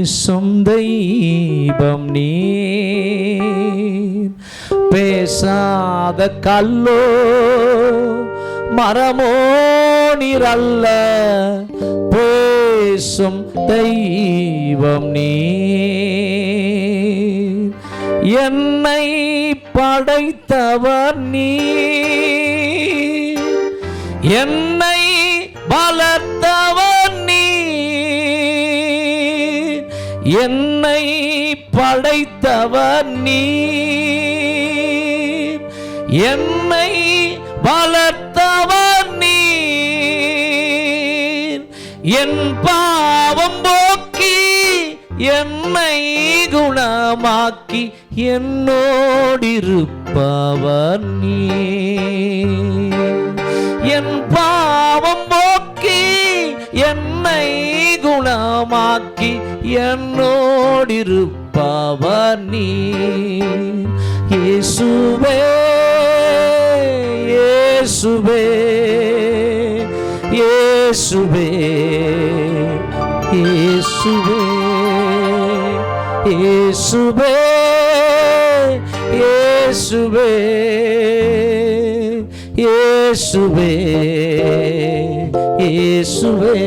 பேசும் தெய்வம் நீர், பேசாத கல்லோ மரமோ நீர் அல்ல, பேசும் தெய்வம் நீர். என்னை படைத்தவர் நீர், என்னை வளர்த்தவர் நீர், என்னை படைத்தவர் நீர், என்னை வளர்த்தவர் நீர். என் பாவம் போக்கி என்னை குணமாக்கி என்னோடிருப்பவர் நீர். என் பாவம் போக்கி என்னை குணமாக்கி என்னோடிருப்பவர் நீர். இயேசுவே இயேசுவே இயேசுவே இயேசுவே இயேசுவே இயேசுவே இயேசுவே இயேசுவே.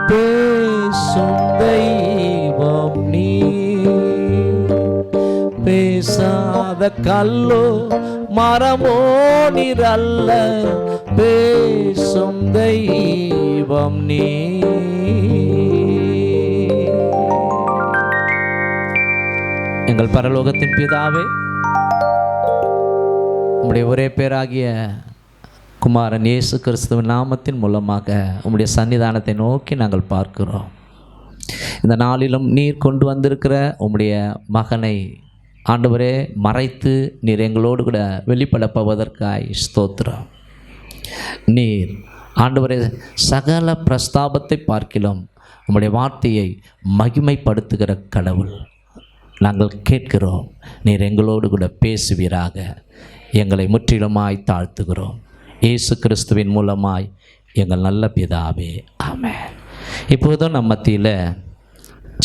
பேசும் தெய்வம் நீர், பேசாத கல்லோ மரமோ நீர் அல்ல, பேசும் தெய்வம் நீர். எங்கள் பரலோகத்தின் பிதாவே, உம்முடைய ஒரே பேராகிய குமாரன் இயேசு கிறிஸ்துவின் நாமத்தின் மூலமாக உம்முடைய சன்னிதானத்தை நோக்கி நாங்கள் பார்க்கிறோம். இந்த நாளிலும் நீர் கொண்டு வந்திருக்கிற உம்முடைய மகனை ஆண்டவரே மறைத்து நீர் எங்களோடு கூட வெளிப்படப்போவதற்காய் ஸ்தோத்திரம். நீர் ஆண்டவரே சகல பிரஸ்தாபத்தை பார்க்கிலும் உம்முடைய வார்த்தையை மகிமைப்படுத்துகிற கடவுள். நாங்கள் கேட்கிறோம், நீர் எங்களோடு கூட பேசுவீராக. எங்களை முற்றிலுமாய் தாழ்த்துகிறோம் இயேசு கிறிஸ்துவின் மூலமாய் எங்கள் நல்ல பிதாவே, ஆமென். இப்போதும் நம் மத்தியில்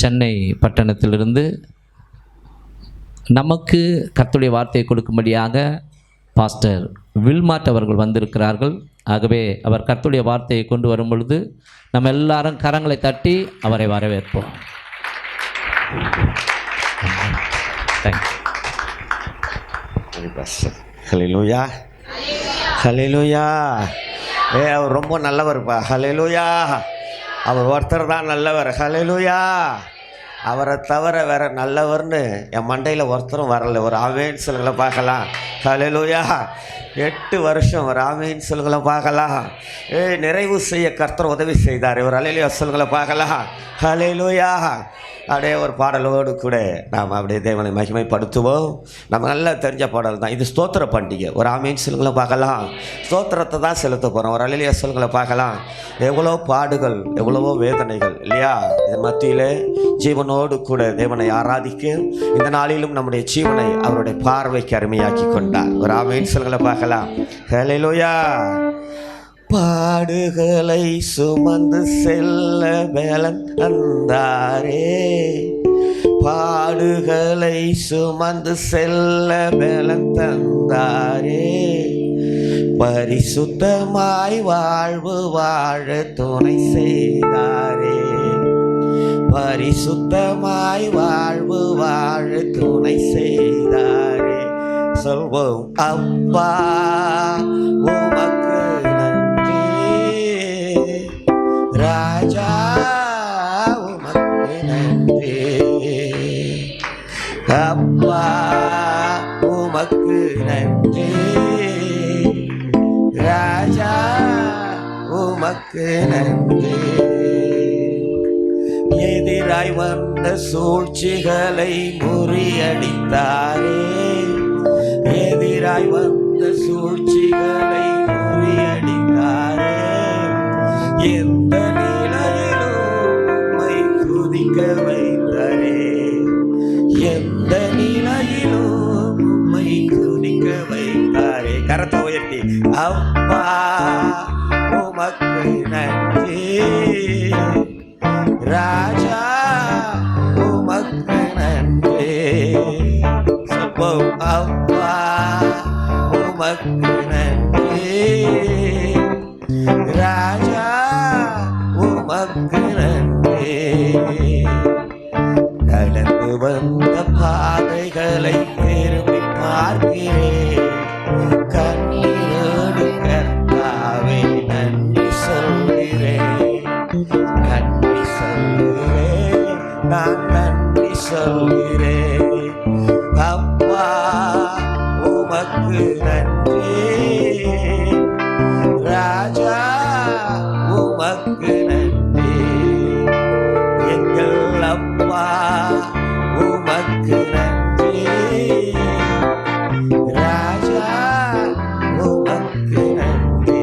சென்னை பட்டணத்திலிருந்து நமக்கு கர்த்தருடைய வார்த்தையை கொடுக்கும்படியாக பாஸ்டர் வில்மார்ட் அவர்கள் வந்திருக்கிறார்கள். ஆகவே அவர் கர்த்தருடைய வார்த்தையை கொண்டு வரும் பொழுது நம்ம எல்லாரும் கரங்களை தட்டி அவரை வரவேற்போம். ஹல்லேலூயா ஹல்லேலூயா. அவர் ரொம்ப நல்லவர்ப்பா. ஹல்லேலூயா. அவர் ஒருத்தர் தான் நல்லவர். ஹல்லேலூயா. அவரை தவிர வேற நல்லவர்னு என் மண்டையில் ஒருத்தரும் வரல. ஒரு ஆமேன் சொல்லுங்களை பார்க்கலாம். ஹல்லேலூயா. 8 வருஷம் ஒரு ஆமேன் சொல்லுங்களை பார்க்கலாம். நிறைவு செய்ய கர்த்தர் உதவி செய்தார். ஒரு ஹல்லேலூயா சொல்லுங்களை பார்க்கலாம். ஹல்லேலூயா. அப்படியே ஒரு பாடலோடு கூட நாம் அப்படியே தேவனை மகிமைப்படுத்துவோம். நம்ம நல்லா தெரிஞ்ச பாடல் தான் இது. ஸ்தோத்திர பண்டிகை. ஒரு ஆமீன் சொல்லுங்களை பார்க்கலாம். ஸ்தோத்திரத்தை தான் செலுத்த போகிறோம். ஒரு ஹல்லேலூயா சொல்லுங்களை பார்க்கலாம். எவ்வளோ பாடுகள், எவ்வளவோ வேதனைகள் இல்லையா? இது மத்தியில் ஜீவனோடு கூட தேவனை ஆராதிக்க இந்த நாளிலும் நம்முடைய ஜீவனை அவருடைய பார்வைக்கு அருமையாக்கி கொண்டார். ஒரு ஆமீன் சொல்லுங்களை பார்க்கலாம். ஹல்லேலூயா. பாடுகளை சுமந்து செல்ல பலன் தந்தாரே, பாடுகளை சுமந்து செல்ல பலன் தந்தாரே, பரிசுத்தமாய் வாழ்வு வாழ துணை செய்தாரே, பரிசுத்தமாய் வாழ்வு வாழ துணை செய்தாரே. சொல்வோம் அப்பா உமக்கு ராஜா உமக்கு நன்றி, அப்பா உமக்கு நன்றி, ராஜா உமக்கு நன்றி. எதிராய் வந்த சூழ்ச்சிகளை முறியடித்தாரே, எதிராய் வந்த சூழ்ச்சிகளை முறியடித்தாரே. எந்த நிலையிலும் உம்மை துதிக்க வைத்தாரே, எந்த நிலையிலும் உம்மை துதிக்க வைத்தாரே. கரத்தை உயர்த்தி அப்பா உமக்கு நன்றி, ராஜா உமக்கு நன்றி சொல்வோம். அப்பா உமக்கு நன்றி ராஜா உமக்கு நன்றி. கடந்து வந்த பாதைகளை திரும்பி பார்க்கிறேன், கண்ணீரோடு கர்த்தாவே நன்றி சொல்கிறேன், நன்றி சொல்கிறேன், நான் நன்றி சொல்கிறேன். அப்பா உமக்கு நன்றி ராஜா உமக்கு நன்றி. எங்கள் அப்பா உமக்கு நன்றி ராஜா உமக்கு நன்றி.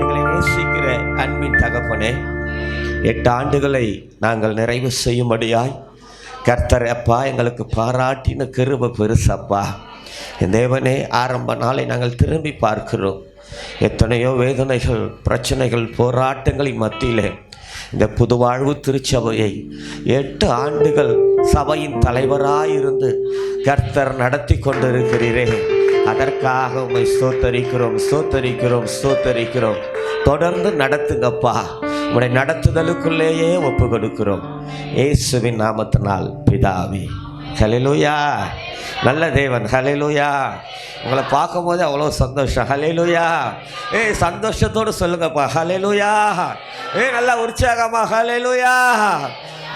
எங்களை நேசிக்கிற அன்பின் தகப்பனே, 8 ஆண்டுகளை நாங்கள் நிறைவு செய்யும்படியாய் கர்த்தர் அப்பா எங்களுக்கு பாராட்டின கிருபை பெருசப்பா. என் தேவனே, ஆரம்ப நாளை நாங்கள் திரும்பி பார்க்கிறோம். எத்தனையோ வேதனைகள், பிரச்சனைகள், போராட்டங்களின் மத்தியிலே இந்த புதுவாழ்வு திருச்சபையை 8 ஆண்டுகள் சபையின் தலைவராயிருந்து கர்த்தர் நடத்தி கொண்டிருக்கிறீரே, அதற்காக உம்மை ஸ்தோத்தரிக்கிறோம், ஸ்தோத்தரிக்கிறோம், ஸ்தோத்தரிக்கிறோம். தொடர்ந்து நடத்துங்கப்பா. உம்முடைய நடத்துதலுக்குள்ளேயே ஒப்பு கொடுக்கிறோம் இயேசுவின் நாமத்தினால் பிதாவே. ஹல்லேலூயா. நல்ல தேவன். ஹல்லேலூயா. உங்களை பார்க்கும்போது அவ்வளோ சந்தோஷம். ஹல்லேலூயா. சந்தோஷத்தோடு சொல்லுங்கப்பா. ஹல்லேலூயா. நல்லா உற்சாகமா. ஹல்லேலூயா.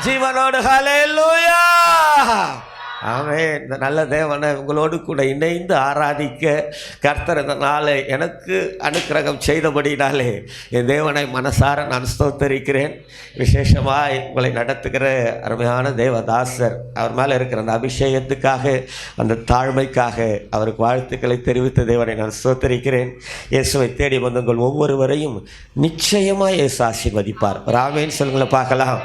ஜீவனோடு. ஹல்லேலூயா. ஆமென். இந்த நல்ல தேவனை உங்களோடு கூட இணைந்து ஆராதிக்க கர்த்தர் இந்த நாளை எனக்கு அனுக்கிரகம் செய்தபடினாலே என் தேவனை மனசார நான் ஸ்தோத்தரிக்கிறேன். விசேஷமாக உங்களை நடத்துகிற அருமையான தேவதாசர், அவர் மேலே இருக்கிற அந்த அபிஷேகத்துக்காக, அந்த தாழ்மைக்காக அவருக்கு வாழ்த்துக்களை தெரிவித்த தேவனை நான் ஸ்தோத்தரிக்கிறேன். இயேசுவை தேடி வந்து உங்கள் ஒவ்வொருவரையும் நிச்சயமாக இயேசு ஆசீர்வதிப்பார். ஒரு ஆமென் சொல்லுங்களை பார்க்கலாம்.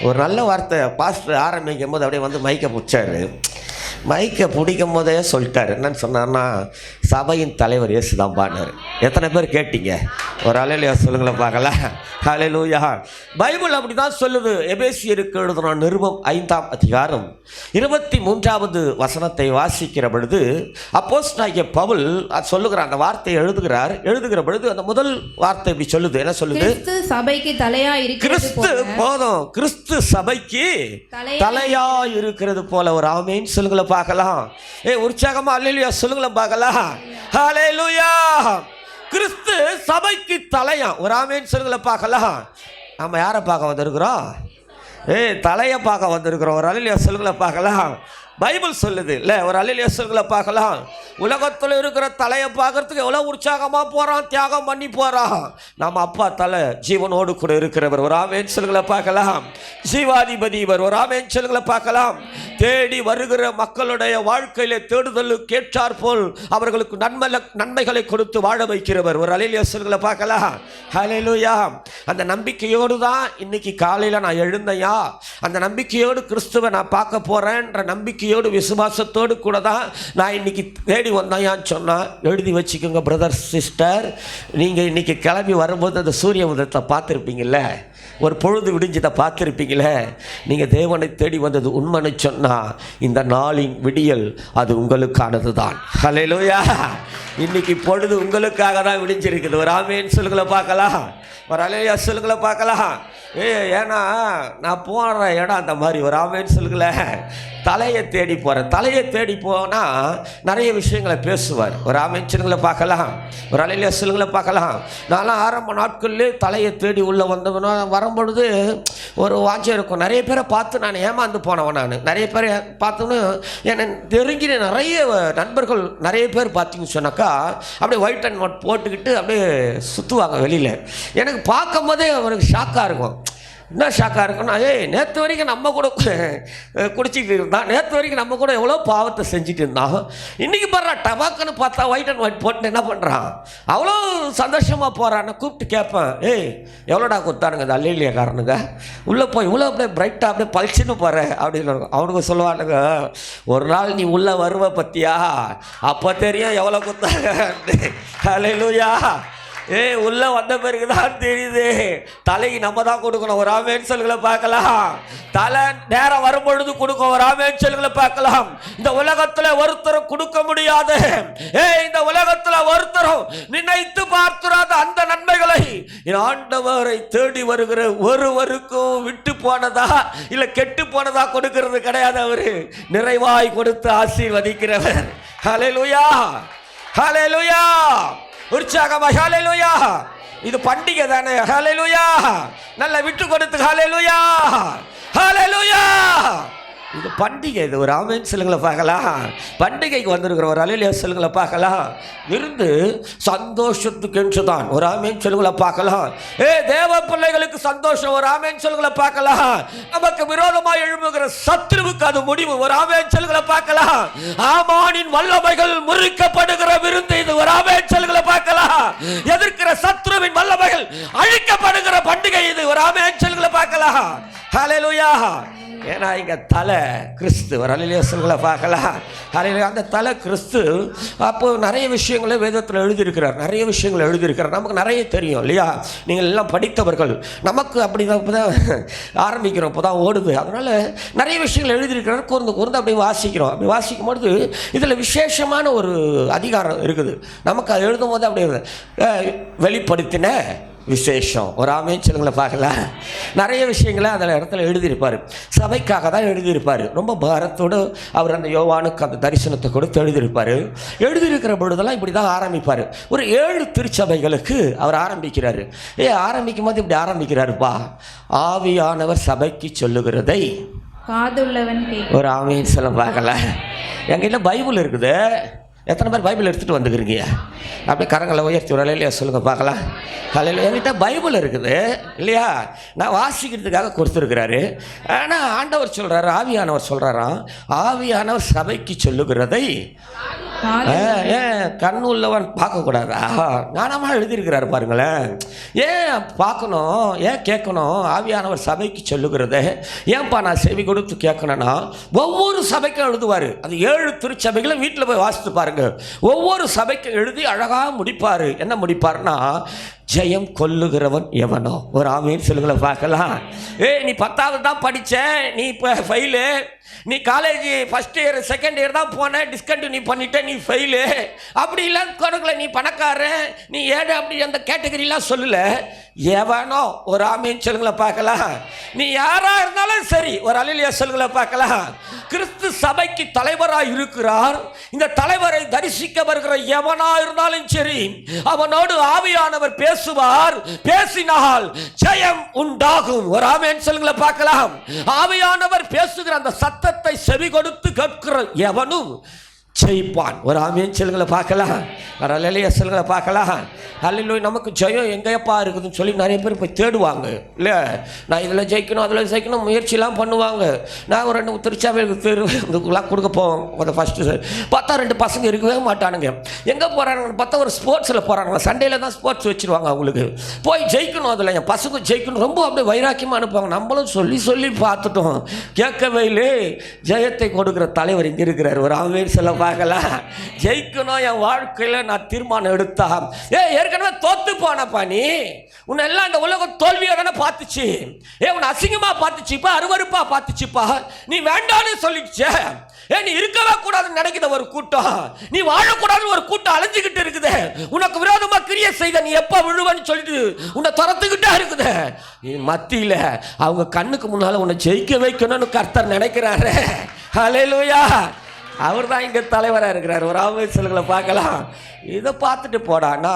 ஒரு நல்ல வார்த்தை பாஸ்டர் ஆரம்பிக்கும் போது அப்படியே வந்து மைக்கை பிடிச்சாரு. மைக்கை பிடிக்கும் போதே சொல்லிட்டார். என்னன்னு சொன்னார்னா, சபையின் தலைவர் இயேசு தான் பாடினார். எத்தனை பேர் கேட்டீங்க? ஒரு ஹல்லேலூயா சொல்லுங்களேன் பார்க்கலாம். ஹல்லேலூயா. பைபிள் அப்படி தான் சொல்லுது. எபேசியருக்கு எழுதின நிருபம் 5ஆம் அதிகாரம் 23வது வசனத்தை வாசிக்கிற பொழுது அப்போஸ்தலனாகிய பவுல் சொல்லுகிற அந்த வார்த்தையை எழுதுகிற பொழுது அந்த முதல் வார்த்தை இப்படி சொல்லுது. என்ன சொல்லுது? கிறிஸ்து சபைக்கு தலையா இருக்கிறது கிறிஸ்து போதும், கிறிஸ்து சபைக்கு தலையா இருக்கிறது போல. ஒரு ஆமென் சொல்லுங்களேன் பார்க்கலாம். உற்சாகமா ஹல்லேலூயா சொல்லுங்களேன் பார்க்கலாம். ஹல்லேலூயா. கிறிஸ்து சபைக்கு தலையா. ஒரு ஆமென் சொல்லுங்களேன் பார்க்கலாம். நம்ம யாரை பார்க்க வந்திருக்கிறோம்? தலையை பார்க்க வந்திருக்கிறோம். ஒரு ஹல்லேலூயா சொல்லுங்களேன் பார்க்கலாம். பைபிள் சொல்லுது இல்லை? ஒரு ஹல்லேலூயா சொல்லுங்களேன் பார்க்கலாம். உலகத்தில் இருக்கிற தலையை பார்க்கறதுக்கு எவ்வளோ உற்சாகமாக போகிறான், தியாகம் பண்ணி போகிறான். நம்ம அப்பா தலை ஜீவனோடு கூட இருக்கிறவர். ஒரு ஆமென் சொல்லுங்களை பார்க்கலாம். ஜீவாதிபதி இவர். ஒரு ஆமென் சொல்லுங்களை பார்க்கலாம். தேடி வருகிற மக்களுடைய வாழ்க்கையிலே தேடுதலுக்கு ஏற்றார் போல் அவர்களுக்கு நன்மைகளை கொடுத்து வாழ வைக்கிறவர். ஒரு ஹல்லேலூயா சொல்லுங்களை பார்க்கலாம். ஹல்லேலூயா. அந்த நம்பிக்கையோடு தான் இன்னைக்கு காலையில் நான் எழுந்தையா, அந்த நம்பிக்கையோடு கிறிஸ்துவை நான் பார்க்க போகிறேன்ற நம்பிக்கையோடு விசுவாசத்தோடு கூட தான் நான் இன்னைக்கு தேடி வந்தாயான்னு சொன்னால் எழுதி வச்சுக்கோங்க பிரதர் சிஸ்டர். நீங்கள் இன்னைக்கு கிளம்பி வரும்போது அந்த சூரிய உதயத்தை பார்த்துருப்பீங்கள்ல, ஒரு பொழுது விடிஞ்சதை பார்த்துருப்பீங்களே. நீங்கள் தேவனை தேடி வந்தது உண்மைன்னு சொன்னால் இந்த நாளின் விடியல் அது உங்களுக்கானது தான். ஹல்லேலூயா. இன்னைக்கு பொழுது உங்களுக்காக தான் விடிஞ்சிருக்குது. ஒரு ஆமென் சொல்லுங்களை பார்க்கலாம். ஒரு ஹல்லேலூயா சொல்லுங்களை பார்க்கலாம். ஏன்னா நான் போகிற இடம் அந்த மாதிரி. ஒரு ஆமென் சொல்லுங்கள. தலையை தேடி போகிறேன். தலையை தேடி போனால் நிறைய விஷயங்களை பேசுவார். ஒரு ஆமென் சொல்லுங்களை பார்க்கலாம். ஒரு ஹல்லேலூயா சொல்லுங்களை பார்க்கலாம். நான்லாம் ஆரம்ப நாட்கள்லேயே தலையை தேடி உள்ளே வந்தவனா வரும்பொழுது ஒரு வாஞ்சை இருக்கும். நிறைய பேரை பார்த்து நான் ஏமாந்து போனவன். நான் நிறைய பேரை பார்த்தோன்னு என்னை நெருங்கின நிறைய நண்பர்கள் நிறைய பேர் பார்த்தீங்கன்னு சொன்னாக்கா அப்படியே ஒயிட் அண்ட் ஒயிட் போட்டுக்கிட்டு அப்படியே சுற்றுவாங்க வெளியில். எனக்கு பார்க்கும் போதே அவருக்கு ஷாக்காக இருக்கும். என்ன ஷாக்காக இருக்குன்னா, நேற்று வரைக்கும் நம்ம கூட குடிச்சிக்கிட்டு இருந்தான், நேற்று வரைக்கும் நம்ம கூட எவ்வளோ பாவத்தை செஞ்சுட்டு இருந்தான், இன்றைக்கி பாடுறா டபாக்குன்னு பார்த்தா ஒயிட் அண்ட் ஒயிட் போட்டு என்ன பண்ணுறான், அவ்வளோ சந்தோஷமாக போகிறான். நான் கூப்பிட்டு கேட்பேன், எவ்வளோடா கொடுத்தானுங்க இந்த அல்லேலியாக்காரனுங்க, உள்ளே போய் இவ்வளோ அப்படியே பிரைட்டாக அப்படியே பழிச்சுன்னு போகிறேன் அப்படின்னு. அவனுக்கு சொல்லுவானுங்க, ஒரு நாள் நீ உள்ளே வருவ பற்றியா, அப்போ தெரியும் எவ்வளோ கொடுத்தாங்க. அல்லேலூயா. உள்ள வந்த பிறகுதான் தெரியுது தலைக்கு நம்ம தான் கொடுக்கணும். ஒரு ஆமேன் சொல்லுங்களை பார்க்கலாம். தலை நேரம் வரும்பொழுது கொடுக்கும். ஒரு ஆமேன் சொல்லுங்களை பார்க்கலாம். இந்த உலகத்துல ஒருத்தரும் கொடுக்க முடியாது. இந்த உலகத்துல ஒருத்தரும் நினைத்து பார்த்துறாத அந்த நன்மைகளை ஆண்டவரை தேடி வருகிற ஒருவருக்கும் விட்டு போனதா இல்ல கெட்டு போனதா கொடுக்கிறது கிடையாது. அவரு நிறைவாய் கொடுத்து ஆசீர்வதிக்கிறவர். ஹல்லேலூயா, ஹல்லேலூயா. உற்சாகமா ஹல்லேலூயா. இது பண்டிகை தானே. ஹல்லேலூயா. நல்ல விட்டு கொடுத்து ஹல்லேலூயா, ஹல்லேலூயா. இது பண்டிகை. இது ஒரு ஆமென் சொல்லுங்களை பார்க்கலாம். பண்டிகைக்கு வந்திருக்கிற ஒரு ஹல்லேலூயா சொல்லுங்களை பார்க்கலாம். விருந்து சந்தோஷத்துக்கு என்றுதான். ஒரு ஆமென் சொல்லுங்களை பார்க்கலாம். தேவ பிள்ளைகளுக்கு சந்தோஷம். ஒரு ஆமென் சொல்லுங்களை பார்க்கலாம். நமக்கு விரோதமாக எழும்புகிற சத்துருவுக்கு அது முடிவு. ஒரு ஆமென் சொல்லுங்களை பார்க்கலாம். ஆமானின் வல்லமைகள் முறிக்கப்படுகிற விருந்து இது. ஒரு ஆமென் சொல்லுங்களை பார்க்கலாம். எதிர்க்கிற சத்துருவின் வல்லமைகள் அழிக்கப்படுகிற பண்டிகை இது. ஒரு ஆமென் சொல்லுங்களை பார்க்கலாம். ஹல்லேலூயா. ஏன்னா இங்க தலை கிறிஸ்து. ஒரு ஹல்லேலூயா சொல்லுங்களை பார்க்கலாம். ஹல்லேலூயா. அந்த தலை கிறிஸ்து. அப்போ நிறைய விஷயங்களை வேதத்தில் எழுதியிருக்கிறார். நிறைய விஷயங்கள் எழுதியிருக்கிறார். நமக்கு நிறைய தெரியும் இல்லையா? நீங்கள் எல்லாம் படித்தவர்கள். நமக்கு அப்படி தான் இப்போ தான் ஆரம்பிக்கிறோம், இப்போ தான் ஓடுது. அதனால் நிறைய விஷயங்கள் எழுதியிருக்கிறார். கூர்ந்து கூர்ந்து அப்படி வாசிக்கிறோம். அப்படி வாசிக்கும் பொழுது இதில் விசேஷமான ஒரு அதிகாரம் இருக்குது. நமக்கு அது எழுதும் போது அப்படி வெளிப்படுத்தின விசேஷம். ஒரு ஆமென் சொல்லுங்களை பார்க்கலாம். நிறைய விஷயங்களை அதில் இடத்துல எழுதியிருப்பார். சபைக்காக தான் எழுதியிருப்பார். ரொம்ப பாரத்தோடு அவர் அந்த யோவானுக்கு அந்த தரிசனத்தை கொடுத்து எழுதியிருப்பார். எழுதியிருக்கிற பொழுதெல்லாம் இப்படி தான் ஆரம்பிப்பார். ஒரு 7 திருச்சபைகளுக்கு அவர் ஆரம்பிக்கிறாரு. ஆரம்பிக்கும் போது இப்படி ஆரம்பிக்கிறாருப்பா. ஆவியானவர் சபைக்கு சொல்லுகிறதை காதுள்ளவன் கேட்க. ஒரு ஆமென் சொல்ல பார்க்கல. என்கிட்ட பைபிள் இருக்குது. எத்தனை பேர் பைபிள் எடுத்துகிட்டு வந்துக்கிறீங்க? அப்படியே கரங்களை உயர்த்தி ஒரு ஹல்லேலூயா சொல்லுங்க பார்க்கலாம். ஹல்லேலூயா. என்கிட்ட பைபிள் இருக்குது இல்லையா? நான் வாசிக்கிறதுக்காக கொடுத்துருக்கிறாரு. ஆனால் ஆண்டவர் சொல்கிறாரு, ஆவியானவர் சொல்கிறாராம், ஆவியானவர் சபைக்கு சொல்லுகிறதை கண் உள்ளவன் பார்க்கக்கூடாதா? ஞானமாக எழுதியிருக்கிறாரு பாருங்களேன். ஏன் பார்க்கணும், ஏன் கேட்கணும்? ஆவியானவர் சபைக்கு சொல்லுகிறத ஏன்பா நான் செவி கொடுத்து கேட்கணும்னா, ஒவ்வொரு சபைக்கும் எழுதுவார். அது 7 திருச்சபைகளும் வீட்டில் போய் வாசித்து பாருங்க. ஒவ்வொரு சபைக்கும் எழுதி அழகாக முடிப்பார். என்ன முடிப்பார்னா, ஜெயம் கொல்லுகிறவன் எவனோ. ஒரு ஆமென் சொல்லுங்களை பார்க்கலாம். நீ 10வது தான் படித்த, நீ இப்போ ஃபெயிலு. நீ college first year second year தான் போன, டிஸ்கண்டினியூ பண்ணிட்ட, நீ ஃபெயிலு. அப்படி இல்லை கொடுக்கல, நீ பணக்காரன், நீ ஏடு, அப்படி அந்த கேட்டகரிலாம் சொல்லலை. எவனோ ஒரு ஆமென் சொல்லுங்களை பார்க்கலாம். நீ யாராக இருந்தாலும் சரி ஒரு ஹல்லேலூயா சொல்லுங்களை பார்க்கலாம். கிறிஸ்து சபைக்கு தலைவராக இருக்கிறார். இந்த தலைவரை தரிசிக்க வருகிற எவனா இருந்தாலும் சரி, அவனோடு ஆவியானவர் பேசுவார். பேசினால் ஜெயம் உண்டாகும். ஒரு ஆமென் சொல்லுங்களை பார்க்கலாம். ஆவியானவர் பேசுகிற அந்த சத்தத்தை செவி கொடுத்து கேட்கிற எவனும் ஜெயிப்பான். ஒரு ஆமென் சொல்லுங்களை பார்க்கலாம். ஹல்லேலூயா சொல்லுங்களை பார்க்கலாம். ஹல்லேலூயா. நமக்கு ஜெயம் எங்கேப்பா இருக்குதுன்னு சொல்லி நிறைய பேர் போய் தேடுவாங்க இல்லை? நான் இதில் ஜெயிக்கணும், அதில் ஜெயிக்கணும், முயற்சிலாம் பண்ணுவாங்க. நான் ஒரு 2 திருச்சாவைக்கு இதுக்கெல்லாம் கொடுக்க போவோம். அந்த ஃபஸ்ட்டு பார்த்தா 2 பசங்க இருக்கவே மாட்டானுங்க. எங்கே போகிறானுங்கன்னு பார்த்தா ஒரு ஸ்போர்ட்ஸில் போகிறானுங்க. சண்டேல தான் ஸ்போர்ட்ஸ் வச்சுருவாங்க அவங்களுக்கு. போய் ஜெயிக்கணும், அதில் என் பசங்க ஜெயிக்கணும் ரொம்ப அப்படியே வைராக்கியமாக அனுப்புவாங்க. நம்மளும் சொல்லி சொல்லி பார்த்துட்டோம், கேட்கவே இல்லை. ஜெயத்தை கொடுக்குற தலைவர் இங்கே இருக்கிறார். ஒரு ஆமென் சொல்ல பார்க்கலாம். ஜெயிக்கணும் என் வாழ்க்கையில் நான் தீர்மானம் எடுத்தா. ஏற்கனவே தோத்து போனப்பா. நீ உன்னை எல்லாம் இந்த உலகம் தோல்வியாக தானே பார்த்துச்சு. உன்னை அசிங்கமாக பார்த்துச்சுப்பா, அருவருப்பா பார்த்துச்சுப்பா. நீ வேண்டான்னு சொல்லிடுச்சே. நீ இருக்கவே கூடாதுன்னு நினைக்கிற ஒரு கூட்டம், நீ வாழக்கூடாதுன்னு ஒரு கூட்டம் அலைஞ்சிக்கிட்டு இருக்குது. உனக்கு விரோதமா கிரியை செய்த நீ எப்ப விழுவன்னு சொல்லிட்டு உன்னை துரத்துக்கிட்டே இருக்குது. மத்தியில் அவங்க கண்ணுக்கு முன்னால உன்னை ஜெயிக்க வைக்கணும்னு கர்த்தர் நினைக்கிறாரு. ஹல்லேலூயா. அவர் தான் இங்கே தலைவராக இருக்கிறார். ஒரு ஆமென் சொல்லுங்களை பார்க்கலாம். இதை பார்த்துட்டு போடான்னா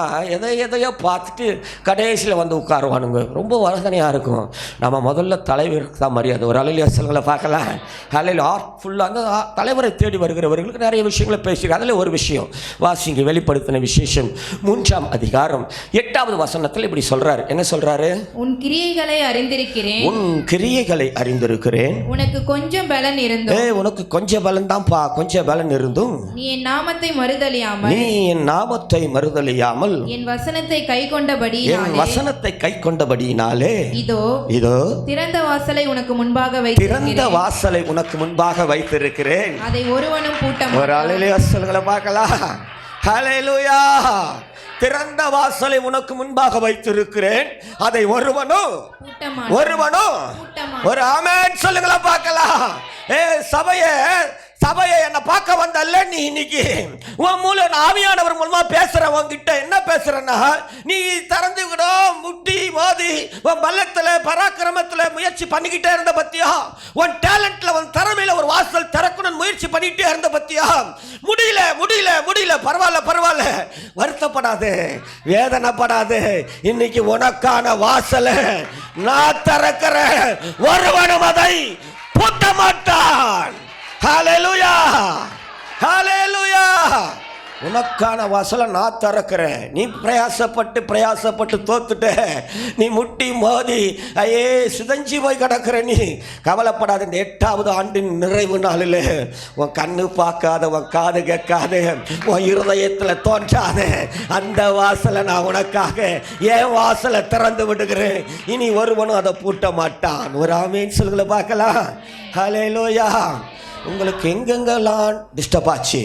எதையோ பார்த்துட்டு கடைசியில் வந்து உட்காருவானுங்க. ரொம்ப வசனையாக இருக்கும். நம்ம முதல்ல தலைவருக்கு தான் மரியாதை. ஒரு ஹல்லேலூயா சொல்லுங்களை பார்க்கலாம். ஹல்லேலூயா. ஃபுல்லாக அந்த தலைவரை தேடி வருகிறவர்களுக்கு நிறைய விஷயங்களை பேசுகிறார். அதில் ஒரு விஷயம் வாசிங்க. வெளிப்படுத்தின விசேஷம் 3ஆம் அதிகாரம் 8வது வசனத்தில் இப்படி சொல்கிறார். என்ன சொல்கிறாரு? உன் கிரியைகளை அறிந்திருக்கிறேன். உன் கிரியைகளை அறிந்திருக்கிறேன். உனக்கு கொஞ்சம் பலன் இருந்தும். உனக்கு கொஞ்சம் பலன் தான்ப்பா, கொஞ்சம் பலன் இருந்தும் நீ என் நாமத்தை மறுதலியாமல், நீ என் நாமத்தை மறுதலியாமல், என் வசனத்தை கை கொண்டபடியினாலே இதோ திறந்த வாசலை உனக்கு முன்பாக வைத்திருக்கிறேன். அதை ஒருவனும் பூட்ட மாட்டான். ஒரு ஹல்லேலூயா சொல்லுங்களை பார்க்கலாம். ஹல்லேலூயா. திறந்த வாசலை உனக்கு முன்பாக வைத்திருக்கிறேன், அதை ஒருவனும் ஒரு ஆமென் சொல்லுங்களா பார்க்கலாம். சபையை என்ன பார்க்க வந்தல்ல, நீ இன்னைக்கு உன் மூலம் ஆவியானவர் மூலமா பேசுற. உன்கிட்ட என்ன பேசுறேன்னா, நீ திறந்துக்கிடும் முட்டி மோதி உன் பலத்துல பராக்கிரமத்துல முயற்சி பண்ணிக்கிட்டே இருந்த பத்தியா, உன் டேலண்ட்ல உன் திறமையில ஒரு வாசல் திறக்கணும்னு முயற்சி பண்ணிக்கிட்டே இருந்த பத்தியா, முடியல. பரவாயில்ல, வருத்தப்படாது, வேதனைப்படாது. இன்னைக்கு உனக்கான வாசலை நான் திறக்கிறேன், ஒருவனும் அதை பூட்ட மாட்டான். ஹல்லேலூயா, ஹல்லேலூயா. உனக்கான வாசலை நான் திறக்கிறேன். நீ பிரயாசப்பட்டு தோத்துட்ட, நீ முட்டி மோதி ஐயே சிதஞ்சி போய் கிடக்கிற. நீ கவலைப்படாத. இந்த 8வது ஆண்டின் நிறைவு நாளில் உன் கண்ணு பார்க்காத, உன் காது கேட்காத, உன் இருதயத்தில் தோன்றாத அந்த வாசலை நான் உனக்காக என் வாசலை திறந்து விடுகிறேன். இனி ஒருவனும் அதை பூட்ட மாட்டான். ஒரு ஆமீன் சொல்லுங்கள பார்க்கலாம். ஹல்லேலூயா. உங்களுக்கு எங்கெங்கெல்லாம் டிஸ்டர்ப் ஆச்சு,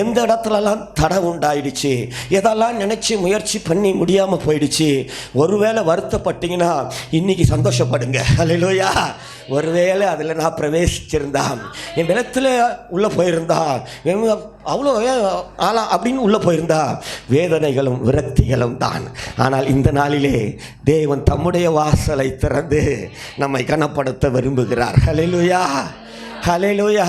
எந்த இடத்துலலாம் தடை உண்டாயிடுச்சு, எதெல்லாம் நினச்சி முயற்சி பண்ணி முடியாமல் போயிடுச்சு, ஒருவேளை வருத்தப்பட்டீங்கன்னா இன்னைக்கு சந்தோஷப்படுங்க. ஹல்லேலூயா. ஒருவேளை அதில் நான் பிரவேசிச்சிருந்தா, என் இடத்துல உள்ளே போயிருந்தா, அவ்வளோ ஆளா அப்படின்னு உள்ளே போயிருந்தா, வேதனைகளும் விரக்திகளும் தான். ஆனால் இந்த நாளிலே தேவன் தம்முடைய வாசலை திறந்து நம்மை கனப்படுத்த விரும்புகிறார். ஹல்லேலூயா, ஹல்லேலூயா.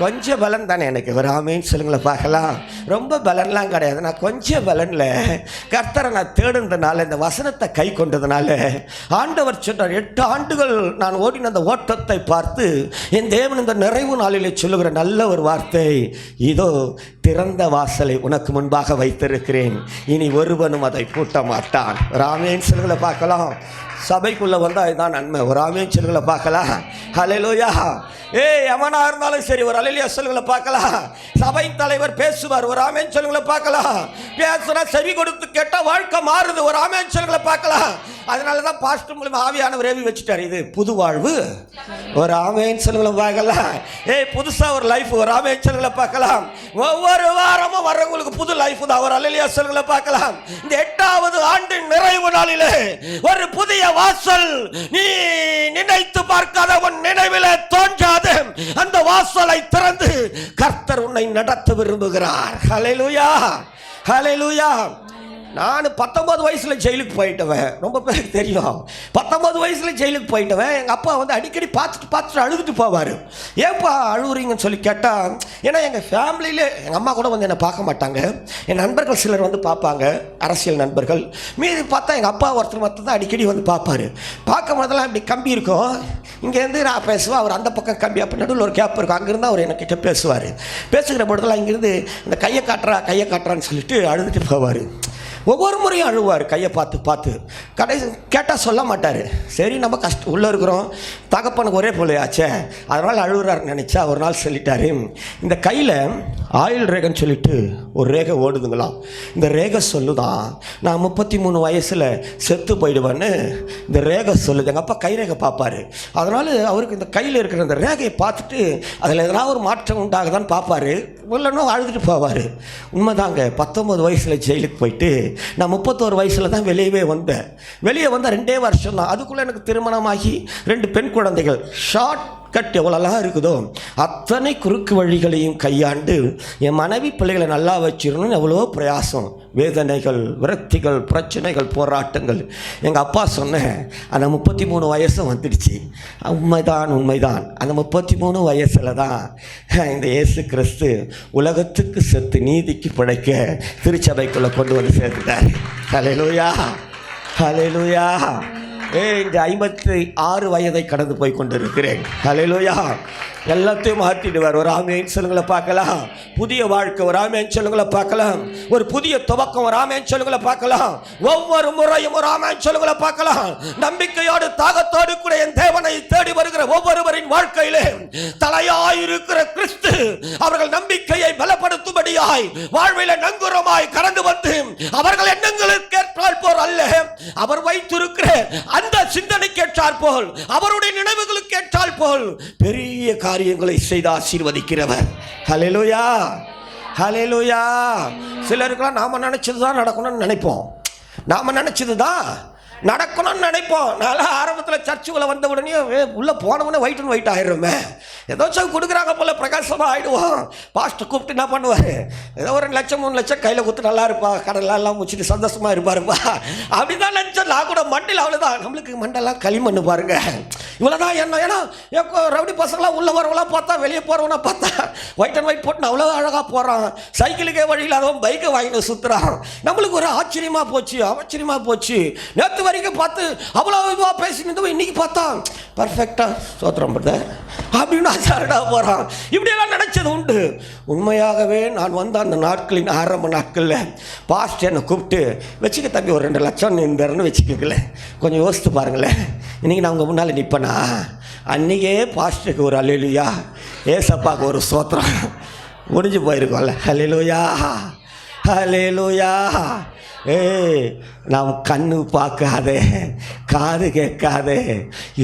கொஞ்சம் பலன் தானே எனக்கு. ஒரு ஆமீன் சொல்லுங்களேன் பார்க்கலாம். ரொம்ப பலன்லாம் கிடையாது. நான் கொஞ்சம் பலனில் கர்த்தரை நான் தேடுனதுனால, இந்த வசனத்தை கை கொண்டதுனால ஆண்டவர் சொன்னார், 8 ஆண்டுகள் நான் ஓடின அந்த ஓட்டத்தை பார்த்து என் தேவன் இந்த நிறைவு நாளிலே சொல்லுகிற நல்ல ஒரு வார்த்தை, இதோ திறந்த வாசலை உனக்கு முன்பாக வைத்திருக்கிறேன், இனி ஒருவனும் அதை பூட்ட மாட்டான். ஒரு ஆமீன் சொல்லுங்கள பார்க்கலாம். சபைக்குள்ளே வந்தால் இதுதான் நன்மை. ஒரு ஆமீன் சொல்லுங்கள பார்க்கலாம். ஹல்லேலூயா. எவனா இருந்தாலும் சரி, ஒரு அல்லேலூயா சொல்லுங்கள பார்க்கலாம். சபை தலைவர் பேசுவார். ஒரு ஆமீன் சொல்லுங்கள பார்க்கலாம். பேசுனா செவி கொடுத்து கேட்டால் வாழ்க்கை மாறுது. ஒரு ஆமீன் சொல்லுங்கள பார்க்கலாம். அதனால தான் பாஸ்டர் மூலமா ஆவியானவர் ஏவி வச்சுட்டார், இது புது வாழ்வு. ஒரு ஆமீன் சொல்லுங்கள பார்க்கலாம். புதுசாக ஒரு லைஃப். ஒரு ஆமீன் சொல்லுங்கள பார்க்கலாம். ஒவ்வொரு வாரமும் வர்றவங்களுக்கு புது லைஃப் தான். ஒரு அல்லேலூயா சொல்லுங்கள பார்க்கலாம். இந்த 8வது ஆண்டின் நிறைவு நாளிலே ஒரு புதிய வாசல், நீ நினைத்து பார்க்காத, உன் நினைவில் தோன்றாத அந்த வாசலை திறந்து கர்த்தர் உன்னை நடத்த விரும்புகிறார். ஹல்லேலூயா, ஹல்லேலூயா. நான் 19 வயசில் ஜெயிலுக்கு போயிட்டவன். ரொம்ப பேருக்கு தெரியும். 19 வயசில் ஜெயிலுக்கு போயிட்டவன். எங்கள் அப்பா வந்து அடிக்கடி பார்த்துட்டு அழுதுட்டு போவார். ஏன்ப்பா அழுகுறீங்கன்னு சொல்லி கேட்டால், ஏன்னா எங்கள் ஃபேமிலியில் எங்கள் அம்மா கூட வந்து என்னை பார்க்க மாட்டாங்க. என் நண்பர்கள் சிலர் வந்து பார்ப்பாங்க, அரசியல் நண்பர்கள். மீது பார்த்தா எங்கள் அப்பா ஒருத்தர் மட்டும் தான் அடிக்கடி வந்து பார்ப்பார். பார்க்கும் போதெல்லாம் இப்படி கம்பி இருக்கும். இங்கேருந்து நான் பேசுவேன், அவர் அந்த பக்கம் கம்பி, அப்போ நடுவில் ஒரு கேப் இருக்கும். அங்கேருந்து அவர் என்கிட்ட பேசுவார். பேசுகிற பொழுதெல்லாம் இங்கேருந்து இந்த கையை காட்டுறான்னு சொல்லிட்டு அழுதுட்டு போவார். ஒவ்வொரு முறையும் அழுவார், கையை பார்த்து. கடைசி கேட்டால் சொல்ல மாட்டார். சரி, நம்ம உள்ளே இருக்கிறோம், தகப்பனுக்கு ஒரே போலையாச்சே, அதனால் அழுகுறாருன்னு நினச்சா ஒரு நாள் சொல்லிட்டாரு, இந்த கையில் ஆயில் ரேகைன்னு சொல்லிட்டு ஒரு ரேகை ஓடுதுங்களாம். இந்த ரேகை சொல்லுதான், நான் 33 வயசில் செத்து போயிடுவேன்னு இந்த ரேகை சொல்லுது. எங்கள் அப்பா கை ரேகை பார்ப்பார். அதனால் அவருக்கு இந்த கையில் இருக்கிற இந்த ரேகையை பார்த்துட்டு அதில் எதனா ஒரு மாற்றம் உண்டாகுதான்னு பார்ப்பார். இல்லைன்னா அழுதுட்டு போவார். உண்மைதாங்க. 19 வயசில் ஜெயிலுக்கு போயிட்டு நான் 31 வயசில் தான் வெளியே வந்தேன். வெளியே வந்தால் 2 வருஷம் தான். அதுக்குள்ளே எனக்கு திருமணமாகி 2 பெண் குழந்தைகள். ஷார்ட் கட் எவ்வளோலாம் இருக்குதோ அத்தனை குறுக்கு வழிகளையும் கையாண்டு என் மனைவி பிள்ளைகளை நல்லா வச்சிடணும்னு எவ்வளோ பிரயாசம், வேதனைகள், விரக்திகள், பிரச்சனைகள், போராட்டங்கள். எங்கள் அப்பா சொன்னேன், அந்த 33 வயசும் வந்துடுச்சு. உண்மைதான். அந்த 33 வயசில் தான் இந்த இயேசு கிறிஸ்து உலகத்துக்கு செத்து நீதிக்கு பிழைக்க திருச்சபைக்குள்ளே கொண்டு வந்து சேர்த்துட்டார். ஹல்லேலூயா, ஹல்லேலூயா. இந்த 56 வயதை கடந்து போய் கொண்டிருக்கிறேன். ஹல்லேலூயா. எல்லாத்தையும் மாற்றிடுவார். ஒரு ஆமேன் சொல்லுங்களை பார்க்கலாம். புதிய வாழ்க்கை. ஒரு ஆமேன் சொல்லுங்களை பார்க்கலாம். ஒரு புதிய துவக்கம். ஒரு ஆமேன் சொல்லுங்களை பார்க்கலாம். ஒவ்வொரு முறையும் ஒரு ஆமேன் சொல்லுங்களை பார்க்கலாம். நம்பிக்கையோடு தாகத்தோடு கூட என் தேவனை தேடி வருகிற ஒவ்வொருவரின் வாழ்க்கையிலே தலையாயிருக்கிற கிறிஸ்து அவர்கள் நம்பிக்கையை பலப்படுத்தும்படியாய் வாழ்வில நங்குரமாய் கடந்து வந்து அவர்கள் எண்ணங்களுக்கு ஏற்றால் போல் அல்ல, அவர் வைத்திருக்கிற அந்த சிந்தனைக்கு ஏற்றால் போல், அவருடைய நினைவுகளுக்கு ஏற்றால் போல் பெரிய காரியங்களை செய்து ஆசீர்வதிக்கிறவர். ஹல்லேலூயா, ஹல்லேலூயா. சிலருக்கெல்லாம் நாம் நினச்சது தான் நடக்கணும்னு நினைப்போம். நாம் நினச்சது தான் நடக்கணும்னு நினைப்போம். நல்லா ஆரம்பத்தில் சர்ச்சுக்குள்ளே வந்த உடனே உள்ளே போனவொடனே ஒயிட் அண்ட் ஒயிட் ஆயிடுமே, ஏதாச்சும் கொடுக்குறாங்க போல பிரகாசமாக ஆகிடுவோம். பாஸ்ட்டை கூப்பிட்டு என்ன பண்ணுவார், ஏதோ ஒரு 2 லட்சம் 3 லட்சம் கையில் கொடுத்து நல்லா இருப்பா, கடலாம் முடிச்சுட்டு சந்தோஷமாக இருப்பாருப்பா. அப்படி தான் நினச்சேன் நான் கூட. மண்டையில் அவ்வளோதான், நம்மளுக்கு மண்டெல்லாம் களிமண் பாருங்க, இவ்வளோதான். என்ன ஏன்னா ரவுடி பசங்களாம் உள்ளே வரவங்களாம் பார்த்தா, வெளியே போகிறவனா பார்த்தா ஒயிட் அண்ட் ஒயிட் போட்டு அவ்வளோ அழகாக போகிறான். சைக்கிளுக்கே வழியில் அதுவும் பைக்கை வாங்கிட்டு சுற்றுறான். நம்மளுக்கு ஒரு ஆச்சரியமாக போச்சு. நேற்று வரைக்கும் பார்த்து அவ்வளோ இதுவாக பேசினது, இன்னைக்கு பார்த்தா பர்ஃபெக்டாக சோத்திரம் பிரதர் அப்படின்னு ஆச்சாரடா போகிறான். இப்படியெல்லாம் நினச்சது உண்டு. உண்மையாகவே நான் வந்த அந்த நாட்களின் ஆரம்ப நாட்களில் பாஸ்ட் என்னை கூப்பிட்டு, வச்சுக்க தம்பி ஒரு 2 லட்சம் நின்றன்னு வச்சுக்கல, கொஞ்சம் யோசித்து பாருங்களேன், இன்றைக்கி நான் உங்கள் முன்னால் நிற்பேனா? அன்றைக்கே பாஸ்ட்டுக்கு ஒரு அல்லேலூயா, ஏசப்பாவுக்கு ஒரு சோத்திரம் முடிஞ்சு போயிருக்கோம்ல. அல்லேலூயா ஹல்லேலூயா. நாம் கண்ணு பார்க்காதே, காது கேட்காதே,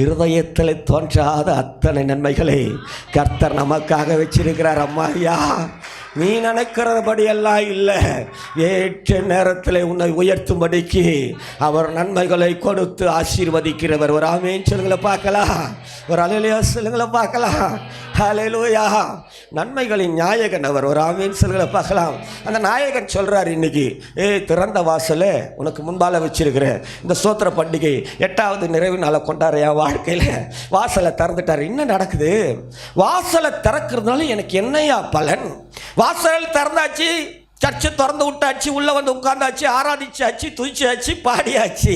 இருதயத்தில் தோன்றாத அத்தனை நன்மைகளை கர்த்தர் நமக்காக வச்சிருக்கிறார். அம்மாயா, நீ நினைக்கிறபடியெல்லாம் இல்லை, ஏற்ற நேரத்தில் உன்னை உயர்த்தும்படிக்கு அவர் நன்மைகளை கொடுத்து ஆசீர்வதிக்கிறவர். ஒரு ஆமேன் சொல்லுங்களை பார்க்கலாம், ஒரு அல்லேலூயா சொல்லுங்களை பார்க்கலாம். ஹல்லேலூயா. நன்மைகளின் நாயகன் அவர். ஒரு ஆமேன் சொல்லுங்களை பார்க்கலாம். அந்த நாயகன் சொல்கிறார், இன்னைக்கு திறந்த வாசலை உனக்கு முன்பால் வச்சிருக்கிறேன். இந்த சோத்திர பண்டிகை 8வது நிறைவு நாளை கொண்டாடுற என் வாழ்க்கையில் வாசலை திறந்துட்டார். என்ன நடக்குது? வாசலை திறக்கிறதுனால எனக்கு என்னையா பலன்? வாசல் திறந்தாச்சு, சர்ச்சை திறந்து விட்டாச்சு, உள்ளே வந்து உட்காந்தாச்சு, ஆராதிச்சாச்சு, துதிச்சாச்சு, பாடியாச்சு,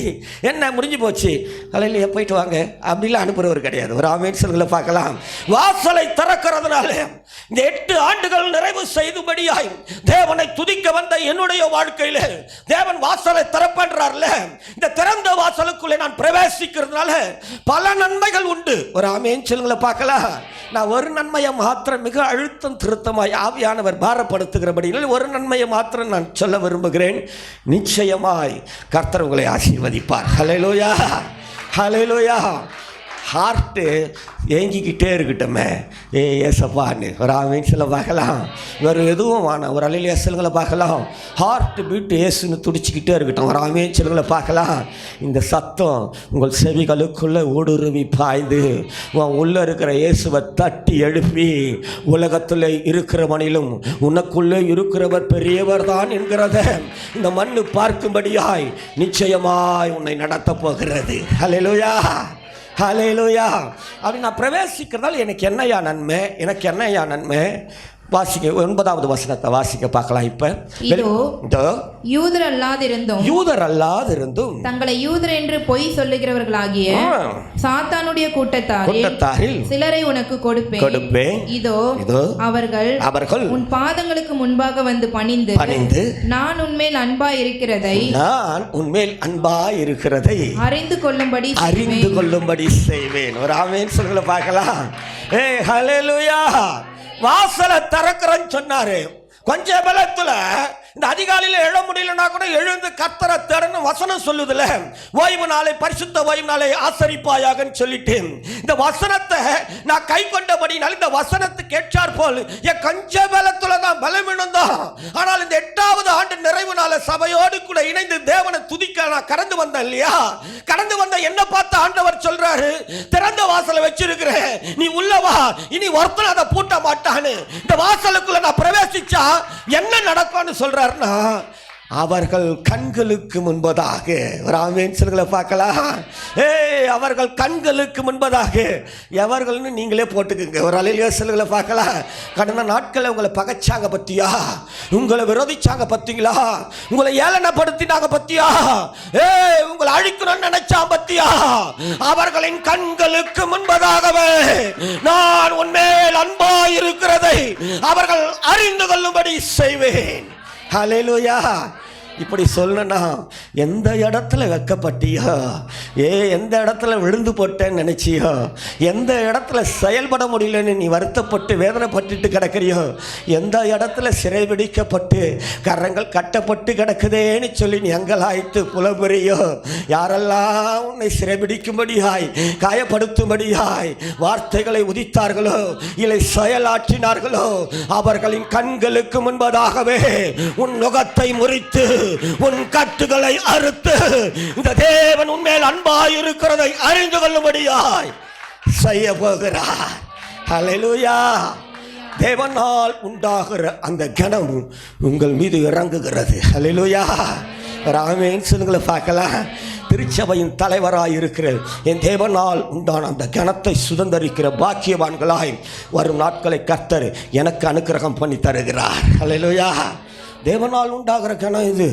என்ன முடிஞ்சு போச்சு? அல்லேலூயா போயிட்டு வாங்க அப்படிலாம் அனுப்புகிறவர் கிடையாது. ஒரு ஆமென் சொல்லுங்களை பார்க்கலாம். வாசலை திறக்கிறதுனால இந்த 8 ஆண்டுகள் நிறைவு செய்துபடியாய் தேவனை துதிக்க வந்த என்னுடைய வாழ்க்கையில் தேவன் வாசலை திறப்பன்றார்ல, இந்த திறந்த வாசலுக்குள்ளே நான் பிரவேசிக்கிறதுனால பல நன்மைகள் உண்டு. ஒரு ஆமென் சொல்லுங்களை பார்க்கலாம். நான் ஒரு நன்மையை மாத்திரம் மிக அழுத்தம் திருத்தமாய் ஆவியானவர் பாரப்படுத்துகிறபடியில் ஒரு நன்மையை மாத்திரம் நான் சொல்ல விரும்புகிறேன். நிச்சயமாய் கர்த்தர் உங்களை ஆசீர்வதிப்பார். ஹல்லேலூயா ஹல்லேலூயா. ஹார்ட்டு ஏங்கிக்கிட்டே இருக்கட்டுமே, ஏசப்பான்னு ஒரு ஆமீன் சொல்ல பார்க்கலாம். வேறு எதுவும் வேணாம், ஒரு அல்லேலூயா சொல்லுங்களை பார்க்கலாம். ஹார்ட் பீட் ஏசுன்னு துடிச்சிக்கிட்டே இருக்கட்டும். ஒரு ஆமீன் சொல்லுங்களை பார்க்கலாம். இந்த சத்தம் உங்கள் செவிகளுக்குள்ளே ஊடுருவி பாய்ந்து உள்ளே இருக்கிற இயேசுவை தட்டி எழுப்பி உலகத்தில் இருக்கிறவனிலும் உனக்குள்ளே இருக்கிறவர் பெரியவர் தான் என்கிறத இந்த மண்ணு பார்க்கும்படியாய் நிச்சயமாய் உன்னை நடத்த போகிறது. ஹல்லேலூயா ஹல்லேலூயா. அப்படி நான் பிரவேசிக்கிறதால எனக்கு என்னையா நன்மை? வாசிக்க 9வது வசனத்தை வாசிக்க பார்க்கலாம். இப்ப யூதர் அல்லாதிருந்தும் தங்களை யூதர் என்று பொய் சொல்லுகிறவர்களாகிய சாத்தானுடைய கூட்டத்தாரில் சிலரை உனக்கு கொடுப்பேன். இதோ அவர்கள் உன் பாதங்களுக்கு முன்பாக வந்து பணிந்து நான் உன்மேல் அன்பாய் இருக்கிறதை அறிந்து கொள்ளும்படி செய்வேன். ஒரு ஆமென் சொல்லுங்க பார்க்கலாம். ஹல்லேலூயா. வாசலை திறக்கிறேன்னு சொன்னாரு. கொஞ்ச பலத்துல இந்த அதிகாலையில் எழ முடியலன்னா கூட எழுந்து கர்த்தரை தேடணும் வசனம் சொல்லுதுல. ஓய்வு நாளை பரிசுத்த ஓய்வு நாளை ஆசரிப்பாயாகன்னு சொல்லிட்டு இந்த வசனத்தை நான் கை கொண்டபடினால் இந்த வசனத்துக்கு ஏற்றார் போல் என் கொஞ்ச பலத்துல தான் பலமிழந்தோம். ஆனால் இந்த 8வது ஆண்டு நிறைவு நாளை சபையோடு கூட இணைந்து தேவனை துதிக்க நான் கடந்து வந்தேன் இல்லையா? கடந்து வந்த என்ன பார்த்து ஆண்டவர் சொல்றாரு, திறந்த வாசலை வச்சிருக்கிறேன், நீ உள்ளவா, இனி ஒருத்தன் அதை பூட்ட மாட்டான்னு. இந்த வாசலுக்குள்ள நான் பிரவேசிச்சா என்ன நடக்கும்னு சொல்ற. அவர்கள் கண்களுக்கு முன்பதாக ஒரு ஆமென் சொல்லுங்களை பார்க்கலாம். அவர்கள் கண்களுக்கு முன்பதாக எவர்கள்னு நீங்களே போட்டுக்குங்க. ஒரு அல்லேலூயா சொல்லுங்களை பார்க்கலாம். கடந்த நாட்களை உங்களை பகைச்சாங்க பத்தியா, உங்களை விரோதிச்சாங்க பத்திங்களா, உங்களை ஏளனப்படுத்தினாங்க பத்தியா, உங்களை அழிக்கணும்னு நினைச்சா பத்தியா, அவர்களின் கண்களுக்கு முன்பதாகவே நான் உன்மேல் அன்பாய் இருக்கிறதை அவர்கள் அறிந்து கொள்ளும்படி செய்வேன். ஹல்லேலூயா இப்படி சொல்லணும்னா, எந்த இடத்துல வெக்கப்பட்டியோ, எந்த இடத்துல விழுந்து போட்டேன்னு நினச்சியோ, எந்த இடத்துல செயல்பட முடியலன்னு நீ வருத்தப்பட்டு வேதனைப்பட்டு கிடக்கிறியோ, எந்த இடத்துல சிறைபிடிக்கப்பட்டு கரங்கள் கட்டப்பட்டு கிடக்குதேன்னு சொல்லி நீ அங்கலாய்த்து புலம்புறியோ, யாரெல்லாம் உன்னை சிறைபிடிக்கும்படியாய் காயப்படுத்தும்படியாய் வார்த்தைகளை உதித்தார்களோ இல்லை செயலாற்றினார்களோ, அவர்களின் கண்களுக்கு முன்பதாகவே உன் நுகத்தை முறித்து உன் கட்டுகளை அறுத்து இந்த தேவன் உன்மேல் அன்பாய் இருக்கிறதை அறிந்து கொள்ளும்படியாய் செய்ய போகிறார். ஹல்லேலூயா. தேவனால் உண்டாகிற அந்த கனம் உங்கள் மீது இறங்குகிறது. ஹல்லேலூயா. ஆமென் சொல்லுங்களை பார்க்கலாம். திருச்சபையின் தலைவராய் இருக்கிற என் தேவனால் உண்டான அந்த கனத்தை சுதந்தரிக்கிற பாக்கியவான்களாய் வரும் நாட்களை கர்த்தர் எனக்கு அனுக்கிரகம் பண்ணி தருகிறார். ஹல்லேலூயா. தேவனால் உண்டாகிற கணம் இது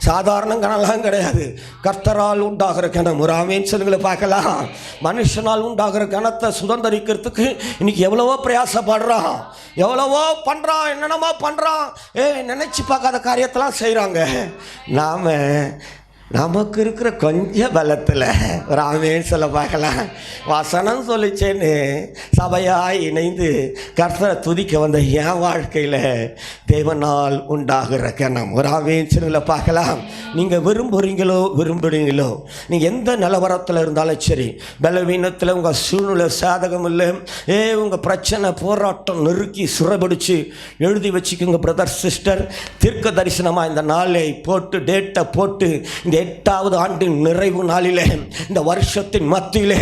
சாதாரண கணம்லாம் கிடையாது. கர்த்தரால் உண்டாகிற கணம். ஒரு ஆமென் சொல்லுங்களை பார்க்கலாம். மனுஷனால் உண்டாகிற கணத்தை சுதந்தரிக்கிறதுக்கு இன்னைக்கு எவ்வளவோ பிரயாசப்படுறான், எவ்வளவோ பண்ணுறான், என்னென்னமோ பண்ணுறான். நினச்சி பார்க்காத காரியத்தெல்லாம் செய்கிறாங்க. நமக்கு இருக்கிற கொஞ்சம் பலத்தில் ஒரு ஆமென் சொல்ல பார்க்கலாம். வசனம் சொல்லிச்சேன்னு சபையாய் இணைந்து கர்த்தரை துதிக்க வந்த என் வாழ்க்கையில் தேவனால் உண்டாகிற கணம். ஒரு ஆமென் சொல்ல பார்க்கலாம். நீங்கள் விரும்புகிறீங்களோ, நீங்கள் எந்த நிலவரத்தில் இருந்தாலும் சரி, பலவீனத்தில் உங்கள் சூழ்நிலை சாதகம் இல்லை, உங்கள் பிரச்சனை போராட்டம் நெருக்கி சுரபிடிச்சு எழுதி வச்சுக்கோங்க பிரதர் சிஸ்டர். தீர்க்க தரிசனமாக இந்த நாளை போட்டு டேட்டை போட்டு இந்த 8வது ஆண்டின் நிறைவு நாளிலே, இந்த வருஷத்தின் மத்தியிலே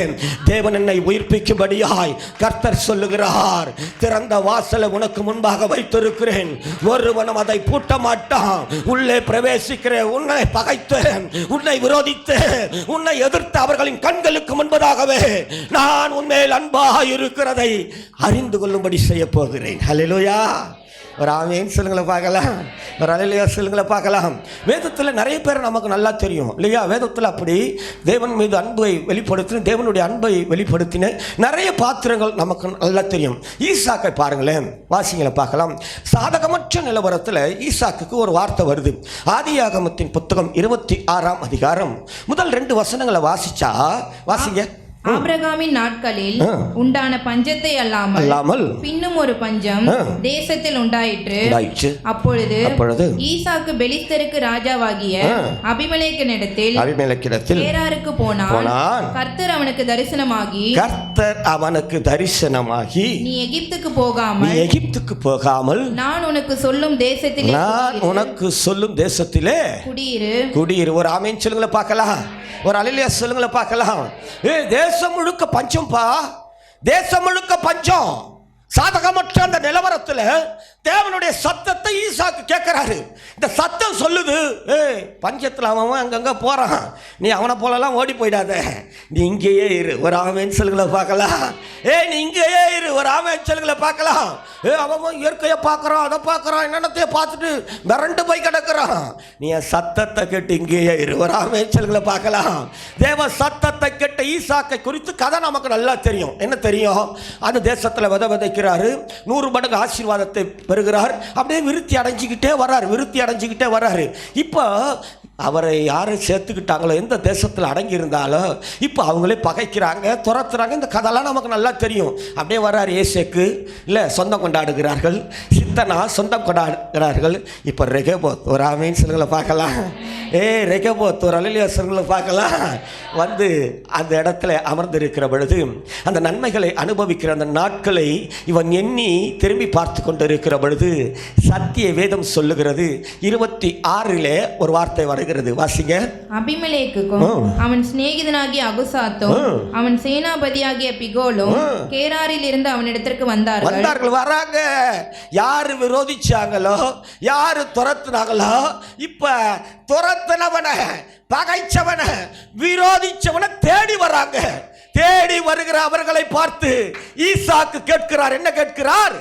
தேவன் என்னை உயிர்ப்பிக்கும்படியாய் கர்த்தர் சொல்லுகிறார். திறந்த வாசலை உனக்கு முன்பாக வைத்திருக்கிறேன், ஒருவனும் அதை பூட்ட மாட்டான். உள்ளே பிரவேசிக்கிற உன்னை பகைத்து, உன்னை விரோதித்து, உன்னை எதிர்த்து அவர்களின் கண்களுக்கு முன்பதாகவே நான் உன்மேல் அன்பாக இருக்கிறதை அறிந்து கொள்ளும்படி செய்ய போகிறேன். ஹல்லேலூயா. ஒரு ஆமென் சொல்லுங்களை பார்க்கலாம். ஒரு அல்லேலூயா சொல்லுங்களை பார்க்கலாம். வேதத்தில் நிறைய பேர் நமக்கு நல்லா தெரியும் இல்லையா? வேதத்தில் அப்படி தேவன் மீது அன்பை வெளிப்படுத்தின, தேவனுடைய அன்பை வெளிப்படுத்தின நிறைய பாத்திரங்கள் நமக்கு நல்லா தெரியும். ஈசாக்கை பாருங்களேன், வாசிங்களை பார்க்கலாம். சாதகமற்ற நிலவரத்தில் ஈசாக்குக்கு ஒரு வார்த்தை வருது. ஆதியாகமத்தின் புத்தகம் 26ஆம் அதிகாரம் முதல் 2 வசனங்களை வாசிங்க. ஆபிரகாமின் நாட்களில் உண்டான பஞ்சத்தை அல்லாமல் பின்னும் ஒரு பஞ்சம் தேசத்தில் உண்டாயிற்று. அப்பொழுது ஈசாக்கு பெலிஸ்தருக்கு ராஜாவாகிய அபிமெலேக்கினிடத்தில் கேராருக்கு போனான். கர்த்தர் அவனுக்கு தரிசனமாகி நீ எகிப்துக்கு போகாமல் நான் உனக்கு சொல்லும் தேசத்திலே குடியிரு. ஒரு ஆமென் சொல்லுங்கள பார்க்கலாம். ஒரு அல்லேலூயா சொல்லுங்கள பார்க்கலாம். தேசம் முழுக்க பஞ்சம்பா, தேசம் முழுக்க பஞ்சம். சாதகமற்ற அந்த நிலவரத்தில் தேவனுடைய சத்தத்தை ஈசாக்கு கேட்கிறாரு. இந்த சத்தம் சொல்லுது, பஞ்சத்தில் அவன் அங்கங்க போறான், நீ அவனை போலலாம் ஓடி போயிடாத, நீ இங்கேயே இரு. ஒரு ஆமென் சொல்லுங்களை பார்க்கலாம். நீ இங்கேயே இரு. ஒரு ஆமென் சொல்லுங்களை பார்க்கலாம். அவன் இயற்கையை பார்க்குறான், அதை பார்க்குறான், என்னென்னத்தையே பார்த்துட்டு மிரண்டு போய் கிடக்குறான். நீ என் சத்தத்தை கேட்டு இங்கேயே இரு. ஒரு ஆமென் சொல்லுங்களை பார்க்கலாம். தேவ சத்தத்தை கேட்ட ஈசாக்கை குறித்து கதை நமக்கு நல்லா தெரியும். என்ன தெரியும்? அந்த தேசத்தில் விதைக்கிறாரு, 100 மடங்கு ஆசீர்வாதத்தை பெறுகிறார். அப்படியே விருத்தி அடைஞ்சிக்கிட்டே வர்றாரு. இப்போ அவரை யாரும் சேர்த்துக்கிட்டாங்களோ, எந்த தேசத்தில் அடங்கி இருந்தாலோ இப்போ அவங்களே பகைக்கிறாங்க, துரத்துறாங்க. இந்த கதைலாம் நமக்கு நல்லா தெரியும். அப்படியே வர்றாரு. ஏசேக்கு இல்லை சொந்தம் கொண்டாடுகிறார்கள், சித்தனா சொந்தம் கொண்டாடுகிறார்கள். இப்போ ரெகபோத், ஒரு ஆமென் சொல்லுங்களை பார்க்கலாம். ரெகபோத், ஒரு அல்லேலூயா சொல்லுங்களை பார்க்கலாம். வந்து அந்த இடத்துல அமர்ந்திருக்கிற பொழுது அந்த நன்மைகளை அனுபவிக்கிற அந்த நாட்களை இவன் எண்ணி திரும்பி பார்த்து கொண்டு இருக்கிற பொழுது சத்திய வேதம் சொல்லுகிறது 26 ஒரு வார்த்தை வருகிறது. வாசிங்க. அபிமெலேக்குக்கும் அவன் சிநேகிதனாகிய அகுசாத்தும் அவன் சேனாபதியாகிய பிகோலும் கேராரில் இருந்து அவனிடத்திற்கு வராங்க. யாரு விரோதிச்சாங்களோ, யாரு துரத்துனாங்களோ, இப்ப துரத்துனவன, பகைச்சவன, விரோதிச்சவன தேடி வராங்க. தேடி வருகிற அவர்களை பார்த்து ஈசாக்கு கேட்கிறார். என்ன கேட்கிறார்?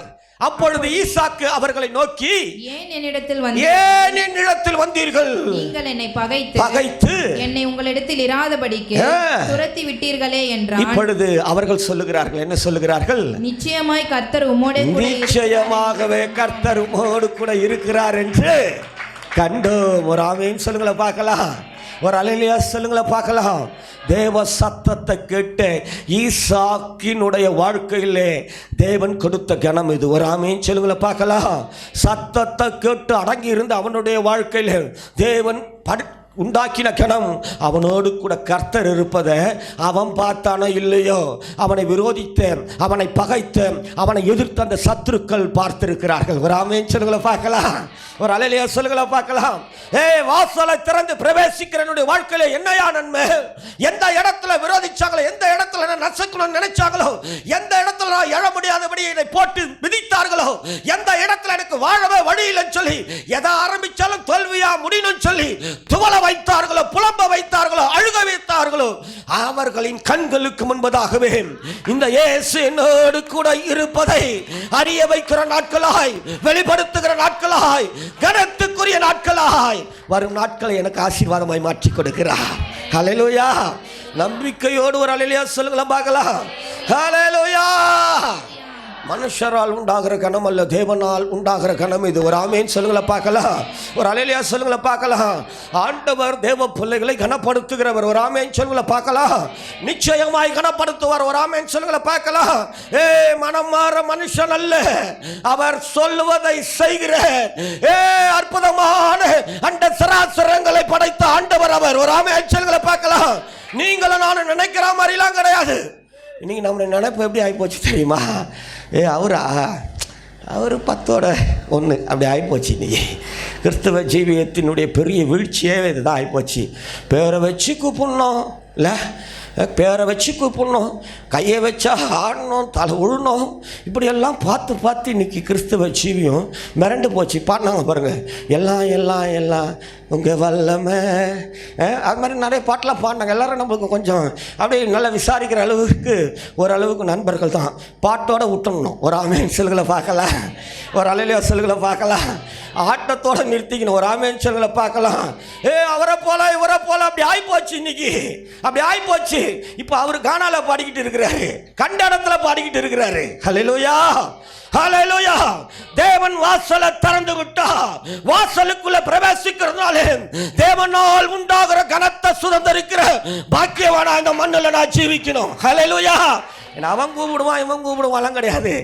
அப்பொழுது ஈசாக்கு அவர்களை நோக்கி, ஏன் என்னிடத்தில் வந்தீர்கள்? நீங்கள் என்னை பகைத்து என்னை உங்களிடத்தில் இராதபடிக்கு துரத்தி விட்டீர்களே என்றான். இப்பொழுது அவர்கள் சொல்லுகிறார்கள். என்ன சொல்லுகிறார்கள்? நிச்சயமாய் கர்த்தர் உம்மோடு நிச்சயமாகவே கர்த்தர் உம்மோடு கூட இருக்கிறார் என்று கண்டோம். ஒரு ஆமேன் சொல்லுங்களேன் பார்க்கலாம். ஒரு அல்லேலூயா சொல்லுங்களேன் பார்க்கலாம். தேவ சத்தத்தை கேட்டு ஈசாக்கினுடைய வாழ்க்கையிலே தேவன் கொடுத்த கனம் இது. ஒரு ஆமேன் சொல்லுங்களேன் பார்க்கலாம். சத்தத்தை கேட்டு அடங்கி இருந்த அவனுடைய வாழ்க்கையில் தேவன் உண்டாக்கின கணம். அவனோடு கூட கர்த்தர் இருப்பதை அவன் பார்த்தானோ இல்லையோ, அவனை விரோதித்த, அவனை பகைத்த, அவனை எதிர்த்த அந்த சத்துருக்கள் பார்த்திருக்கிறார்கள். ஒரு ஆமென் சொல்லுங்கள பார்க்கலாம். ஒரு அல்லேலூயா சொல்லுங்கள பார்க்கலாம். வாசலை திறந்து பிரவேசிக்கிறனுடைய வாழ்க்கையில என்னையா நன்மை? எந்த இடத்துல விரோதிச்சாங்களோ, எந்த இடத்துல நான் நசுக்கணும்னு நினைச்சாங்களோ, எந்த இடத்துல நான் எழ முடியாதபடி என்னை போட்டு மிதித்தார்களோ, எந்த இடத்துல எனக்கு வாழவே வழி இல்லைன்னு சொல்லி, எதை ஆரம்பிச்சாலும் தோல்வியா முடியணும்னு சொல்லி துவள வைத்தார்களோ, புலம்ப வைத்தார்களோ, அழுக வைத்தார்களோ, அவர்களின் கண்களுக்கு முன்பதாகவே இந்த இயேசு என்னோடு கூட இருப்பதை அறிய வைக்கிற நாட்களாய், வெளிப்படுத்துகிற நாட்களாய், கனத்துக்குரிய நாட்களாய் வரும் நாட்களை எனக்கு ஆசீர்வாதமாய் மாற்றி கொடுக்கிறார். ஹல்லேலூயா. நம்பிக்கையோடு ஒரு அல்லேலூயா சொல்லுங்களா பார்க்கலாம். ஹல்லேலூயா. மனுஷரால் உண்டாகிற கணம் அல்ல, தேவனால் உண்டாகிற கணம் இது. ஒரு ஆமேன் சொல்லுங்கள பார்க்கலாம். ஒரு அல்லேலூயா சொல்லுங்கள பார்க்கலாம். ஆண்டவர் தேவ பிள்ளைகளை கனப்படுத்துகிறவர். ஒரு ஆமேன் சொல்லுங்கள பார்க்கலாம். நிச்சயமாய் கனப்படுத்துவார். ஒரு ஆமேன் சொல்லுங்கள பார்க்கலாம். மனம் மாற மனுஷன் அல்ல, அவர் சொல்லுவதை செய்கிற அற்புதமான அந்த சராசரங்களை படைத்த ஆண்டவர் அவர். ஒரு ஆமேன் சொல்லுங்கள பார்க்கலாம். நீங்களும் நானும் நினைக்கிற மாதிரிலாம் கிடையாது. இன்னைக்கு நம்முடைய நினைப்பு எப்படி ஆகிப்போச்சு தெரியுமா? அவர் 10 அப்படி ஆகிப்போச்சு. இன்னைக்கு கிறிஸ்தவ ஜீவியத்தினுடைய பெரிய வீழ்ச்சியே இதுதான் ஆகிப்போச்சு. பேரை வச்சு கூப்பிடணும், இல்லை பேரை வச்சு கூப்பிடணும், கையை வச்சா ஆடணும், தலை உழணும், இப்படியெல்லாம் பார்த்து இன்னைக்கு கிறிஸ்தவ ஜீவியம் மிரண்டு போச்சு. பாடினாங்க பாருங்கள், எல்லாம் எல்லாம் எல்லாம் உங்கள் வல்லமை, அது மாதிரி நிறைய பாட்டெலாம் பாடினாங்க. எல்லோரும் நம்மளுக்கு கொஞ்சம் அப்படியே நல்லா விசாரிக்கிற அளவுக்கு ஓரளவுக்கு நண்பர்கள் தான். பாட்டோட விட்டுடணும். ஒரு ஆமேன் சொல்லுகளை பார்க்கலாம். ஒரு அல்லேலூயா சொல்லுகளை பார்க்கலாம். ஆட்டத்தோடு நிறுத்திக்கணும். ஒரு ஆமேன் சொல்லுகளை பார்க்கலாம். அவரை போல இவரை போல அப்படி ஆகிப்போச்சு. இன்னைக்கு அப்படி ஆகிப்போச்சு. இப்போ அவர் கானால பாடிக்கிட்டு இருக்கிறாரு, கண்ட இடத்துல பாடிக்கிட்டு இருக்கிறாரு. ஹல்லேலூயா. ஹல்லேலூயா. தேவன் வாசலை திறந்து விட்டா, வாசலுக்குள்ள பிரவேசிக்கிறதுனால தேவனால் உண்டாகிற கனத்தை சுதந்திரிக்கிற பாக்கியவானா இந்த மண்ணில் நான் ஜீவிக்கணும். ஹல்லேலூயா. அவன் கூப்பிடுவான், இவன் கூப்பிடுவான் கிடையாது.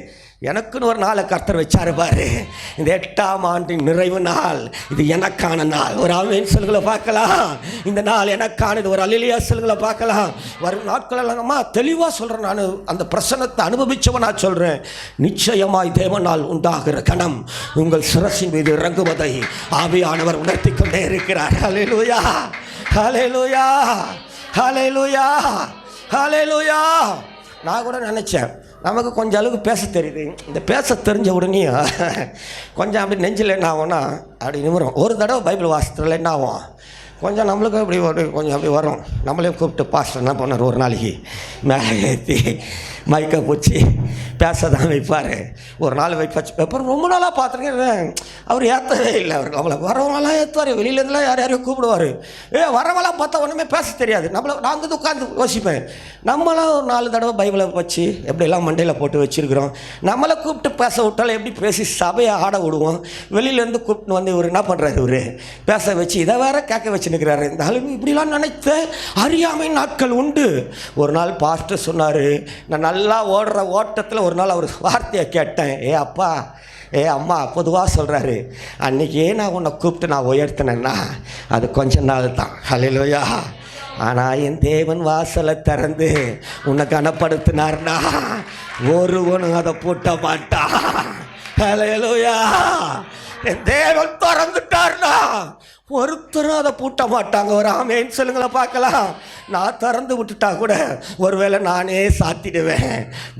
எனக்குன்னு ஒரு நாளை கர்த்தர் வச்சாரு பாரு. இந்த 8ஆம் ஆண்டின் நிறைவு நாள் இது எனக்கான நாள். ஒரு ஆமேன் சொல்லுங்களை பார்க்கலாம். இந்த நாள் எனக்கானது. ஒரு அல்லேலூயா சொல்லுங்களை பார்க்கலாம். வரும் நாட்களெல்லாமா தெளிவாக சொல்கிறேன். நான் அந்த பிரசன்னத்தை அனுபவிச்சவன் நான் சொல்கிறேன். நிச்சயமாய் தேவனால் உண்டாகிற கணம் உங்கள் சிரசின் மீது இறங்குவதை ஆவியானவர் உணர்த்தி கொண்டே இருக்கிறார். ஹல்லேலூயா. ஹல்லேலூயா. ஹல்லேலூயா. ஹல்லேலூயா. நான் கூட நினச்சேன், நமக்கு கொஞ்சம் அளவுக்கு பேச தெரியுது. இந்த பேச தெரிஞ்ச உடனே கொஞ்சம் அப்படி நெஞ்சில் என்ன ஆகும்னா அப்படி நிமிரும். ஒரு தடவை பைபிள் வாசத்தில் என்ன ஆகும், கொஞ்சம் நம்மளுக்கும் அப்படி கொஞ்சம் அப்படி வரும். நம்மளையும் கூப்பிட்டு பாஸ்டர் என்ன பண்ணார், ஒரு நாளைக்கு மேலே ஏற்றி மைக்கை பூச்சி பேச தான் வைப்பார். ஒரு நாள் வைப்பாச்சு. அப்புறம் ரொம்ப நாளாக பார்த்துருக்கேன், அவர் ஏற்றவே இல்லை. அவர் நம்மளை வரவங்களாம் ஏற்றுவார், வெளியிலேருந்துலாம் யாரையும் கூப்பிடுவார். வரவங்களாம் பார்த்தா ஒன்றுமே பேச தெரியாது. நான் வந்து உட்காந்து யோசிப்பேன், நம்மளாம் ஒரு 4 தடவை பைபிளை வச்சு எப்படியெல்லாம் மண்டையில் போட்டு வச்சுருக்கிறோம். நம்மளை கூப்பிட்டு பேச விட்டாலும் எப்படி பேசி சபையை ஆட விடுவோம். வெளியிலேருந்து கூப்பிட்டு வந்து இவர் என்ன பண்ணுறாரு, இவர் பேச வச்சு இதை வேற கேட்க வச்சுன்னுக்கிறாரு. இந்த அளவு இப்படிலாம் நினைத்த அறியாமை நாட்கள் உண்டு. ஒரு நாள் பாஸ்டர் சொன்னார், நான் நல்லா ஓடுற ஓட்டத்தில் ஒரு நாள் அவர் வார்த்தையை கேட்டேன். அப்பா அம்மா பொதுவாக சொல்கிறாரு, அன்றைக்கே நான் உன்னை கூப்பிட்டு நான் உயர்த்தினேன்னா அது கொஞ்ச நாள் தான். ஹல்லேலூயா. ஆனால் என் தேவன் வாசலை திறந்து உன்னை கனப்படுத்தினார்னா ஒருவனும் அதை பூட்ட மாட்டான். ஹல்லேலூயா. என் தேவன் திறந்துட்டார்னா ஒருத்தரும் அதை பூட்ட மாட்டாங்க. ஒரு ஆமேன் சொல்லுங்களை பார்க்கலாம். நான் திறந்து விட்டுட்டா கூட ஒருவேளை நானே சாத்திடுவேன்.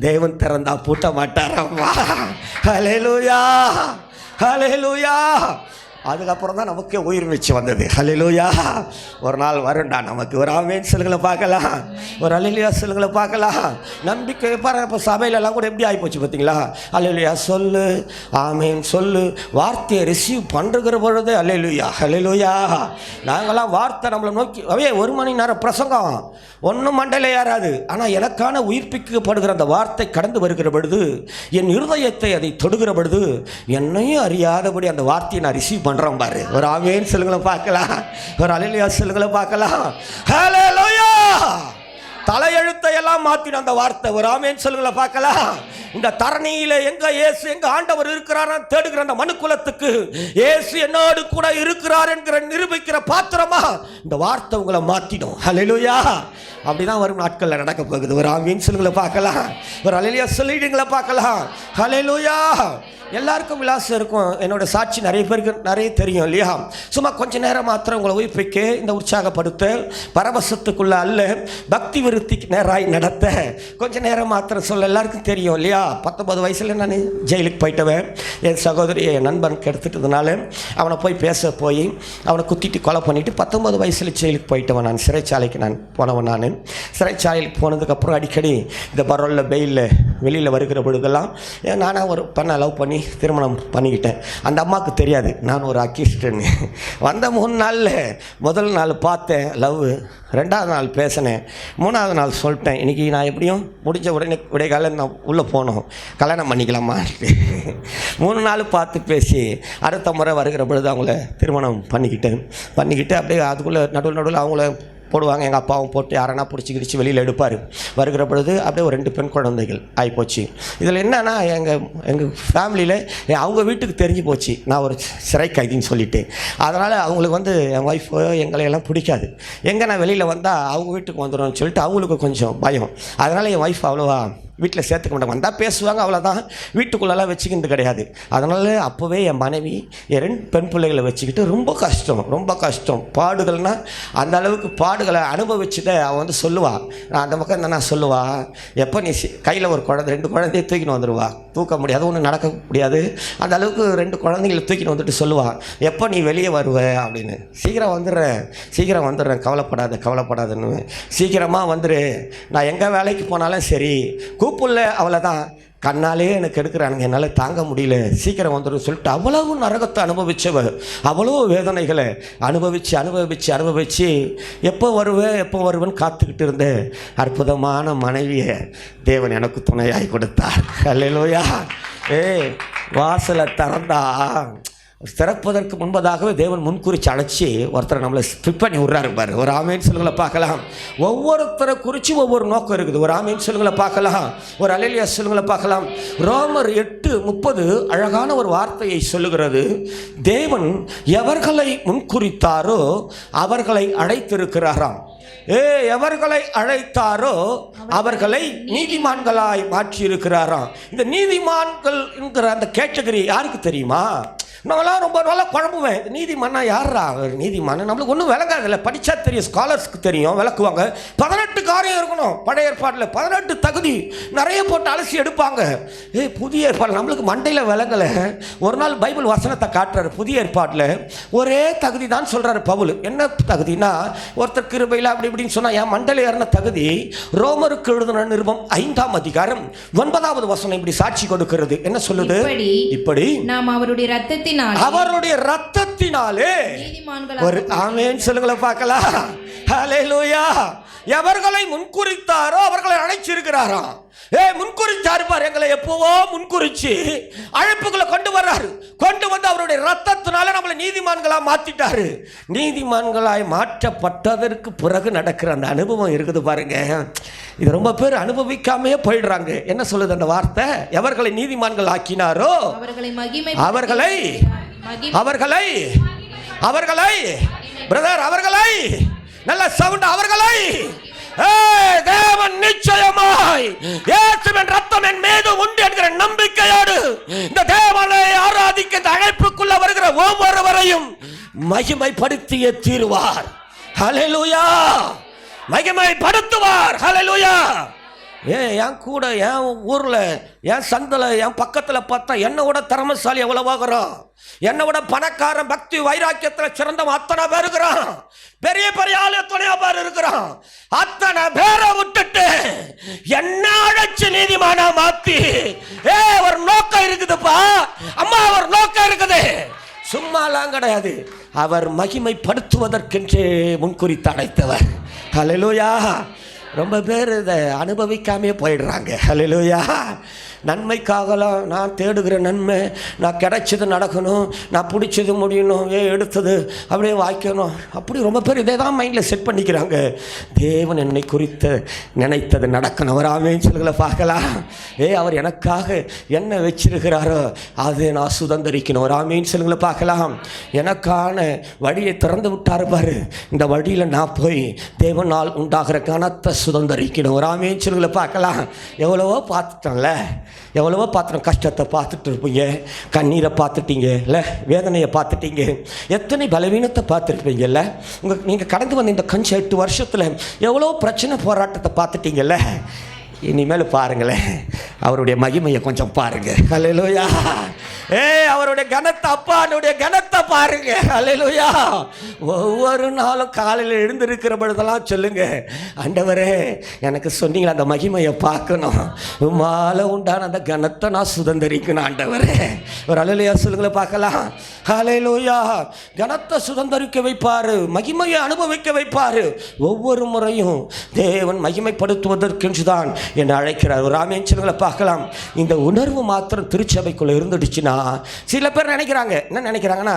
தேவன் திறந்தா பூட்ட மாட்டாரம்மா. ஹல்லேலூயா. ஹல்லேலூயா. அதுக்கப்புறம் தான் நமக்கே உயிர் மிச்சு வந்தது. ஹல்லேலூயா. ஒரு நாள் வரும்டா நமக்கு. ஒரு ஆமேன் சொல்லுங்களை பார்க்கலாம். ஒரு அல்லேலூயா சொல்லுங்களை பார்க்கலாம். நம்பிக்கை பாருங்க. இப்போ சபையிலலாம் கூட எப்படி ஆகிப்போச்சு பார்த்தீங்களா? அல்லேலூயா சொல்லு, ஆமேன் சொல்லு, வார்த்தையை ரிசீவ் பண்ணுற பொழுது அல்லேலூயா. ஹல்லேலூயா. நாங்களாம் வார்த்தை நம்மளை நோக்கி 1 மணி நேரம் பிரசங்கம் ஒன்றும் மண்டையில் ஏறாது. ஆனால் எனக்கான உயிர்ப்பிக்கப்படுகிற அந்த வார்த்தை கடந்து வருகிற பொழுது, என் இருதயத்தை அதை தொடுகிற பொழுது, என்னையும் அறியாதபடி அந்த வார்த்தையை நான் ரிசீவ் பண்ணுறோம் பாரு. ஒரு ஆமேன்னு சொல்லுங்களை பார்க்கலாம், ஒரு அல்லேலூயா சொல்லுங்களை பார்க்கலாம். ஹல்லேலூயா. தலையெழுத்தை எல்லாம் மாத்தின அந்த வார்த்தை. ஒரு ஆமேன்னு சொல்லுங்களை பார்க்கலாம். இந்த தரணியில எங்க இயேசு எங்க ஆண்டவர் இருக்கிறார் தேடுகிற அந்த மனுக்குலத்துக்கு இயேசு என்னோடு கூட இருக்கிறார் என்கிற நிரூபிக்கிற பாத்திரமா இந்த வார்த்தை உங்களை மாத்திடும். ஹல்லேலூயா. அப்படிதான் வரும் நாட்கள்ல நடக்க போகுது. ஒரு ஆமீன் சொல்லுங்களை பார்க்கலாம், ஒரு அல்லேலூயா சொல்லிடுங்களை பார்க்கலாம். ஹல்லேலூயா. எல்லாருக்கும் விலாசம் இருக்கும். என்னோட சாட்சி நிறைய பேருக்கு நிறைய தெரியும் இல்லையா? சும்மா கொஞ்ச நேரம் மாத்திரம் உங்களை உயிர்ப்பிக்க, இந்த உற்சாகப்படுத்த, பரவசத்துக்குள்ள அல்ல, பக்தி விருத்திக்கு நேராய் நடத்த கொஞ்ச நேரம் மாத்திரம் சொல்ல எல்லாருக்கும் தெரியும் இல்லையா? 19 வயசுல நான் ஜெயிலுக்கு போயிட்டவன். என் சகோதரி என் நண்பனுக்கு எடுத்துட்டதுனால அவனை போய் பேச போய் அவனை குத்திட்டு கொலை பண்ணிவிட்டு 19 வயசில் ஜெயிலுக்கு போயிட்டவன். நான் சிறைச்சாலைக்கு நான் போனவன். நான் சிறைச்சாலைக்கு போனதுக்கப்புறம் அடிக்கடி இந்த பரோலில் பெயிலில் வெளியில் வருகிற பொழுதெல்லாம் நானாக ஒரு பண்ண லவ் பண்ணி திருமணம் பண்ணிக்கிட்டேன். அந்த அம்மாவுக்கு தெரியாது நான் ஒரு அக்கிஸ்டன்னு. வந்த 3 நாளில் முதல் நாள் பார்த்தேன் லவ், 2வது நாள் பேசினேன், 3வது நாள் சொல்லிட்டேன் இன்றைக்கி நான் எப்படியும் முடிஞ்ச உடனே விடைக்கால நான் உள்ளே போனோம், கல்யாணம் பண்ணிக்கலாமா. 3 நாள் பார்த்து பேசி அடுத்த முறை வருகிற பொழுது அவங்கள திருமணம் பண்ணிக்கிட்டு அப்படியே அதுக்குள்ளே நடுவில் அவங்கள போடுவாங்க. எங்கள் அப்பாவும் போட்டு யாரனா பிடிச்சி கிடிச்சி வெளியில் எடுப்பார். வருகிற பொழுது அப்படியே ஒரு 2 பெண் குழந்தைகள் ஆகிப்போச்சு. இதில் என்னன்னா எங்கள் ஃபேமிலியில் அவங்க வீட்டுக்கு தெரிஞ்சு போச்சு நான் ஒரு சிறை கைதின்னு சொல்லிட்டு. அதனால் அவங்களுக்கு என் ஒய்ஃபோ எங்களையெல்லாம் பிடிக்காது. எங்கே நான் வெளியில் வந்தால் அவங்க வீட்டுக்கு வந்துடும்னு சொல்லிட்டு அவங்களுக்கு கொஞ்சம் பயம். அதனால் என் ஒய்ஃப் அவ்வளோவா வீட்டில் சேர்த்துக்க மாட்டாங்க. வந்தால் பேசுவாங்க, அவ்வளோதான். வீட்டுக்குள்ளெல்லாம் வச்சுக்கிட்டு கிடையாது. அதனால் அப்போவே என் மனைவி என் 2 பெண் பிள்ளைகளை வச்சுக்கிட்டு ரொம்ப கஷ்டம் பாடுகள்னால் அந்த அளவுக்கு பாடுகளை அனுபவிச்சுட்டு அவன் சொல்லுவாள். நான் அந்த பக்கம் நான் சொல்லுவா, எப்போ நீ கையில் ஒரு குழந்தை 2 குழந்தைய தூக்கின்னு வந்துடுவா, தூக்க முடியாது, ஒன்றும் நடக்க முடியாது, அந்த அளவுக்கு 2 குழந்தைகளை தூக்கின்னு வந்துட்டு சொல்லுவாள், எப்போ நீ வெளியே வருவ அப்படின்னு. சீக்கிரம் வந்துடுறேன் கவலைப்படாதுன்னு. சீக்கிரமாக வந்துடு, நான் எங்கே வேலைக்கு போனாலும் சரி கூப்பிடல, அவ்வளோதான், கண்ணாலே எனக்கு எடுக்கிறானுங்க, என்னால் தாங்க முடியல, சீக்கிரம் வந்துடும் சொல்லிட்டு அவ்வளவு நரகத்தை அனுபவிச்சவ, அவ்வளோ வேதனைகளை அனுபவிச்சு எப்போ வருவேன்னு காத்துக்கிட்டு இருந்த அற்புதமான மனைவியை தேவன் எனக்கு துணையாகி கொடுத்தார். அல்லேலூயா. வாசலை திறப்பதற்கு முன்பதாகவே தேவன் முன்குறிச்சு அழைச்சி ஒருத்தரை நம்மளை ஸ்பிட் பண்ணி விட்றாரு பாரு. ஒரு ஆமேன் சொல்லுங்களை பார்க்கலாம். ஒவ்வொருத்தரை குறித்து ஒவ்வொரு நோக்கம் இருக்குது. ஒரு ஆமேன் சொல்லுங்களை பார்க்கலாம், ஒரு அல்லேலூயா சொல்லுங்களை பார்க்கலாம். ரோமர் 8:30 அழகான ஒரு வார்த்தையை சொல்லுகிறது. தேவன் எவர்களை முன்குறித்தாரோ அவர்களை அழைத்திருக்கிறாராம். எவர்களை அழைத்தாரோ அவர்களை நீதிமான்களாய் மாற்றி இருக்கிறாராம். இந்த நீதிமான்கள் என்கிற அந்த கேட்டகரி யாருக்கு தெரியுமா? நம்மளாம் ரொம்ப நல்லா குழம்புவேன். நீதிமன்னா யாரா நீதிமன்றம்? நம்மளுக்கு ஒன்றும் விளங்காதில்ல. படித்தா தெரியும், ஸ்காலர்ஸ்க்கு தெரியும், விளக்குவாங்க. 18 காரியம் இருக்கணும் பழைய ஏற்பாட்டில், 18 தகுதி நிறைய போட்டு அலசி எடுப்பாங்க. புதிய ஏற்பாடு நம்மளுக்கு மண்டையில் விளங்கலை. ஒரு நாள் பைபிள் வசனத்தை காட்டுறாரு. புதிய ஏற்பாட்டில் ஒரே தகுதி தான் சொல்கிறாரு பவுல். என்ன தகுதினா, ஒருத்தர் கிருபையில் அப்படி இப்படின்னு சொன்னால் என் மண்டையில் ஏறின தகுதி ரோமருக்கு எழுதின நிருபம் 5ஆம் அதிகாரம் 9வது வசனம் இப்படி சாட்சி கொடுக்கிறது. என்ன சொல்லுது? இப்படி நாம் அவருடைய ரத்தத்தினாலே ஒரு ஆமென் சொல்லுங்கள பார்க்கலாம். ஹல்லேலூயா. எவர்களை முன்குறித்தாரோ அவர்களை அழைச்சிருக்கிறாராம். முன்குறிச்சாரு பாரு, எங்களை எப்பவோ முன்குறிச்சு அழைப்புகளை கொண்டு வந்து அவருடைய ரத்தத்தினால நம்மளை நீதிமான்களா மாத்திட்டாரு. நீதிமான்களாய் மாற்றப்பட்டதற்கு பிறகு நடக்கிற அந்த அனுபவம் இருக்குது பாருங்க. இது ரொம்ப பேர் அனுபவிக்காமே போயிடுறாங்க. என்ன சொல்லுது அந்த வார்த்தை? எவர்களை நீதிமான்கள் ஆக்கினாரோ அவர்களை நல்ல சவுண்ட், அவர்களை தேவன் நிச்சயமாய் இயேசுவின் ரத்தம் என் மீது உண்டு என்கிற நம்பிக்கையோடு இந்த தேவனை ஆராதிக்க இந்த அழைப்புக்குள்ள வருகிற ஒவ்வொருவரையும் மகிமைப்படுத்தியே தீருவார். ஹல்லேலூயா. மகிமைப்படுத்துவார். ஹல்லேலூயா. என் கூட என் ஊரில் என் சந்தில் என் பக்கத்தில் பார்த்தா என்னை விட திறமசாலி எவ்வளவாகிறோம், என்னை விட பணக்காரன் பக்தி வைராக்கியத்தில் சிறந்தவன் அத்தனை பேர் இருக்கிறான். பெரிய ஆளு எத்தனையோ பேர் இருக்கிறான். அத்தனை பேரை விட்டுட்டு என்ன அழைச்சு நீதிமானா மாத்தி ஒரு நோக்கம் இருக்குதுப்பா அம்மா, ஒரு நோக்கம் இருக்குது. சும்மாலாம் கிடையாது. அவர் மகிமைப்படுத்துவதற்கென்றே முன்குறித்து அழைத்தவர். ஹல்லேலூயா. ரொம்ப பேர் இதை அனுபவிக்காமே போயிடுறாங்க. ஹல்லேலூயா. நன்மைக்காகலாம் நான் தேடுகிற நன்மை, நான் கிடைச்சது நடக்கணும், நான் பிடிச்சது முடியணும், எடுத்தது அப்படியே வாய்க்கணும், அப்படி ரொம்ப பேர் இதே தான் மைண்டில் செட் பண்ணிக்கிறாங்க. தேவன் என்னை குறித்து நினைத்தது நடக்கணும். ஒரு ஆமென் சொல்லுங்களை பார்க்கலாம். அவர் எனக்காக என்ன வச்சிருக்கிறாரோ அதை நான் சுதந்திரிக்கணும். ஒரு ஆமென் சொல்லுங்களை பார்க்கலாம். எனக்கான வழியை திறந்து விட்டார் பாரு, இந்த வழியில் நான் போய் தேவனால் உண்டாகிற கனத்தை சுதந்திரிக்கணும். ஒரு ஆமென் சொல்லுங்களை பார்க்கலாம். எவ்வளவோ பார்த்துட்டோம்ல, எவ்வளவோ பார்த்துட்டோம். கஷ்டத்தை பார்த்துட்டு இருப்பீங்க, கண்ணீரை பார்த்துட்டீங்க இல்லை, வேதனையை பார்த்துட்டீங்க, எத்தனை பலவீனத்தை பார்த்துருப்பீங்கல்ல. நீங்கள் கடந்து வந்த இந்த 8 வருஷத்தில் எவ்வளோ பிரச்சனை போராட்டத்தை பார்த்துட்டீங்கல்ல. இனிமேல் பாருங்களேன், அவருடைய மகிமையை கொஞ்சம் பாருங்க. ஹல்லேலூயா. அவருடைய கனத்தை, அப்பானுடைய கனத்தை பாருங்க. ஹல்லேலூயா. ஒவ்வொரு நாளும் காலையில் எழுந்திருக்கிற பொழுதெல்லாம் சொல்லுங்க, ஆண்டவரே எனக்கு சொன்னீங்களா அந்த மகிமையை பார்க்கணும், உம்மால உண்டான அந்த கனத்தை நான் சுதந்திரிக்கணும் ஆண்டவரே. ஒரு ஹல்லேலூயா சொல்லுங்களேன் பார்க்கலாம். ஹல்லேலூயா. கனத்தை சுதந்திரிக்க வைப்பார், மகிமையை அனுபவிக்க வைப்பார். ஒவ்வொரு முறையும் தேவன் மகிமைப்படுத்துவதற்கென்று தான் என்னை அழைக்கிறார். ஒரு ஆமென் சொல்லுங்களை பார்க்கலாம். இந்த உணர்வு மாத்திரம் திருச்சபைக்குள்ளே இருந்துடுச்சுன்னா, சில பேர் நினைக்கிறாங்க, என்ன நினைக்கிறாங்கன்னா,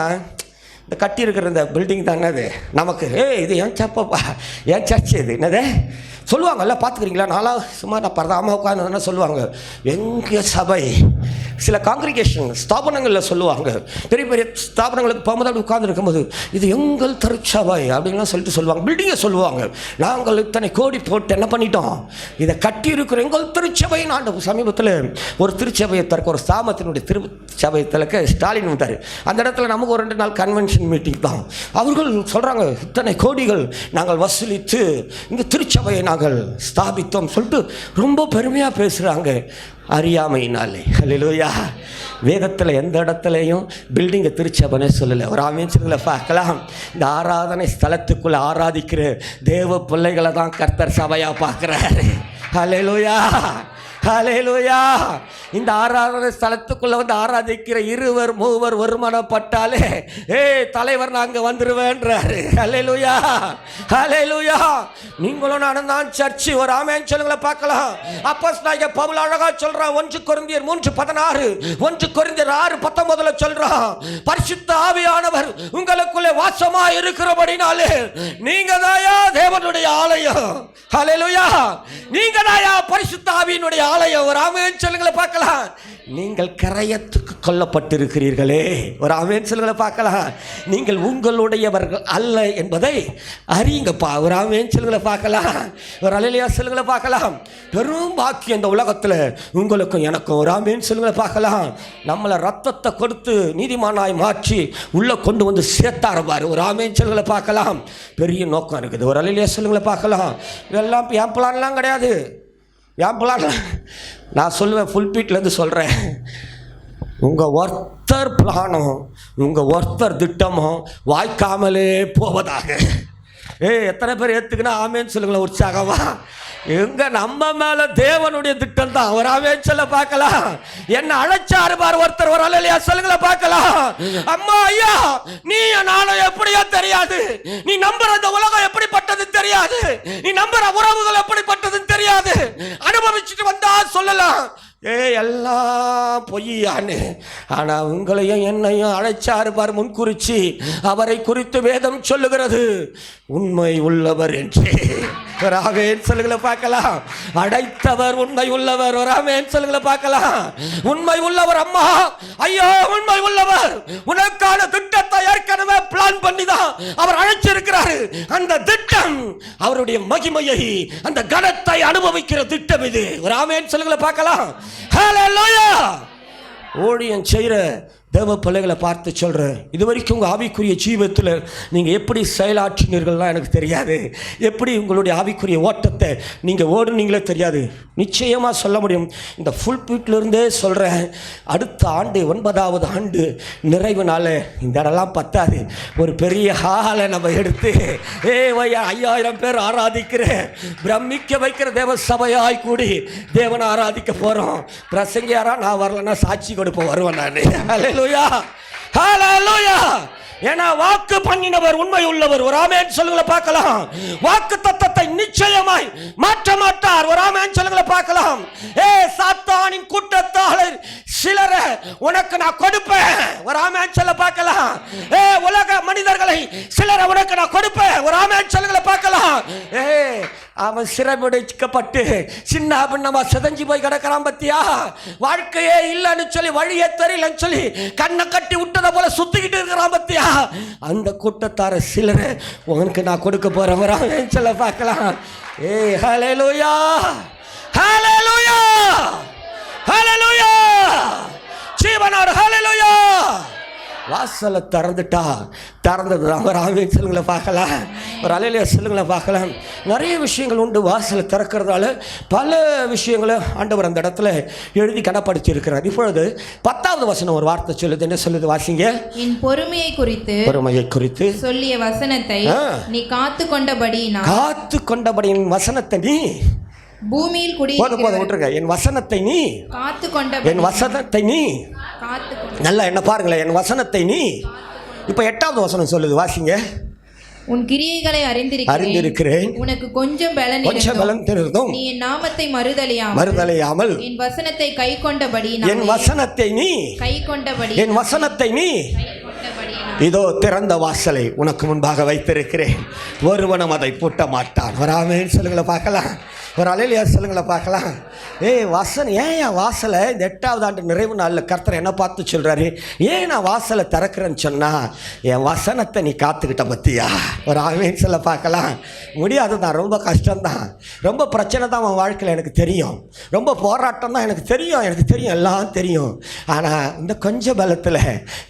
இந்த கட்டி இருக்கிற இந்த பில்டிங் தானே அது நமக்கு, இது ஏன் சப்பப்பா, ஏன் சர்ச்சு இது என்னது சொல்லுவாங்கல்ல, பார்த்துக்கிறீங்களா? நாளாக சும்மா நான் பரதாமல் உட்காந்து சொல்லுவாங்க, எங்கள் சபை சில காங்கிரிகேஷன் ஸ்தாபனங்களில் சொல்லுவாங்க, பெரிய பெரிய ஸ்தாபனங்களுக்கு போகும்போது உட்கார்ந்து இருக்கும்போது இது எங்கள் திருச்சபை அப்படின்லாம் சொல்லிட்டு சொல்லுவாங்க. பில்டிங்கை சொல்லுவாங்க, நாங்கள் இத்தனை கோடி போட்டு என்ன பண்ணிட்டோம், இதை கட்டி இருக்கிற எங்கள் திருச்சபை. நான் சமீபத்தில் ஒரு திருச்சபையை திறக்க, ஒரு ஸ்தாபனத்தினுடைய திருச்சபையை திறக்க ஸ்டாலின் வந்தார். அந்த இடத்துல நமக்கு ஒரு 2 நாள் கன்வென்ஷன் மீட்டிங் தான். அவர்கள் சொல்கிறாங்க, இத்தனை கோடிகள் நாங்கள் வசூலித்து இந்த திருச்சபையை நாங்கள் ஸ்தாபித்தோம் சொல்லிட்டு ரொம்ப பெருமையாக பேசுகிறாங்க. அறியாமையினாலே. ஹல்லேலூயா. வேதத்தில் எந்த இடத்துலையும் பில்டிங்கை திருச்சபைன்னு சொல்லலை. ஒரு ஆமென் சொல்லுங்களை பார்க்கலாம். இந்த ஆராதனை ஸ்தலத்துக்குள்ளே ஆராதிக்கிற தேவ பிள்ளைகளை தான் கர்த்தர் சபையாக பார்க்குறாரு. ஹல்லேலூயா. ஹல்லேலூயா. இந்த ஆராதனை ஸ்தலத்துக்குள்ள வந்து ஆராதிக்கிற 2 3 ஒருமனப்பட்டாலே தலைவர் நான் அங்கே வந்துடுவேன்றாரு. ஹல்லேலூயா. ஹல்லேலூயா. நீங்களும் நானும் தான் சர்ச்சு. ஒரு ஆமென் சொல்லுங்களை பார்க்கலாம். அப்போஸ்தலனாகிய பவுல் அழகா சொல்றான், 1 கொரிந்தியர் 3:16, 1 கொரிந்தியர் 6:19 சொல்றான், பரிசுத்த ஆவியானவர் உங்களுக்குள்ளே வாசமா இருக்கிறபடினாலே நீங்க தாயா தேவனுடைய ஆலயம். ஹல்லேலூயா. நீங்க தாயா பரிசுத்த ஆவியினுடைய ஆலயம். ஒரு ஆமென் சொல்லுங்களை பார்க்கலாம். நீங்கள் கரையத்துக்கு கொல்லப்பட்டிருக்கிறீர்களே. ஒரு ஆமென் சொல்லுங்களை பார்க்கலாம். நீங்கள் உங்களுடையவர்கள் அல்ல என்பதை அறியுங்கப்பா. ஒரு ஆமென் சொல்லுங்களை பார்க்கலாம். ஒரு ஹல்லேலூயா சொல்லுங்களை பார்க்கலாம். பெரும் பாக்கியம் இந்த உலகத்தில் உங்களுக்கும் எனக்கும். ஒரு ஆமென் சொல்லுங்களை பார்க்கலாம். நம்மளை ரத்தத்தை கொடுத்து நீதிமானாய் மாற்றி உள்ளே கொண்டு வந்து சேர்த்தாரு பாரு. ஒரு ஆமென் சொல்லுங்களை பார்க்கலாம். பெரிய நோக்கம் இருக்குது. ஒரு ஹல்லேலூயா சொல்லுங்களை பார்க்கலாம். இதெல்லாம் என் பிளான்லாம் கிடையாது. என் பிளான் நான் சொல்லுவேன், ஃபுல்பீட்லேருந்து சொல்கிறேன், உங்கள் ஒருத்தர் பிளானும் உங்கள் ஒருத்தர் திட்டமும் வாய்க்காமலே போவதாக. எத்தனை பேர் ஏற்றுக்குன்னா ஆமேன்னு சொல்லுங்களேன் உற்சாகமா. எங்க நம்ம மேல தேவனுடைய திட்டம் தான். ஒரு ஆமென் சொல்ல பார்க்கலாம். என்ன அழைச்சாரு பாரு ஒருத்தர். ஒரு ஹல்லேலூயா சொல்லுங்கள பார்க்கலாம். அம்மா ஐயா, நீ நானும் எப்படியோ தெரியாது, நீ நம்புற இந்த உலகம் எப்படிப்பட்டது தெரியாது, நீ நம்புற உறவுகள் எப்படிப்பட்டது தெரியாது, அனுபவிச்சுட்டு வந்தா சொல்லலாம் எல்லாம் பொய்யான்னு. ஆனா உங்களையும் என்னையும் அழைச்சாரு பார் முன்குறிச்சி. அவரை குறித்து வேதம் சொல்லுகிறது உண்மை உள்ளவர் என்று. ஒரு ஆமென் சொல்லுங்கள பார்க்கலாம். அடைத்தவர் உண்மை உள்ளவர். ஒரு ஆமென் சொல்லுங்கள பார்க்கலாம். உண்மை உள்ளவர் அம்மா ஐயோ, உண்மை உள்ளவர். உனக்கான திட்டத்தை ஏற்கனவே பிளான் பண்ணி தான் அவர் அழைச்சிருக்கிறாரு. அந்த திட்டம் அவருடைய மகிமையை, அந்த கனத்தை அனுபவிக்கிற திட்டம் இது. ஒரு ஆமென் சொல்லுங்கள பார்க்கலாம். ஹல்லேலூயா. ஊழியம் செய்கிற தேவ பிள்ளைகளை பார்த்து சொல்கிறேன், இது வரைக்கும் உங்கள் ஆவிக்குரிய ஜீவத்தில் நீங்கள் எப்படி செயலாற்றினீர்கள்லாம் எனக்கு தெரியாது. எப்படி உங்களுடைய ஆவிக்குரிய ஓட்டத்தை நீங்கள் ஓடுனீங்களே தெரியாது. நிச்சயமாக சொல்ல முடியும். இந்த ஃபுல் பீட்லேருந்தே சொல்கிறேன், அடுத்த ஆண்டு 9வது ஆண்டு நிறைவு நாள் இந்த இடம்லாம் பத்தாது. ஒரு பெரிய ஹாலை நம்ம எடுத்து 5000 பேர் ஆராதிக்கிற பிரமிக்க வைக்கிற தேவ சபையாய் கூடி தேவனை ஆராதிக்க போகிறோம். பிரசங்கியாரா நான் வரலன்னா சாட்சி கொடுப்போம், வருவேன் நான். ஹல்லேலூயா. ஹalleluya. ஏன்னா வாக்கு பண்ணினவர் உண்மை உள்ளவர். ஒரு ஆமென் சொல்லுங்கள பார்க்கலாம். வாக்கு தத்தத்தை நிச்சயமாய் மாற்ற மாட்டார். ஒரு ஆமென் சொல்லுங்கள பார்க்கலாம். சாத்தானின் கூட்டத்தார் சிலரை உனக்கு நான் கொடுப்பேன். ஒரு ஆமென் சொல்ல பார்க்கலாம். உலக மனிதர்களை சிலரை உனக்கு நான் கொடுப்பேன். ஒரு ஆமென் சொல்லுங்கள பார்க்கலாம். அவன் சிறைபிடிக்கப்பட்டு சின்ன பின்னமா சிதஞ்சு போய் கிடக்கிறான் பத்தியா. வாழ்க்கையே இல்லைன்னு சொல்லி வழியே தெரியலன்னு சொல்லி கண்ணை கட்டி விட்டதை போல சுத்திக்கிட்டு இருக்கிறான் பத்தியா. அந்த கூட்டத்தார சிலரை உனக்கு நான் கொடுக்க போறேன் சொல்ல பார்க்கலாம். ஹல்லேலூயா, ஹல்லேலூயா, ஹல்லேலூயா. ஜீவனார் ஹல்லேலூயா. வாசலை திறந்துட்டா திறந்தது ஒரு ஆமென் சொல்லுங்களை பார்க்கலாம். ஒரு அல்லேலூயா சொல்லுங்களை பார்க்கலாம். நிறைய விஷயங்கள் உண்டு வாசலை திறக்கிறதால. பல விஷயங்களை ஆண்டவர் அந்த இடத்துல எழுதி கனப்படுத்தி இருக்கிறார். இப்பொழுது 10வது வசனம் ஒரு வார்த்தை சொல்லுது. என்ன சொல்லுது வாசிங்க. என் பொறுமையை குறித்து சொல்லிய வசனத்தை நீ காத்து கொண்டபடியின் வசனத்தை நீ பூமியில் விட்டுருக்க. என் வசனத்தை நீ நல்லா என்ன பாருங்களேன். என் வசனத்தை நீ இப்ப 8வது வசனம் சொல்லுது வாசிங்க. உன் கிரியைகளை அறிந்திருக்கிறேன். உனக்கு கொஞ்சம் பலன் இருந்தும் நீ என் நாமத்தை மறுதலியாமல் என் வசனத்தை நீ இதோ திறந்த வாசலை உனக்கு முன்பாக வைத்திருக்கிறேன். ஒருவனும் அதை பூட்ட மாட்டான். ஒரு ஆமென் சொல்லுங்கள பார்க்கலாம். ஒரு அல்லேலூயா சொல்லுங்கள பார்க்கலாம். வாசனை ஏன் வாசலை இந்த 8வது ஆண்டு நிறைவு நாளில் கர்த்தர் என்ன பார்த்து சொல்றாரு. ஏன் நான் வாசலை திறக்கிறேன்னு சொன்னா என் வசனத்தை நீ காத்துக்கிட்ட பத்தியா. ஒரு ஆமென் சொல்ல பார்க்கலாம். முடியாது தான். ரொம்ப கஷ்டம்தான். ரொம்ப பிரச்சனை தான் அவன் வாழ்க்கையில் எனக்கு தெரியும். ரொம்ப போராட்டம் தான் எனக்கு தெரியும் எல்லாம் தெரியும். ஆனால் இந்த கொஞ்ச பலத்தில்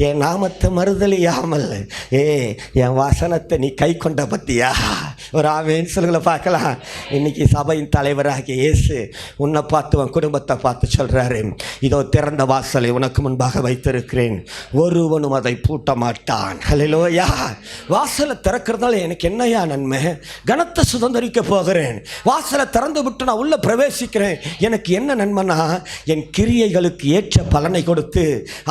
என் நாமத்தை மறுதலியாமல் என் வசனத்தை நீ கை கொண்ட பத்தியா. ஒரு ஆமென் சொல்லுங்கள பார்க்கலாம். இன்னைக்கு சபையின் தலைவராகிய இயேசு உன்னை பார்த்து உன் குடும்பத்தை பார்த்து சொல்றாரு. இதோ திறந்த வாசலை உனக்கு முன்பாக வைத்திருக்கிறேன். ஒருவனும் அதை பூட்ட மாட்டான். ஹல்லேலூயா. வாசலை திறக்கிறதால எனக்கு என்னையா நன்மை. கனத்தை சுதந்திரிக்க போகிறேன். வாசலை திறந்து விட்டு நான் உள்ள பிரவேசிக்கிறேன். எனக்கு என்ன நன்மைனா என் கிரியைகளுக்கு ஏற்ற பலனை கொடுத்து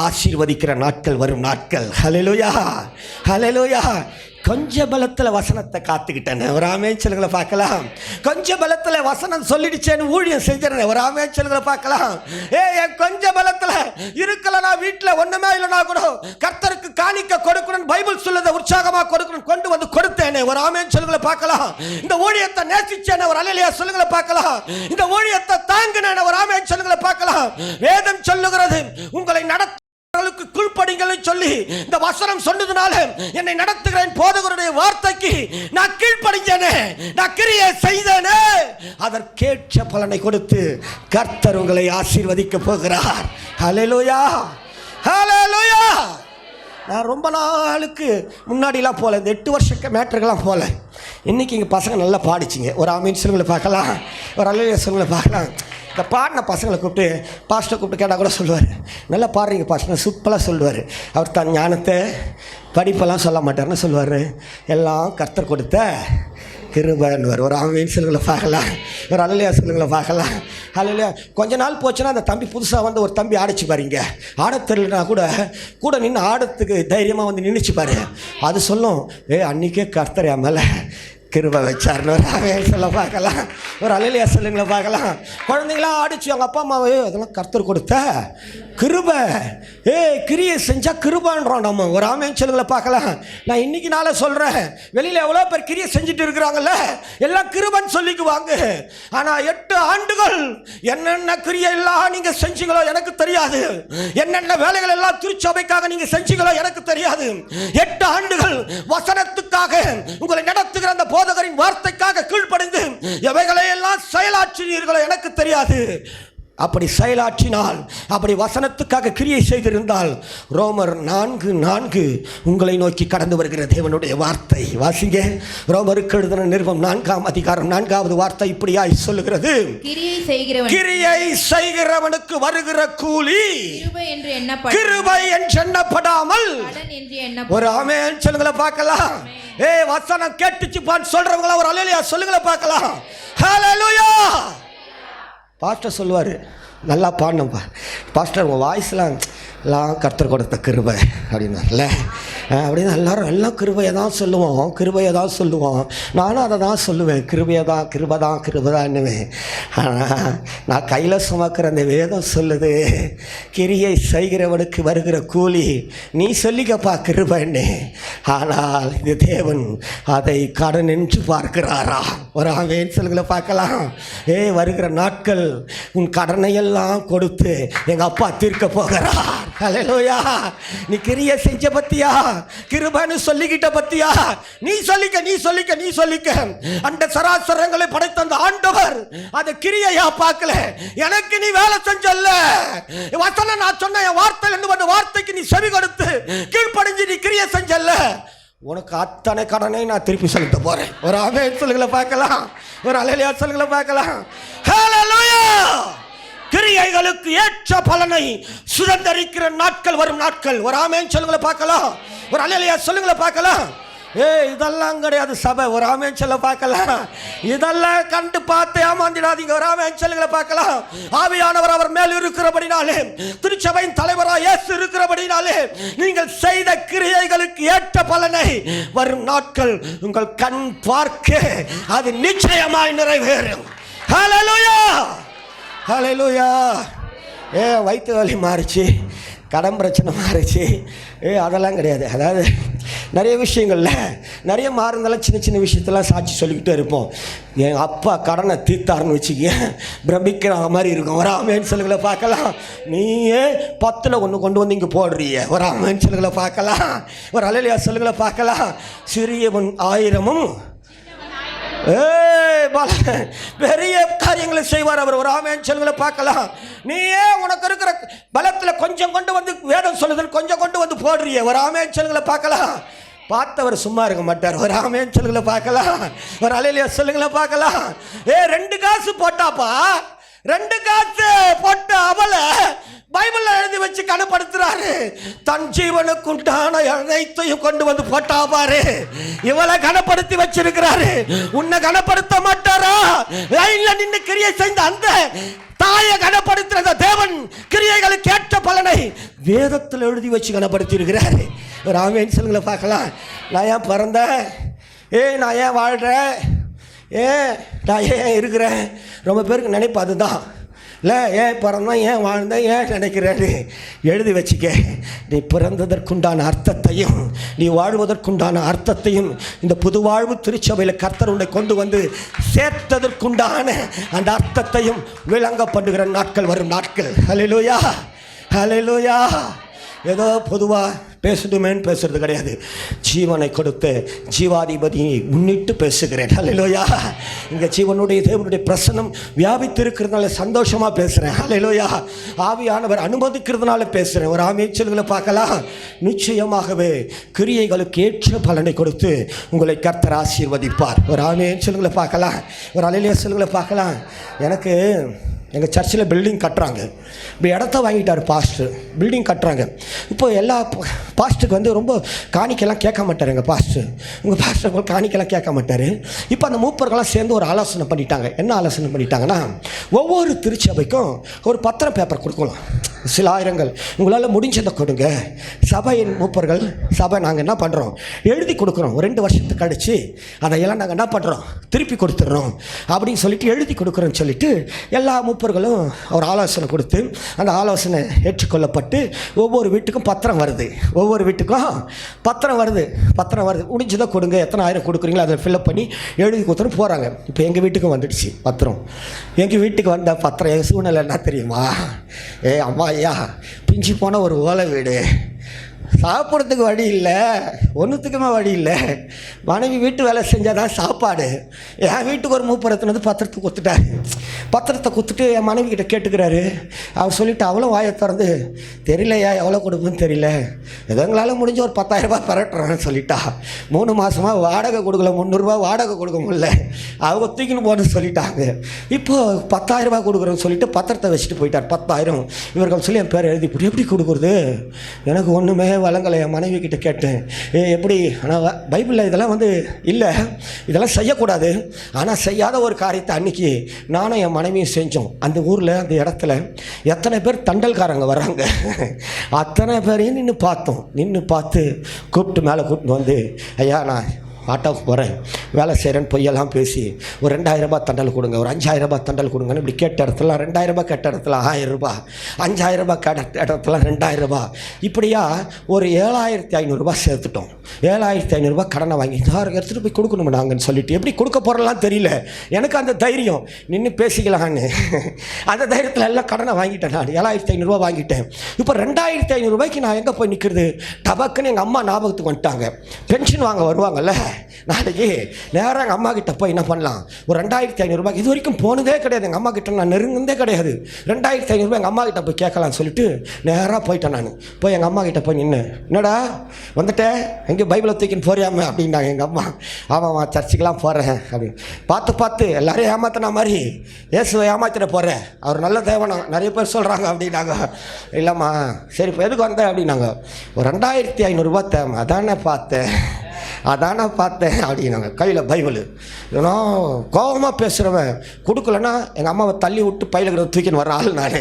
ஆசீர்வதிக்கிற நாட்கள் வரும் நாட்கள். ஹல்லேலூயா, ஹல்லேலூயா. கொஞ்ச பலத்தில் வசனத்தை காத்துக்கிட்டேன். ஒரு ஆமென் சொல்லுங்களை பார்க்கலாம். கொஞ்ச பலத்தில் வசனம் சொல்லிடுச்சேன்னு ஊழியம் செஞ்சிடறேன். ஒரு ஆமென் சொல்லுங்களை பார்க்கலாம். என் கொஞ்ச பலத்தில் இருக்கலனா வீட்டில் ஒன்றுமே இல்லைனா கூட கர்த்தருக்கு காணிக்க கொடுக்கணும், பைபிள் சொல்லுறதை உற்சாகமாக கொடுக்கணும், கொண்டு வந்து கொடுத்தேனே. ஒரு ஆமென் சொல்லுங்களை பார்க்கலாம். இந்த ஊழியத்தை நேசிச்சேனே. ஒரு அல்லேலூயா சொல்லுங்களை பார்க்கலாம். இந்த ஊழியத்தை தாங்கினேன். ஒரு ஆமென் சொல்லுங்களை பார்க்கலாம். வேதம் சொல்லுகிறது உங்களை நடத்த கீழ்ப்படிங்களை சொல்லி இந்த வசனம் சொன்னதுனால என்னை நடத்துகிறேன் போதகருடைய வார்த்தைக்கு நான் கீழ்ப்படிஞ்சேனே, நான் கிரியை செய்தேனே. அதற்கேற்ற பலனை கொடுத்து கர்த்தர் உங்களை ஆசீர்வதிக்க போகிறார். ஹல்லேலூயா, ஹல்லேலூயா. நான் ரொம்ப நாளுக்கு முன்னாடிலாம் போல, இந்த 8 வருஷக்கு மேட்டருக்கெல்லாம் போல. இன்னைக்கு இங்கே பசங்க நல்லா பாடிச்சிங்க. ஒரு ஆமென் சொல்லுங்களை பார்க்கலாம். ஒரு அல்லேலூயா சொல்லுங்களை பார்க்கலாம். இந்த பாடின பசங்களை கூப்பிட்டு பாஸ்டர் கூப்பிட்டு கேட்டால் கூட சொல்லுவார், நல்லா பாடுறீங்க பாஸ்டர், சூப்பராக சொல்லுவார். அவர் தன் ஞானத்தை படிப்பெல்லாம் சொல்ல மாட்டார்னு சொல்லுவார். எல்லாம் கர்த்தர் கொடுத்த கிருபைன்னுவார். ஒரு ஆமென் சொல்லுங்களை பார்க்கலாம். ஒரு அல்லேலூயா சொல்லுங்களை பார்க்கலாம். அல்லேலூயா. கொஞ்ச நாள் போச்சுன்னா அந்த தம்பி புதுசாக வந்து ஒரு தம்பி ஆடிச்சு பாருங்க. ஆட தெரியலனா கூட நின்று ஆடத்துக்கு தைரியமாக வந்து நின்றுச்சு பாரு. அது சொல்லும், அன்றைக்கே கர்த்தர் என் மேலே கிருபை வச்சார்னு ஒரு ஆமென் சொல்ல பார்க்கலாம். ஒரு அல்லேலூயா சொல்லுங்களை பார்க்கலாம். குழந்தைங்களாம் ஆடிச்சு அவங்க அப்பா அம்மாவே, அதெல்லாம் கர்த்தர் கொடுத்த கிருபை. கிரியை செஞ்சால் கிருபான்றோம் நம்ம. ஒரு ஆமென் சொல்லுங்களை பார்க்கலாம். நான் இன்னைக்கு நாளை சொல்கிறேன், வெளியில் எவ்வளோ பேர் கிரியை செஞ்சுட்டு இருக்கிறாங்கல்ல, எல்லாம் கிருபன்னு சொல்லிக்குவாங்க. ஆனால் 8 ஆண்டுகள் என்னென்ன கிரியை எல்லாம் நீங்கள் செஞ்சீங்களோ எனக்கு தெரியாது. என்னென்ன வேலைகள் எல்லாம் திருச்சபைக்காக நீங்கள் செஞ்சீங்களோ எனக்கு தெரியாது. 8 ஆண்டுகள் வசனத்துக்காக உங்களை நடத்துகிற அந்த போதகரின் வார்த்தைக்காக கீழ்ப்படிந்து எவைகளை எல்லாம் செயலாற்றினீர்களோ எனக்கு தெரியாது. அப்படி செயலாற்றினால், அப்படி வசனத்துக்காக கிரியை செய்திருந்தால், ரோமர் 4:4 உங்களை நோக்கி கடந்து வருகிற தேவனுடைய வார்த்தை வாசிங்க. ரோமருக்கு எழுதின நிருபம் 4ஆம் அதிகாரம் 4வது வார்த்தை இப்படியாய் சொல்லுகிறது, கிரியை செய்கிறவனுக்கு வருகிற கூலி கிருபை என்று எண்ணப்படாமல். ஒரு ஆமென் சொல்லுங்களை பார்க்கலாம். வசனம் கேட்டுச்சுப்பான்னு சொல்றவங்களா ஒரு அல்லேலூயா சொல்லுங்களை பார்க்கலாம். ஹல்லேலூயா. பாஸ்டர் சொல்லுவார், நல்லா பாடணும்ப்பா பாஸ்டர், உங்கள் வாய்ஸ்லாம் எல்லாம் கர்த்தர் கொடுத்த கிருபை அப்படின்னார்ல. அப்படின்னு எல்லாரும் எல்லாம் கிருபையை தான் சொல்லுவோம், கிருபையை தான் சொல்லுவோம். நானும் அதை தான் சொல்லுவேன், கிருபையை தான், கிருபைதான்னுவேன். ஆனால் நான் கையில் சுமக்கிற அந்த வேதம் சொல்லுது, கிரியை செய்கிறவனுக்கு வருகிற கூலி நீ சொல்லிக்கப்பா கிருபைன்னு. ஆனால் இது தேவன் அதை கடன் என்று பார்க்கிறாரா? ஒரு ஆமேன் சொல்லுங்களை பார்க்கலாம். வருகிற நாட்கள் உன் கடனையெல்லாம் கொடுத்து எங்கள் அப்பா தீர்க்க போகிறார். ஹல்லேலூயா. நீ கிரியை செஞ்ச பத்தியா, கிருபைன்னு சொல்லிக்கிட்ட பத்தியா? நீ சொல்லிக்க. அந்த சராசரங்களை படைத்த அந்த ஆண்டவர் அதை கிரியையா பார்க்கல. எனக்கு நீ வேலை செஞ்சல்ல, வசனம் நான் சொன்ன என் வார்த்தை என்ன வார்த்தைக்கு நீ செவி கொடுத்து கீழ்ப்படிஞ்சு நீ கிரியை செஞ்சல்ல, உனக்கு அத்தனை கடனை நான் திருப்பி செலுத்த போறேன். ஒரு ஆமென் சொல்லுங்களை பார்க்கலாம், ஒரு அல்லேலூயா சொல்லுங்களை பார்க்கலாம். ஹல்லேலூயா. கிரியைகளுக்கு ஏற்ற பலனை சுதந்தரிக்கிற நாட்கள் வரும் நாட்கள். ஒரு ஆமென் சொல்லுங்களை பார்க்கலாம், ஒரு அல்லேலூயா சொல்லுங்களை பார்க்கலாம். இதெல்லாம் கிடையாது சபை. ஒரு ஆமென் சொல்ல பார்க்கலாம். இதெல்லாம் கண்டு பார்த்து ஏமாந்திடாதீங்க. ஒரு ஆமென் சொல்லுங்களை பார்க்கலாம். ஆவியானவர் அவர் மேல் இருக்கிறபடினாலே, திருச்சபையின் தலைவராக இயேசு இருக்கிறபடினாலே, நீங்கள் செய்த கிரியைகளுக்கு ஏற்ற பலனை வரும் நாட்கள் உங்கள் கண் பார்க்க அது நிச்சயமாய் நிறைவேறும். ஹல்லேலூயா, ஹல்லேலூயா. வயிற்று வலி மாறிச்சு, கடன் பிரச்சனை மாறிச்சு, அதெல்லாம் கிடையாது. அதாவது நிறைய விஷயங்களில் நிறைய மாறுந்தாலும் சின்ன சின்ன விஷயத்தெல்லாம் சாட்சி சொல்லிக்கிட்டே இருப்போம். என் அப்பா கடனை தீர்த்தாருன்னு வச்சுக்க பிரமிக்கிற மாதிரி இருக்கும். ஒரு ஆமென் சொல்லுங்களை பார்க்கலாம். நீயே 10ல் 1 கொண்டு வந்து இங்கே போடுறிய. ஒரு ஆமென் சொல்லுங்களை பார்க்கலாம், ஒரு அல்லேலூயா சொல்லுங்களை பார்க்கலாம். சிறியவன் 1000 பெரிய காரியங்களை செய்வார் அவர். ஒரு ஆமென் சொல்லுங்களை பார்க்கலாம். நீயே உனக்கு இருக்கிற பலத்தில் கொஞ்சம் கொண்டு வந்து வேதம் சொல்லுதுன்னு கொஞ்சம் கொண்டு வந்து போடுறிய. ஒரு ஆமென் சொல்லுங்களை பார்க்கலாம். பார்த்தவர் சும்மா இருக்க மாட்டார். ஒரு ஆமென் சொல்லுங்களை பார்க்கலாம், ஒரு அல்லேலூயா சொல்லுங்களை பார்க்கலாம். 2 காசு போட்டாப்பா, 2 காசு போட்ட அவளை பைபிள்ல எழுதி வச்சு கனப்படுத்துறாரு. தன் ஜீவனுக்கு உண்டான அனைத்தையும் கொண்டு வந்து போட்டா பாரு. இவளை கனப்படுத்தி வச்சிருக்கிறாரு. உன்னை கனப்படுத்த மாட்டாரா? லைன்ல நின்று கிரியை செய்த அந்த தாயை கனப்படுத்துற தேவன் கிரியைகளுக்கு ஏற்ற பலனை வேதத்தில் எழுதி வச்சு கனப்படுத்தி இருக்கிறாரு. ஒரு ஆமென் சொல்லுங்களை பார்க்கலாம். நான் ஏன் பிறந்தேன், நான் ஏன் வாழ்கிறேன், நான் ஏன் இருக்கிறேன், ரொம்ப பேருக்கு நினைப்பு அதுதான். இல்லை ஏன் பிறந்தான், ஏன் வாழ்ந்தேன், ஏன் நினைக்கிறேன்னு எழுதி வச்சுக்க. நீ பிறந்ததற்குண்டான அர்த்தத்தையும் நீ வாழ்வதற்குண்டான அர்த்தத்தையும் இந்த புது வாழ்வு திருச்சபையில் கர்த்தர் உன்னை கொண்டு வந்து சேர்த்ததற்குண்டான அந்த அர்த்தத்தையும் விளங்க பண்ணுகிற நாட்கள் வரும் நாட்கள். ஹல்லேலூயா, ஹல்லேலூயா. ஏதோ பொதுவாக பேசணுமேன்னு பேசுறது கிடையாது. ஜீவனை கொடுத்த ஜீவாதிபதியை முன்னிட்டு பேசுகிறேன். ஹல்லேலூயா. இங்கே ஜீவனுடைய தேவனுடைய பிரசன்னம் வியாபித்து இருக்கிறதுனால சந்தோஷமாக பேசுகிறேன். ஹல்லேலூயா. ஆவியானவர் அனுமதிக்கிறதுனால பேசுகிறேன். ஒரு ஆமென் சொல்லுங்களை பார்க்கலாம். நிச்சயமாகவே கிரியைகளுக்கு ஏற்ற பலனை கொடுத்து உங்களை கர்த்தர் ஆசீர்வதிப்பார். ஒரு ஆமென் சொல்லுங்களை பார்க்கலாம், ஒரு அல்லேலூயா சொல்லுங்களை பார்க்கலாம். எனக்கு எங்கள் சர்ச்சில் பில்டிங் கட்டுறாங்க. இப்போ இடத்த வாங்கிட்டார் பாஸ்டர், பில்டிங் கட்டுறாங்க. இப்போ எல்லா பாஸ்டருக்கு வந்து ரொம்ப காணிக்கெல்லாம் கேட்க மாட்டார் எங்கள் பாஸ்டர். உங்கள் பாஸ்டர் காணிக்கெல்லாம் கேட்க மாட்டார். இப்போ அந்த மூப்பர்கள்லாம் சேர்ந்து ஒரு ஆலோசனை பண்ணிட்டாங்க. என்ன ஆலோசனை பண்ணிட்டாங்கன்னா, ஒவ்வொரு திருச்சபைக்கும் ஒரு பத்திரம் பேப்பர் கொடுக்கலாம். சில ஆயிரங்கள் உங்களால் முடிஞ்சதை கொடுங்க. சபையின் மூப்பர்கள் சபை நாங்கள் என்ன பண்ணுறோம், எழுதி கொடுக்குறோம். 2 வருஷத்துக்கு கழிச்சு அதையெல்லாம் நாங்கள் என்ன பண்ணுறோம், திருப்பி கொடுத்துட்றோம் அப்படின்னு சொல்லிட்டு எழுதி கொடுக்குறோன்னு சொல்லிட்டு எல்லா மூப்பர்களும் ஒரு ஆலோசனை கொடுத்து அந்த ஆலோசனை ஏற்றுக்கொள்ளப்பட்டு ஒவ்வொரு வீட்டுக்கும் பத்திரம் வருது. ஒவ்வொரு வீட்டுக்கும் பத்திரம் வருது. முடிஞ்சதை கொடுங்க, எத்தனை ஆயிரம் கொடுக்குறீங்களோ அதை ஃபில்அப் பண்ணி எழுதி கொடுத்துட்டு போகிறாங்க. இப்போ எங்கள் வீட்டுக்கும் வந்துடுச்சு பத்திரம். எங்கள் வீட்டுக்கு வந்த பத்திரம் எங்கள் சூழ்நிலை என்ன தெரியுமா? அம்மா ஐயா, பிஞ்சு போன ஒரு ஓலை வீடு, சாப்பிட்றதுக்கு வழி இல்லை, ஒன்றுத்துக்குமே வழி இல்லை. மனைவி வீட்டு வேலை செஞ்சால் தான் சாப்பாடு. என் வீட்டுக்கு ஒரு மூப்பரத்தில் வந்து பத்திரத்தை கொடுத்துட்டாரு. பத்திரத்தை கொடுத்துட்டு என் மனைவி கிட்ட கேட்டுக்கிறாரு. அவர் சொல்லிவிட்டு அவளும் வாயை திறந்து, தெரியலையா எவ்வளோ கொடுக்குன்னு தெரியல, ஏதோ எங்களால் முடிஞ்ச ஒரு 10,000 ரூபாய் பரட்டுறான்னு சொல்லிட்டா. 3 மாதமாக வாடகை கொடுக்கல, 300 ரூபா வாடகை கொடுக்க முடியல, அவங்க தூக்கின்னு போன்னு சொல்லிட்டாங்க. இப்போது 10,000 ரூபாய் கொடுக்குறோன்னு சொல்லிட்டு பத்திரத்தை வச்சுட்டு போயிட்டார். 10,000 இவர்கள் சொல்லி என் பேர் எழுதி போட்டு எப்படி கொடுக்குறது, எனக்கு ஒன்றுமே வளங்களை என் மனைவி கிட்ட கேட்டேன். எப்படி ஆனால் பைபிளில் இதெல்லாம் இல்லை, இதெல்லாம் செய்யக்கூடாது. ஆனால் செய்யாத ஒரு காரியத்தை அன்றைக்கி நானும் என் மனைவியும் செஞ்சோம். அந்த ஊரில் அந்த இடத்துல எத்தனை பேர் தண்டல்காரங்க வராங்க, அத்தனை பேரையும் நின்று பார்த்து கூப்பிட்டு மேலே கூப்பிட்டு வந்து, ஐயா நான் ஆட்டோவுக்கு போகிறேன், வேலை செய்கிறேன்னு பொய்யெல்லாம் பேசி ஒரு 2000 ரூபாய் தண்டல் கொடுங்க, ஒரு 5000 ரூபாய் தண்டல் கொடுங்கன்னு இப்படி கேட்ட இடத்துல 2000 ரூபாய், கேட்ட இடத்துல 1000 ரூபாய், 5000 ரூபாய் கேட்ட இடத்துல 2000 ரூபாய், இப்படியா ஒரு 7500 ரூபாய் சேர்த்துட்டோம். 7500 ரூபாய் கடனை வாங்கி யாருக்கு எடுத்துகிட்டு போய் கொடுக்கணும் நாங்கன்னு சொல்லிட்டு எப்படி கொடுக்க போகிறலாம் தெரியல. எனக்கு அந்த தைரியம் நின்று பேசிக்கலான்னு அந்த தைரியத்தில் எல்லாம் கடனை வாங்கிட்டேன். நான் 7500 ரூபாய் வாங்கிட்டேன். இப்போ 2500 ரூபாய்க்கு நான் எங்கே போய் நிற்கிறது? டபக்குன்னு எங்கள் அம்மா ஞாபகத்துக்கு வந்துட்டாங்க. பென்ஷன் வாங்க வருவாங்கல்ல, நாளைக்கு நேராக எங்கள் அம்மா கிட்ட போய் என்ன பண்ணலாம், ஒரு 2500 ரூபாய்க்கு இது வரைக்கும் போனதே கிடையாது, எங்கள் அம்மா கிட்ட நான் நெருங்குனதே கிடையாது. 2500 ரூபாய் எங்கள் அம்மா கிட்ட போய் கேட்கலான்னு சொல்லிட்டு நேராக போயிட்டேன். நான் போய் எங்கள் அம்மா கிட்ட போய் நின்று, என்னடா வந்துட்டேன், எங்கே பைபிளை தூக்கின்னு போறியாமே அப்படின்னாங்க எங்கள் அம்மா. ஆமாம்மா சர்ச்சுக்கெலாம் போகிறேன் அப்படின்னு பார்த்து எல்லாரையும் ஏமாத்தின மாதிரி இயேசுவை ஏமாத்திட போகிறேன், அவர் நல்ல தேவனம் நிறைய பேர் சொல்கிறாங்க அப்படின்னாங்க. இல்லைம்மா சரி இப்போ எதுக்கு வந்தேன் அப்படின்னாங்க. ஒரு 2500 ரூபாய் தேவை, அதானே பார்த்தேன் அப்படின்னாங்க. கையில் பைபிள். ஏன்னா கோபமாக பேசுகிறவன் கொடுக்கலன்னா எங்கள் அம்மாவை தள்ளி விட்டு பையில இருக்கிறத தூக்கின்னு வர ஆள் நான்.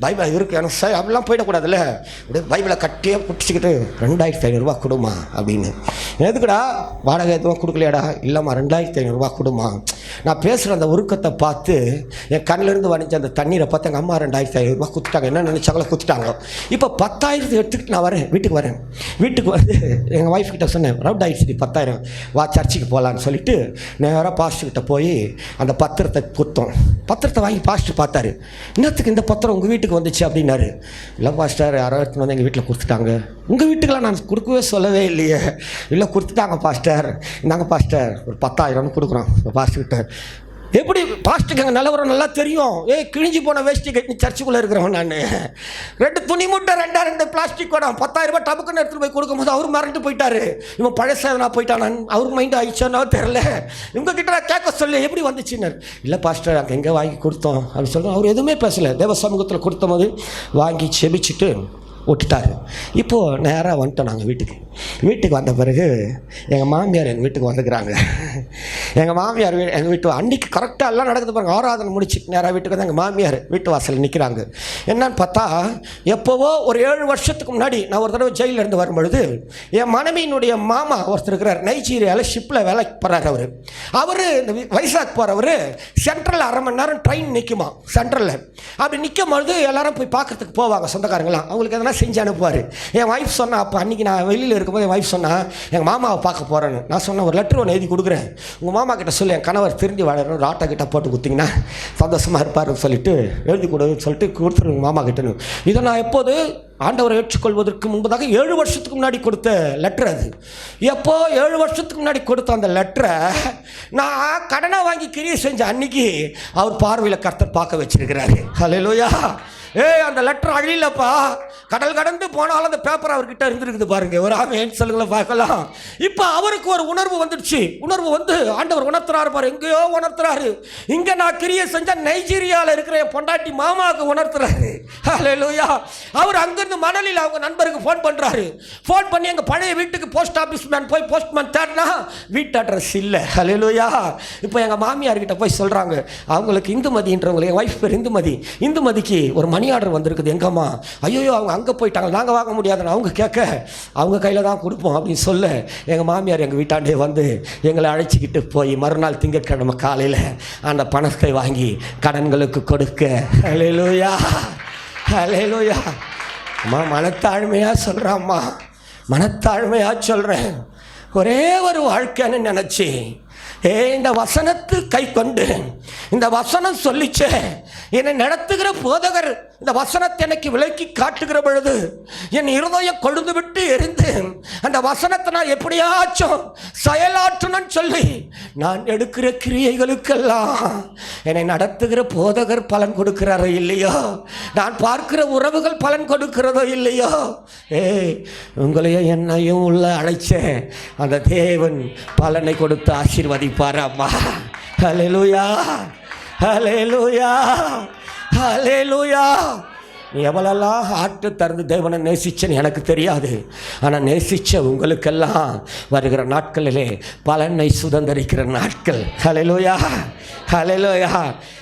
பைபிள் இருக்குது எனக்கு சரி அப்படிலாம் போயிடக்கூடாதுல்ல. அப்படியே பைபிளை கட்டியே பிடிச்சிக்கிட்டு 2500 ரூபா கொடுமா அப்படின்னு. எதுக்குடா வாடகை எதுவும் கொடுக்கலையாடா? இல்லைம்மா 2500 ரூபா கொடுமா. நான் பேசுகிற அந்த உருக்கத்தை பார்த்து என் கண்ணிலேருந்து வடிஞ்ச அந்த தண்ணீரை பார்த்து எங்கள் அம்மா 2500 ரூபா கொடுத்துட்டாங்க. என்ன நினச்சாங்களோ கொடுத்துட்டாங்க. இப்போ 10,000 எடுத்துக்கிட்டு நான் வீட்டுக்கு வரேன். வீட்டுக்கு வந்து எங்கள் ஒய்ஃப் கிட்ட சொன்னேன், ரவுண்ட் ஆகிடுச்சு 10,000 வா சர்ச்சுக்கு போகலான்னு சொல்லிட்டு நேராக பாஸ்டர்கிட்ட போய் அந்த பத்திரத்தை கொடுத்தோம். பத்திரத்தை வாங்கி பாஸ்டர் பார்த்தாரு. இன்னத்துக்கு இந்த பத்திரம் உங்கள் வீட்டுக்கு வந்துச்சு அப்படின்னாரு. இல்லை பாஸ்டர் யாரோ எடுத்துன்னு வந்து எங்கள் வீட்டில் கொடுத்துட்டாங்க. உங்கள் வீட்டுக்கெல்லாம் நான் கொடுக்கவே சொல்லவே இல்லையே. இல்லை கொடுத்துட்டாங்க பாஸ்டர், இந்தாங்க பாஸ்டர் ஒரு 10,000 கொடுக்குறோம் பாஸ்டர்கிட்ட. எப்படி பாஸ்ட்டுக்கு எங்கள் நிலவரம் நல்லா தெரியும். கிழிஞ்சி போன வேஷ்டி கட்டி சர்ச்சுக்குள்ளே இருக்கிறவன் நான். 2 துணி மூட்டை 2 பிளாஸ்டிக் கூட 10,000 ரூபாய் டபுக்குன்னு எடுத்துகிட்டு போய் கொடுக்கும்போது அவர் மறந்துட்டு போயிட்டாரு. இவன் பழசா போயிட்டான். அவருக்கு மைண்டு ஆயிடுச்சோன்னா தெரில. இவங்ககிட்ட நான் கேட்க சொல்லி எப்படி வந்துச்சுன்னு. இல்லை பாஸ்டர் அங்கே எங்கே வாங்கி கொடுத்தோம் அப்படின்னு சொல்கிறோம். அவர் எதுவுமே பேசலை. தேவ சமூகத்தில் கொடுத்த போது வாங்கி செபிச்சுட்டு விட்டுட்டாரு. இப்போது நேராக வந்துட்டோம் நாங்கள் வீட்டுக்கு வந்த பிறகு எங்கள் மாமியார் எங்கள் வீட்டுக்கு வந்துக்கிறாங்க. எங்கள் மாமியார் எங்கள் வீட்டு அன்றைக்கி கரெக்டாக எல்லாம் நடக்குது பாருங்க. ஆராதனை முடிச்சு நேராக வீட்டுக்கு வந்து எங்கள் மாமியார் வீட்டு வாசலில் நிற்கிறாங்க. என்னன்னு பார்த்தா எப்போவோ ஒரு 7 வருஷத்துக்கு முன்னாடி நான் ஒரு தடவை ஜெயிலிருந்து வரும்பொழுது என் மனைவியினுடைய மாமா ஒருத்தர் இருக்கிறார். நைஜீரியாவில் ஷிப்பில் வேலைக்கு போகிறார். அவர் இந்த வைசாக் போகிறவர் சென்ட்ரலில் 1/2 மணி நேரம் ட்ரெயின் நிற்குமா சென்ட்ரலில். அப்படி நிற்கும் பொழுது எல்லாரும் போய் பார்க்குறதுக்கு போவாங்க சொந்தக்காரங்களாம். அவங்களுக்கு எதனா செஞ்சு அனுப்புவார். என் ஒய்ஃப் சொன்னால் அப்போ அன்றைக்கி நான் வெளியில் இருக்கும்போது என் ஒய்ஃப் சொன்னால் எங்கள் மாமாவை பார்க்க போகிறேன்னு. நான் சொன்னேன் ஒரு லெட்டர் ஒன்று எழுதி கொடுக்குறேன், உங்கள் மாமா கிட்ட சொல்லி என் கணவர் திரும்பி வாழணும், ஒரு ஆட்டோ கிட்ட போட்டு கொடுத்தீங்கன்னா சந்தோஷமாக இருப்பாருன்னு சொல்லிட்டு எழுதி கொடுன்னு சொல்லிட்டு கொடுத்துருங்க மாமா கிட்டன்னு. இதை நான் எப்போது ஆண்டவரை ஏற்றுக்கொள்வதற்கு முன்பதாக 7 வருஷத்துக்கு முன்னாடி கொடுத்த லெட்டர் அது. எப்போ 7 வருஷத்துக்கு முன்னாடி கொடுத்த அந்த லெட்டரை நான் கடனை வாங்கி கிரியை செஞ்ச அன்னைக்கு அவர் பார்வையில் கர்த்தர் பார்க்க வச்சிருக்கிறாரு. ஹல்லேலூயா. அந்த லெட்டர் அழியலப்பா. கடல் கடந்து போனாலும் அந்த பேப்பர் அவர்கிட்ட இருந்துருக்குது பாருங்க. ஒரு ஆமென் சொல்லுங்கள பார்க்கலாம். இப்போ அவருக்கு ஒரு உணர்வு வந்துடுச்சு. உணர்வு வந்து ஆண்டவர் உணர்த்துறாரு பாரு, எங்கேயோ உணர்த்துறாரு. இங்கே நான் கிரியை செஞ்ச நைஜீரியாவில் இருக்கிற என் பொண்டாட்டி மாமாவுக்கு உணர்த்துறாரு. ஹல்லேலூயா. அவர் அங்கிருந்து மணலில் அவங்க நண்பருக்கு ஃபோன் பண்ணுறாரு. ஃபோன் பண்ணி எங்கள் பழைய வீட்டுக்கு போஸ்ட் ஆஃபீஸ் மேன் போய் போஸ்ட்மேன் தேடினா வீட்டு அட்ரஸ் இல்லை. ஹல்லேலூயா. இப்போ எங்கள் மாமியார்கிட்ட போய் சொல்கிறாங்க, அவங்களுக்கு இந்துமதின்றவங்களுக்கு, என் ஒய்ஃப் பேர் இந்துமதிக்கு ஒரு மணி ஆர்டர் வந்திருக்குது எங்கம்மா. ஐயோ அவங்க அங்கே போயிட்டாங்க, நாங்கள் வாங்க முடியாதுன்னு அவங்க கேட்க அவங்க கையில் தான் கொடுப்போம் அப்படின்னு சொல்ல எங்கள் மாமியார் எங்கள் வீட்டாண்டே வந்து எங்களை அழைச்சிக்கிட்டு போய் மறுநாள் திங்கட்கிழமை காலையில் அந்த பணத்தை வாங்கி கடன்களுக்கு கொடுக்க. ஹல்லேலூயா ஹல்லேலூயா. அம்மா மனத்தாழ்மையாக சொல்கிறாம்மா, மனத்தாழ்மையாக சொல்கிறேன். ஒரே ஒரு வாழ்க்கைன்னு நினச்சி இந்த வசனத்து கை கொண்டு இந்த வசனம் சொல்லிச்சே என்னை நடத்துகிற போதகர் இந்த வசனத்தை எனக்கு விலக்கி காட்டுகிற பொழுது என் இருதயம் கொழுந்து விட்டு எரிந்து அந்த வசனத்தை நான் எப்படியாச்சும் செயலாற்றணும்னு சொல்லி நான் எடுக்கிற கிரியைகளுக்கெல்லாம் என்னை நடத்துகிற போதகர் பலன் கொடுக்கிறாரோ இல்லையோ, நான் பார்க்கிற உறவுகள் பலன் கொடுக்கிறதோ இல்லையோ, உங்களையும் என்னையும் உள்ள அழைச்சேன் அந்த தேவன் பலனை கொடுத்து ஆசீர்வதிப்பார். அம்மா ஹல்லேலூயா ஹல்லேலூயா ஹல்லேலூயா. நீ எவ்வளோலாம் ஆட்டு திறந்து தேவனை நேசிச்சேன்னு எனக்கு தெரியாது. ஆனால் நேசித்த உங்களுக்கெல்லாம் வருகிற நாட்களிலே பலனை சுதந்திரிக்கிற நாட்கள். ஹல்லேலூயா, ஹல்லேலூயா.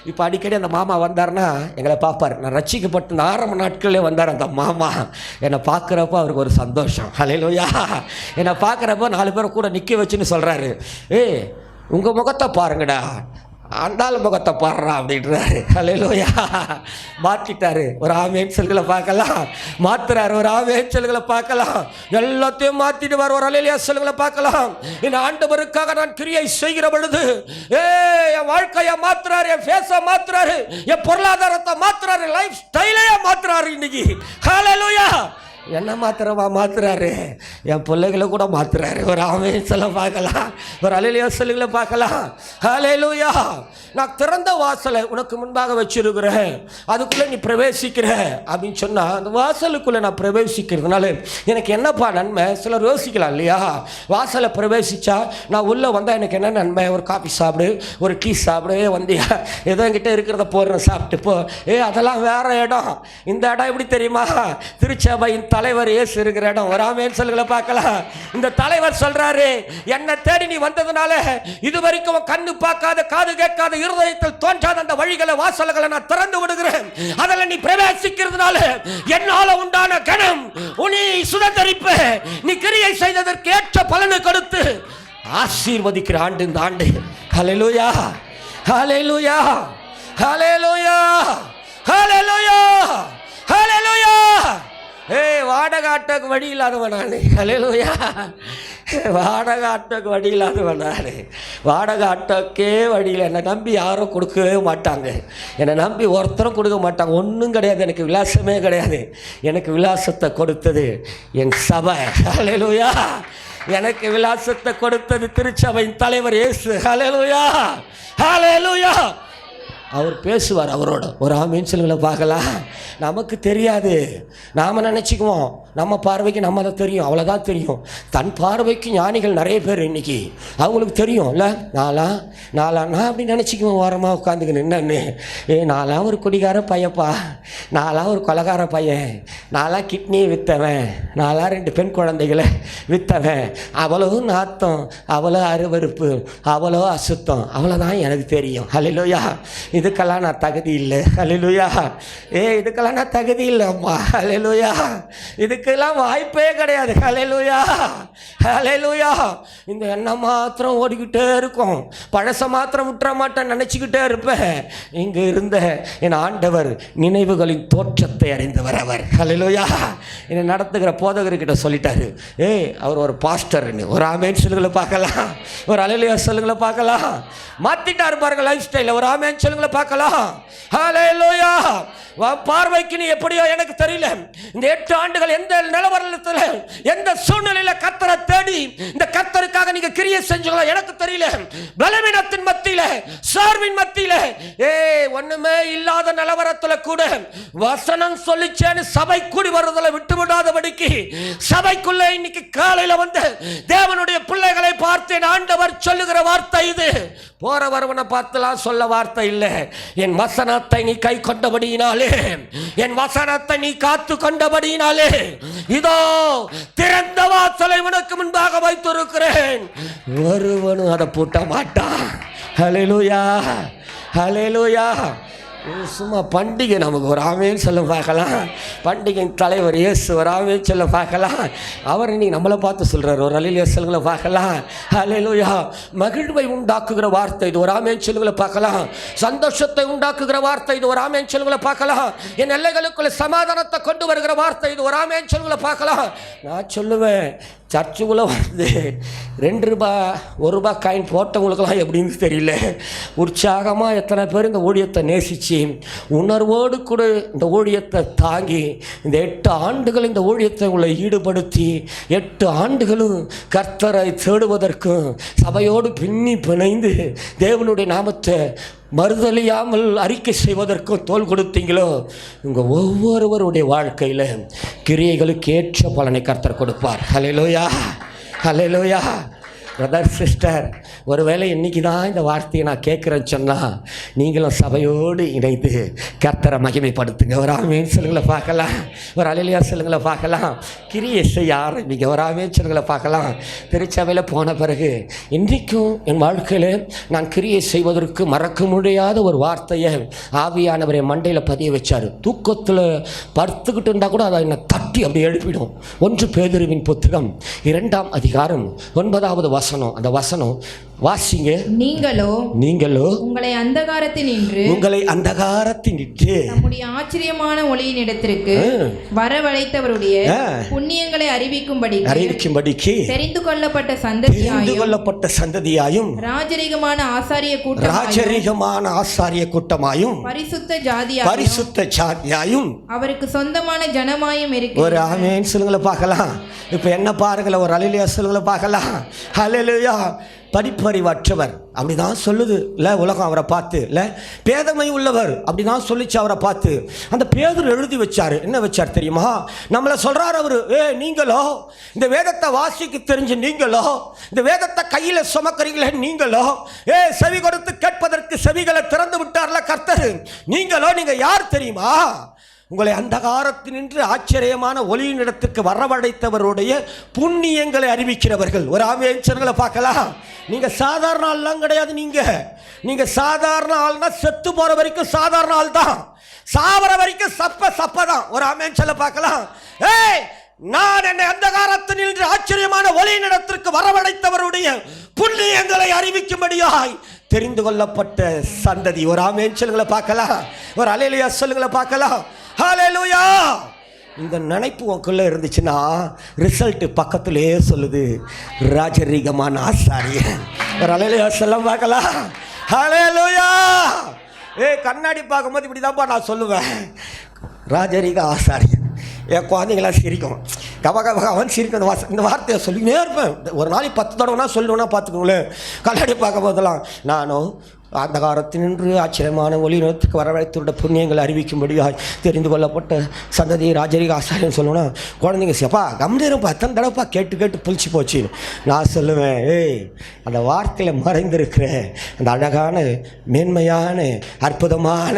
இப்போ அடிக்கடி அந்த மாமா வந்தார்னா எங்களை பார்ப்பார். நான் ரட்சிக்கப்பட்டு ஆரம்ப நாட்களே வந்தார் அந்த மாமா. என்னை பார்க்குறப்போ அவருக்கு ஒரு சந்தோஷம். ஹல்லேலூயா. என்னை பார்க்குறப்போ 4 பேரை கூட நிற்க வச்சுன்னு சொல்கிறாரு, ஏய் உங்கள் முகத்தை பாருங்கடா, அண்டாள் முகத்தை பாடுறா அப்படின்றாரு. ஹல்லேலூயா. மாற்றிட்டாரு. ஒரு ஆமேன் சொல்களை பார்க்கலாம். மாத்துறாரு. ஒரு ஆமேன் சொல்களை பார்க்கலாம். எல்லாத்தையும் மாற்றிட்டு வர ஒரு ஹல்லேலூயா சொல்களை பார்க்கலாம். என் ஆண்டவருக்காக நான் கிரியை செய்கிற பொழுது என் வாழ்க்கையை மாத்துறாரு, என் ஃபேஸை மாத்துறாரு, என் பொருளாதாரத்தை மாத்துறாரு, லைஃப் ஸ்டைலையே மாத்துறாரு. இன்னைக்கு ஹல்லேலூயா. என்ன மாத்துறாரு, என் பிள்ளைகளை கூட மாத்துறாரு. ஒரு ஆமென் சொல்ல பார்க்கலாம். ஒரு ஹல்லேலூயா சொல்லுங்களை பார்க்கலாம். ஹல்லேலூயா. நான் திறந்த வாசலை உனக்கு முன்பாக வச்சிருக்கிறேன், அதுக்குள்ளே நீ பிரவேசிக்கிற அப்படின்னு சொன்னால் அந்த வாசலுக்குள்ளே நான் பிரவேசிக்கிறதுனால எனக்கு என்னப்பா நன்மை? சிலர் யோசிக்கலாம் இல்லையா, வாசலை பிரவேசித்தா நான் உள்ளே வந்தால் எனக்கு என்ன நன்மை? ஒரு காஃபி சாப்பிடு, ஒரு டீ சாப்பிடு, வந்தியா ஏதோ என்கிட்ட இருக்கிறத போடுறேன் சாப்பிட்டு போ. அதெல்லாம் வேற இடம். இந்த இடம் எப்படி தெரியுமா? திருச்சபையின் தலைவர் இயேசு இருக்கிற இடம். ஒரு ஆமென் சொல்லுங்களை பார்க்கலாம். இந்த தலைவர் சொல்றாரு, என்னை தேடி நீ வந்ததுனால இதுவரைக்கும் கண்ணு பார்க்காத, காது கேட்காத, இருதயத்தில் தோன்றாத அந்த வழிகளை, வாசல்களை நான் திறந்து விடுகிறேன். அதில் நீ பிரவேசிக்கிறதுனால என்னால உண்டான கணம் உன்னை சுதந்தரிப்ப, நீ கிரியை செய்ததற்கு ஏற்ற பலனை கொடுத்து ஆசீர்வதிக்கிற ஆண்டு இந்த ஆண்டு. ஹல்லேலூயா, ஹல்லேலூயா, ஹல்லேலூயா, ஹல்லேலூயா, ஹல்லேலூயா. வாடகை ஆட்டோக்கு வழி இல்லாதவன் நான். ஹல்லேலூயா. வாடகை ஆட்டோக்கு வழி இல்லாதவன் நான். வாடகை ஆட்டோக்கே வழியில் என்னை நம்பி யாரும் கொடுக்கவே மாட்டாங்க. என்னை நம்பி ஒருத்தரும் கொடுக்க மாட்டாங்க. ஒன்றும் கிடையாது, எனக்கு விலாசமே கிடையாது. எனக்கு விலாசத்தை கொடுத்தது என் சபை. ஹல்லேலூயா. எனக்கு விலாசத்தை கொடுத்தது திருச்சபையின் தலைவர் இயேசு. ஹல்லேலூயா, ஹல்லேலூயா. அவர் பேசுவார் அவரோட. ஒரு ஆமென் சொல்லுங்களை பார்க்கலாம். நமக்கு தெரியாது, நாம் நினச்சிக்குவோம் நம்ம பார்வைக்கு நம்ம அதை தெரியும், அவ்வளோதான் தெரியும். தன் பார்வைக்கு ஞானிகள் நிறைய பேர் இன்னைக்கு. அவங்களுக்கு தெரியும் இல்லை, நான் அப்படி நினச்சிக்குவோம். ஓரமாக உட்காந்துக்கணும் என்னன்னு, நான்லாம் ஒரு குடிகார பையப்பா, நான்லாம் ஒரு கொலகார பையன், நான்லாம் கிட்னியை விற்றவன், நான்லாம் 2 பெண் குழந்தைகளை விற்றவன், அவ்வளோ நாத்தம், அவ்வளோ அருவருப்பு, அவ்வளோ அசுத்தம், அவ்வளோதான் எனக்கு தெரியும். ஹல்லேலூயா. இதுக்கெல்லாம் நான் தகுதி இல்லை. ஹல்லேலூயா. இதுக்கெல்லாம் நான் தகுதி இல்லை அம்மா. ஹல்லேலூயா. இதுக்கெல்லாம் வாய்ப்பே கிடையாது. ஹல்லேலூயா, ஹல்லேலூயா. இந்த எண்ணம் மாத்திரம் ஓடிக்கிட்டே இருக்கும். பழச மாத்திரம் விட்டுற மாட்டேன், நினச்சிக்கிட்டே இருப்பேன். இங்கே இருந்த என் ஆண்டவர் நினைவுகளின் தோற்றத்தை அறிந்தவர் அவர். ஹல்லேலூயா. என்னை நடத்துகிற போதகர்கிட்ட சொல்லிட்டாரு, அவர் ஒரு பாஸ்டர்னு. ஒரு ஆமென் சொல்லுங்களை பார்க்கலாம். ஒரு ஹல்லேலூயா சொல்லுங்களை பார்க்கலாம். மாத்திட்டாரு பாருங்க லைஃப் ஸ்டைல. ஒரு ஆமென் சொல்லுங்களை பார்க்கலாம். ஹல்லேலூயா. பார்வைக்கு நீ எப்படியோ எனக்கு தெரியல. இந்த 8 ஆண்டுகள் எந்த நிலவரத்தில், எந்த சூழ்நிலையில கர்த்தரை தேடி இந்த கர்த்தருக்காக நீங்க கிரியை செஞ்சீங்களோ எனக்கு தெரியல. பலவீனத்தின் மத்தியில, சார்பின் மத்தியில, ஒண்ணுமே இல்லாத நிலவரத்தில் கூட வசனம் சொல்லிச்சேன்னு சபை கூடி வருவதில் விட்டு விடாதபடிக்கு சபைக்குள்ள இன்னைக்கு காலையில வந்து தேவனுடைய பிள்ளைகளை பார்த்தேன். ஆண்டவர் சொல்லுகிற வார்த்தை இது. போற வரவனை பார்த்துலாம் சொல்ல வார்த்தை இல்லை. என் வசனத்தை நீ கை கொண்டபடியினாலே, என் வசனத்தை நீ காத்து கொண்டபடியினாலே இதோ திறந்த வாசலை உனக்கு முன்பாக வைத்திருக்கிறேன், ஒருவனும் அதை பூட்ட மாட்டான். ஹல்லேலூயா, ஹல்லேலூயா. சும்மா பண்டிகை நமக்கு. ஒரு ஆமென் சொல்ல பார்க்கலாம். பண்டிகையின் தலைவர் இயேசு. ஒரு ஆமென் சொல்ல பார்க்கலாம். அவர் இன்னைக்கு நம்மளை பார்த்து சொல்கிறார். ஒரு ஹல்லேலூயா சொல்லுங்களை பார்க்கலாம். ஹல்லேலூயா. மகிழ்வை உண்டாக்குகிற வார்த்தை இது. ஒரு ஆமென் சொல்லுங்களை பார்க்கலாம். சந்தோஷத்தை உண்டாக்குகிற வார்த்தை இது. ஒரு ஆமென் சொல்லுங்களை பார்க்கலாம். என் எல்லைகளுக்குள்ள சமாதானத்தை கொண்டு வருகிற வார்த்தை இது. ஒரு ஆமென் சொல்லுங்களை பார்க்கலாம். நான் சொல்லுவேன், சர்ச்சுக்குள்ளே வந்து 2 ரூபாய் 1 ரூபாய் காயின் போட்டவங்களுக்கெல்லாம் எப்படின்னு தெரியல. உற்சாகமாக எத்தனை பேர் இந்த ஊழியத்தை நேசித்து உணர்வோடு கூட இந்த ஊழியத்தை தாங்கி இந்த 8 ஆண்டுகள் இந்த ஊழியத்தை உங்களை ஈடுபடுத்தி 8 ஆண்டுகளும் கர்த்தரை தேடுவதற்கும் சபையோடு பின்னி பிணைந்து தேவனுடைய நாமத்தை மறுதலியாமல் அறிக்கை செய்வதற்கும் தோல் கொடுத்தீங்களோ, உங்கள் ஒவ்வொருவருடைய வாழ்க்கையில் கிரியைகளுக்கு ஏற்ற பலனை கர்த்தர் கொடுப்பார். ஹல்லேலூயா, ஹல்லேலூயா, பிரதர் சிஸ்டர், ஒருவேளை இன்னைக்கு தான் இந்த வார்த்தையை நான் கேட்குறேன்னு சொன்னால் நீங்களும் சபையோடு இணைந்து கர்த்தரை மகிமைப்படுத்துங்க. ஒரு ஆமேன் சொல்லுங்களை பார்க்கலாம், ஒரு அலையிலியா சொல்லுங்களை பார்க்கலாம். கிரியை செய்ய ஆரம்பிங்க. ஒரு ஆமேன் சொல்லுங்களை பார்க்கலாம். திருச்சபையில் போன பிறகு இன்றைக்கும் என் வாழ்க்கையில் நான் கிரியை செய்வதற்கு மறக்க முடியாத ஒரு வார்த்தையை ஆவியானவரை மண்டையில் பதிய வச்சார். தூக்கத்தில் படுத்துக்கிட்டு இருந்தால் கூட அதை என்னை தட்டி அப்படி எழுப்பிடும். 1 பேதுருவின் புத்தகம் 2ஆம் அதிகாரம் 9வது வசனம். அந்த வசனம் வாசிங்க. நீங்களோ உங்களை அந்தகாரத்தினின்று நம்முடைய ஆச்சரியமான ஒளியின் இடத்திற்கு வரவழைத்தவருடைய புண்ணியங்களை அறிவிக்கும்படிக்கு தெரிந்து கொள்ளப்பட்ட சந்ததியாயும் ராஜரீகமான ஆசாரிய கூட்டமாயும் பரிசுத்த ஜாதியாயும் அவருக்கு சொந்தமான ஜனமாயும் இருக்கு. ஒரு ஆமென் சொல்லுங்கள பார்க்கலாம். இப்போ என்ன பாருங்களேன், ஒரு அல்லேலூயா சொல்லுங்கள பார்க்கலாம். அல்லேலூயா. படிப்பறிவற்றவர் அப்படிதான் சொல்லுது இல்லை உலகம் அவரை பார்த்து, இல்லை பேதமை உள்ளவர் அப்படிதான் சொல்லிச்சு அவரை பார்த்து. அந்த பேதுரு எழுதி வச்சாரு. என்ன வச்சார் தெரியுமா? நம்மளை சொல்றாரு அவரு, நீங்களோ இந்த வேதத்தை வாசிக்க தெரிஞ்சு நீங்களோ இந்த வேதத்தை கையில் சுமக்கிறீங்களே நீங்களோ, செவி கொடுத்து கேட்பதற்கு செவிகளை திறந்து விட்டார்ல கர்த்தர், நீங்க யார் தெரியுமா? உங்களை அந்தகாரத்தினின்று ஆச்சரியமான ஒளியின் இடத்திற்கு வரவழைத்தவருடைய புண்ணியங்களை அறிவிக்கிறவர்கள். ஒரு ஆமென்களை பார்க்கலாம். நீங்க சாதாரண ஆள்லாம் கிடையாது. நீங்க சாதாரண ஆள்னா செத்து போற வரைக்கும் சாதாரண ஆள் தான், சாவர வரைக்கும் சப்ப தான். ஒரு ஆமென்களை பார்க்கலாம். நான் என்னை அந்தகாரத்தினின்று ஆச்சரியமான ஒளியின் இடத்திற்கு வரவழைத்தவருடைய புண்ணியங்களை அறிவிக்கும்படியாய் தெரிந்து கொள்ளப்பட்ட சந்ததி. ஒரு ஆமென்களை பார்க்கலாம். ஒரு அல்லேலூயா சொல்லுங்களை பார்க்கலாம். ஹல்லேலூயா. இந்த நினைப்பு உங்களுக்குள்ள இருந்துச்சுன்னா ரிசல்ட் பக்கத்திலே சொல்லுது, ராஜரீகமான ஆசாரியன். ஒரு அல்லேலூயா சொல்ல பார்க்கலாம். ஹல்லேலூயா. கண்ணாடி பார்க்கும்போது இப்படி தான்ப்பா நான் சொல்லுவேன், ராஜரீக ஆசாரியன். என் குழந்தைங்களாம் சிரிக்கும், அவன் சிரிக்கும். இந்த வார்த்தையை சொல்லினே இருப்பேன். ஒரு நாளைக்கு 10 தடவைனா சொல்லுவேன்னா பார்த்துக்கோங்களேன். கண்ணாடி பார்க்கும் போதெல்லாம் நானும் அந்தகாரத்தினின்று ஆச்சரியமான ஒளியினத்துக்கு வரவழைத்துள்ள புண்ணியங்களை அறிவிக்கும்படியாய் தெரிந்து கொள்ளப்பட்ட சந்ததி ராஜரீக ஆசாரியன் சொல்லணும். குழந்தைங்க சேப்பா கம்பீரப்பா 10 தடவைப்பா கேட்டு புளிச்சு போச்சு. நான் சொல்லுவேன், அந்த வார்த்தையில் மறைந்திருக்கிற அந்த அழகான மேன்மையான அற்புதமான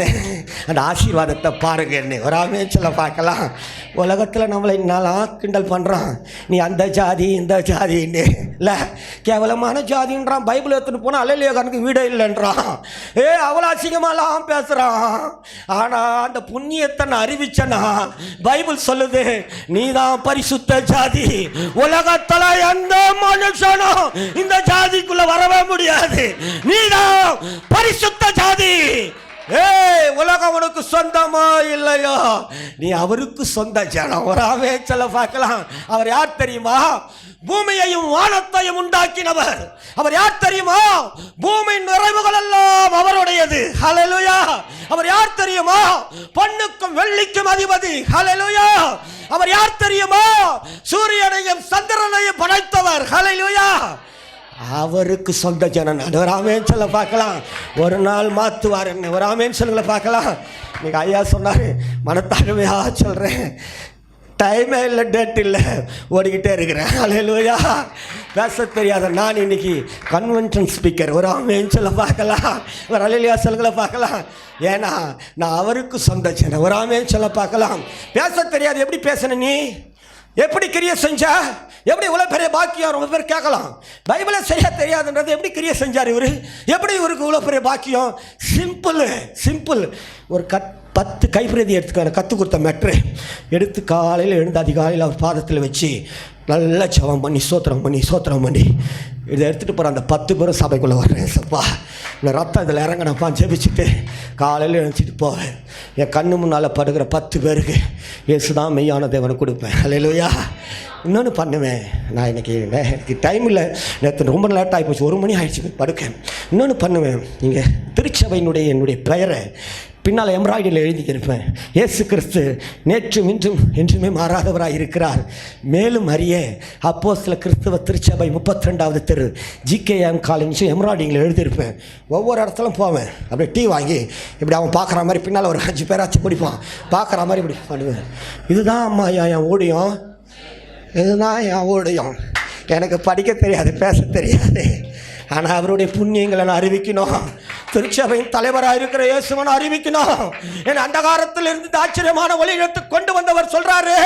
அந்த ஆசீர்வாதத்தை பாருங்க. என்ன ஒரு ஆமென்ல பார்க்கலாம். உலகத்தில் நம்மளை என்னெல்லாம் கிண்டல் பண்ணுறான், நீ அந்த ஜாதி இந்த ஜாதின்னு இல்லை, கேவலமான ஜாதின்றான். பைபிள் எடுத்துன்னு போனால் அல்லேலூயாக்காரனுக்கு வீடே இல்லைன்றான். அவ்வளோ அசிங்கமாலாம் பேசுகிறான். ஆனால் அந்த புண்ணியத்தை நான் அறிவிச்சனா பைபிள் சொல்லுது, நீதான் பரிசுத்த ஜாதி. உலகத்தில் எந்த மனுஷனும் இந்த ஜாதிக்குள்ள வரவே முடியாது. நீதான் பரிசுத்த ஜாதி. உலகம் உனக்கு சொந்தமா இல்லையோ, நீ அவருக்கு சொந்த ஜனம். ஒரு ஆமென்ல பார்க்கலாம். அவர் யார் தெரியுமா? பூமியையும் வானத்தையும் உண்டாக்கினவர். அவர் யார் தெரியுமா? பூமியின் நிறைவுகள் எல்லாம் அவருடையது. ஹல்லேலூயா. அவர் யார் தெரியுமா? பொன்னுக்கும் வெள்ளிக்கும் அதிபதி. ஹல்லேலூயா. அவர் யார் தெரியுமா? சூரியனையும் சந்திரனையும் படைத்தவர். ஹல்லேலூயா. அவருக்கு சொந்த ஜனன். ஒரு ஆமென்ல பார்க்கலாம். ஒரு நாள் மாற்றுவார். என்ன ஒரு ஆமென்ல பார்க்கலாம். இன்னைக்கு ஐயா சொன்னார், மனத்தாகவையா சொல்கிறேன், டைமே இல்லை, டேட் இல்லை, ஓடிக்கிட்டே இருக்கிறேன். அல்லேலூயா. பேச தெரியாத நான் இன்னைக்கு கன்வென்ஷன் ஸ்பீக்கர். ஒரு ஆமென்ல பார்க்கலாம். ஒரு அல்லேலூயா சொல்லுங்களை பார்க்கலாம். ஏன்னா நான் அவருக்கு சொந்த ஜனம். ஒரு ஆமென்ல பார்க்கலாம். பேச தெரியாது, எப்படி பேசணும், நீ எப்படி கிரியை செஞ்சா, எப்படி இவ்வளோ பெரிய பாக்கியம்? ரொம்ப பேர் கேட்கலாம், பைபிளை சரியா தெரியாதுன்றது எப்படி கிரியை செஞ்சார் இவர், எப்படி இவருக்கு இவ்வளோ பெரிய பாக்கியம்? சிம்பிள். ஒரு 10 கைப்பிரதி எடுத்துக்க கற்றுக் கொடுத்த மெட்ரு எடுத்து காலையில் எழுந்து அதிகாலையில் அவர் பாதத்தில் வச்சு நல்லா ஜெபம் பண்ணி சோத்திரம் பண்ணி இதை எடுத்துகிட்டு போகிற அந்த 10 பேரும் சபைக்குள்ளே வர்றேன். சப்பா இந்த ரத்தம் இதில் இறங்கினப்பா ஜெபிச்சுட்டு காலையில் எழுந்திட்டு போவேன். என் கண்ணு முன்னால் படுகிற 10 பேருக்கு இயேசுதான் மெய்யான தேவனை கொடுப்பேன். அல்லேலூயா. இன்னொன்று பண்ணுவேன். நான் எனக்கு டைம் இல்லை, நேற்று ரொம்ப லேட் ஆகி போச்சு, 1 மணி ஆகிடுச்சு படுக்கேன். இன்னொன்று பண்ணுவேன். இங்கே திருச்சபையினுடைய என்னுடைய பெயரை பின்னால் எம்ப்ராய்டரியில் எழுதிக்கிருப்பேன். இயேசு கிறிஸ்து நேற்றும் இன்றும் என்றுமே மாறாதவராக இருக்கிறார், மேலும் அறிய அப்போஸ்தல கிறிஸ்துவ திருச்சபை 32வது தெரு GKM காலேஜ் எம்ப்ராய்டிங்கில் எழுதியிருப்பேன். ஒவ்வொரு இடத்துலையும் போவேன். அப்படியே டீ வாங்கி இப்படி அவன் பார்க்குற மாதிரி பின்னால் ஒரு 5 பேராச்சும் பிடிப்பான், பார்க்குற மாதிரி இப்படி பண்ணுவேன். இதுதான் அம்மா என் ஊழியம், இதுதான் என் ஊழியம். எனக்கு படிக்க தெரியாது, பேச தெரியாது. ஆனால் அவருடைய புண்ணியங்களை நான் அறிவிக்கணும். திருச்சபையின் தலைவராக இருக்கிற இயேசுவனை அறிவிக்கணும். என் அந்தகாரத்தில் இருந்து ஆச்சரியமான ஒளியிடத்து கொண்டு வந்தவர் சொல்றாரு,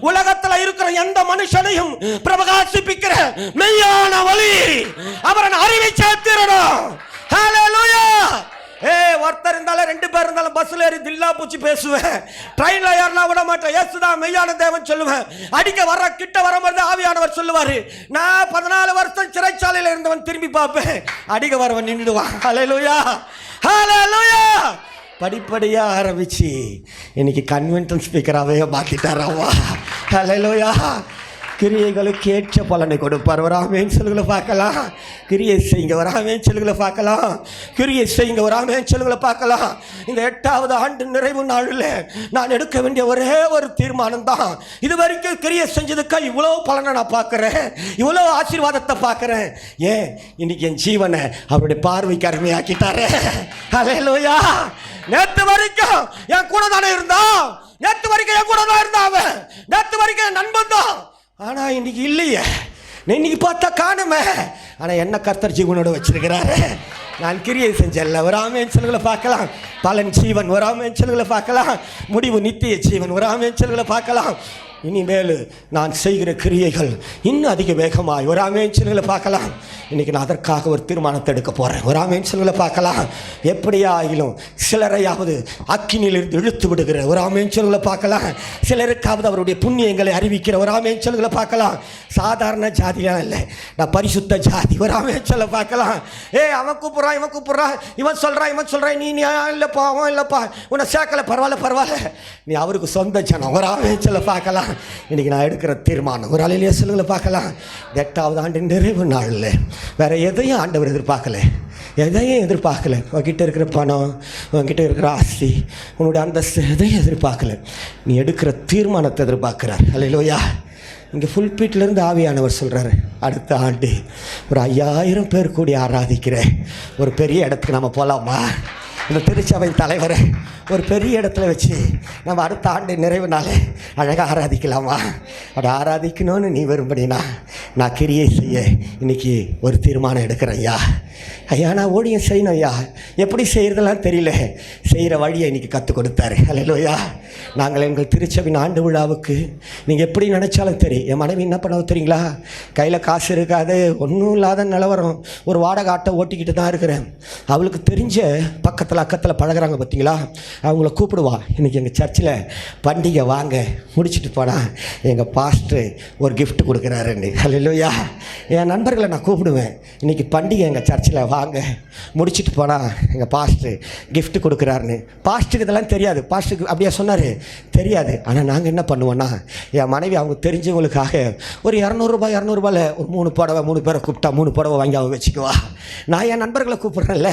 உலகத்தில் இருக்கிற எந்த மனுஷனையும் பிரகாசிப்பிக்கிற மெய்யான ஒளி அவரை அறிவிச்சே தீரணும். ஹல்லேலூயா. ஒருத்தர் இருந்தாலும் 2 பேர் இருந்தாலும் பஸ்ல ஏறி தில்லா பூச்சி பேசுவேன், ட்ரெயின்ல ஏறினா விட மாட்டேன். இயேசுதான் மெய்யான தேவன் சொல்லுவேன். அடிக்க வர கிட்ட வரும்போது ஆவியானவர் சொல்லுவாரு, நான் 14 வருஷம் சிறைச்சாலையில் இருந்தவன் திரும்பி பார்ப்பேன், அடிக்க வரவன் நின்றுடுவான். ஹல்லேலூயா, ஹல்லேலூயா. படிப்படியா ஆரம்பிச்சு இன்னைக்கு கன்வென்ஷன் ஸ்பீக்கராகவே மாத்திட்டாராவா. ஹல்லேலூயா. கிரியைகளுக்கு ஏற்ற பலனை கொடுப்பார். ஒரு ஆமென் சொல்லுங்களை பார்க்கலாம். கிரியை செய்யுங்க, ஒரு ஆமென் சொல்லுங்களை பார்க்கலாம். கிரியை செய்யுங்க, ஒரு ஆமென் சொல்லுங்களை பார்க்கலாம். இந்த 8வது ஆண்டு நிறைவு நாளில் நான் எடுக்க வேண்டிய ஒரே ஒரு தீர்மானம் தான், இது வரைக்கும் கிரியை செஞ்சதுக்கா இவ்வளோ பலனை நான் பார்க்குறேன், இவ்வளோ ஆசீர்வாதத்தை பார்க்குறேன். ஏன் இன்னைக்கு என் ஜீவனை அவருடைய பார்வைக்கு அருமையாக்கிட்டாரு. ஹல்லேலூயா. நேற்று வரைக்கும் என் கூட தானே இருந்தான், நேற்று வரைக்கும் என் கூட தான் இருந்தான், நேற்று வரைக்கும் என் நண்பன் தான். ஆனால் இன்னைக்கு இல்லையே, இன்னைக்கு பார்த்தா காணுமே. ஆனால் என்ன கர்த்தர் ஜீவனோட வச்சிருக்கிறாரு. நான் கிரியை செஞ்சல, ஒரு ஆமென் சொல்லுங்களை பார்க்கலாம். பலன் ஜீவன், ஒரு ஆமென் சொல்லுங்களை பார்க்கலாம். முடிவு நித்திய ஜீவன், ஒரு ஆமென் சொல்லுங்களை பார்க்கலாம். இனிமேல் நான் செய்கிற கிரியைகள் இன்னும் அதிக வேகமாய், ஒரு ஆமென் சொல்லுங்களை பார்க்கலாம். இன்றைக்கி நான் அதற்காக ஒரு தீர்மானத்தை எடுக்க போகிறேன். ஒரு ஆமென் சொல்லுங்களை பார்க்கலாம். எப்படியாயிலும் சிலரையாவது அக்கினியிலிருந்து இழுத்து விடுகிற ஒரு ஆமென் சொல்லுங்களை பார்க்கலாம். சிலருக்காவது அவருடைய புண்ணியங்களை அறிவிக்கிற ஒரு ஆமென் சொல்லுங்களை பார்க்கலாம். சாதாரண ஜாதியாக இல்லை, நான் பரிசுத்த ஜாதி. ஒரு ஆமென் சொல்ல பார்க்கலாம். அவன் கூப்பிட்றான், இவன் கூப்பிட்றான், இவன் சொல்கிறான், இவன் சொல்கிறான், நீ இல்லைப்பா, அவன் இல்லைப்பா, உன்னை சேர்க்கலை, பரவாயில்ல பரவாயில்ல, நீ அவருக்கு சொந்த ஜனம். ஒரு ஆமென் சொல்ல பார்க்கலாம். இன்றைக்கி நான் எடுக்கிற தீர்மானம், ஒரு அலையிலேயே சொல்லுங்களை பார்க்கலாம். 8வது ஆண்டு நிறைவு நாளில் வேறு எதையும் ஆண்டவர் எதிர்பார்க்கல, எதையும் எதிர்பார்க்கல. உங்ககிட்ட இருக்கிற பணம், உங்ககிட்ட இருக்கிற ஆஸ்தி, உன்னுடைய அந்தஸ்து, எதையும் எதிர்பார்க்கல. நீ எடுக்கிற தீர்மானத்தை எதிர்பார்க்குறார். அல்லேலூயா. இங்கே ஃபுல்பீட்லேருந்து ஆவியானவர் சொல்கிறாரு, அடுத்த ஆண்டு ஒரு 5000 பேர் கூடி ஆராதிக்கிற ஒரு பெரிய இடத்துக்கு நம்ம போகலாமா? இந்த திருச்சபை தலைவரை ஒரு பெரிய இடத்துல வச்சு நம்ம அடுத்த ஆண்டு நிறைவு நாள் அழகாக ஆராதிக்கலாமா? அப்படி ஆராதிக்கணும்னு நீ விரும்பினா நான் கிரியை செய்ய இன்றைக்கி ஒரு தீர்மானம் எடுக்கிறேன். ஐயா நான் ஊழியம் செய்யணும் ஐயா, எப்படி செய்கிறதெல்லாம் தெரியல, செய்கிற வழியை இன்றைக்கி கற்றுக் கொடுத்தாரு. அல்லேலூயா. நாங்கள் எங்கள் திருச்சபையின் ஆண்டு விழாவுக்கு நீங்கள் எப்படி நினச்சாலும் தெரியும். என் மனைவி என்ன பண்ண தெரியுங்களா, கையில் காசு இருக்காது, ஒன்றும் இல்லாத நிலவரம், ஒரு வாடகை ஆட்டை ஓட்டிக்கிட்டு தான் இருக்கிறேன். அவளுக்கு தெரிஞ்ச பக்கத்தில் அக்கத்தில் பழகிறாங்க பார்த்தீங்களா, அவங்கள கூப்பிடுவா. இன்றைக்கி எங்கள் சர்ச்சில் பண்டிகை வாங்க, முடிச்சுட்டு போனால் எங்கள் பாஸ்டர் ஒரு கிஃப்ட் கொடுக்குறாருன்னு. அல்லேலூயா. என் நண்பர்களை நான் கூப்பிடுவேன், இன்றைக்கி பண்டிகை எங்கள் சர்ச்சில் வாங்க, முடிச்சுட்டு போனால் எங்கள் பாஸ்டர் கிஃப்ட் கொடுக்குறாருன்னு. பாஸ்டருக்கு இதெல்லாம் தெரியாது, பாஸ்டருக்கு அப்படியே சொன்னார் தெரியாது. ஆனால் நாங்கள் என்ன பண்ணுவோன்னா, என் மனைவி அவங்க தெரிஞ்சவங்களுக்காக ஒரு 200 ஒரு 3 புடவை, 3 பேரை கூப்பிட்டா 3 புடவை வாங்கி அவங்க வச்சுக்குவா. நான் என் நண்பர்களை கூப்பிட்றேன்ல,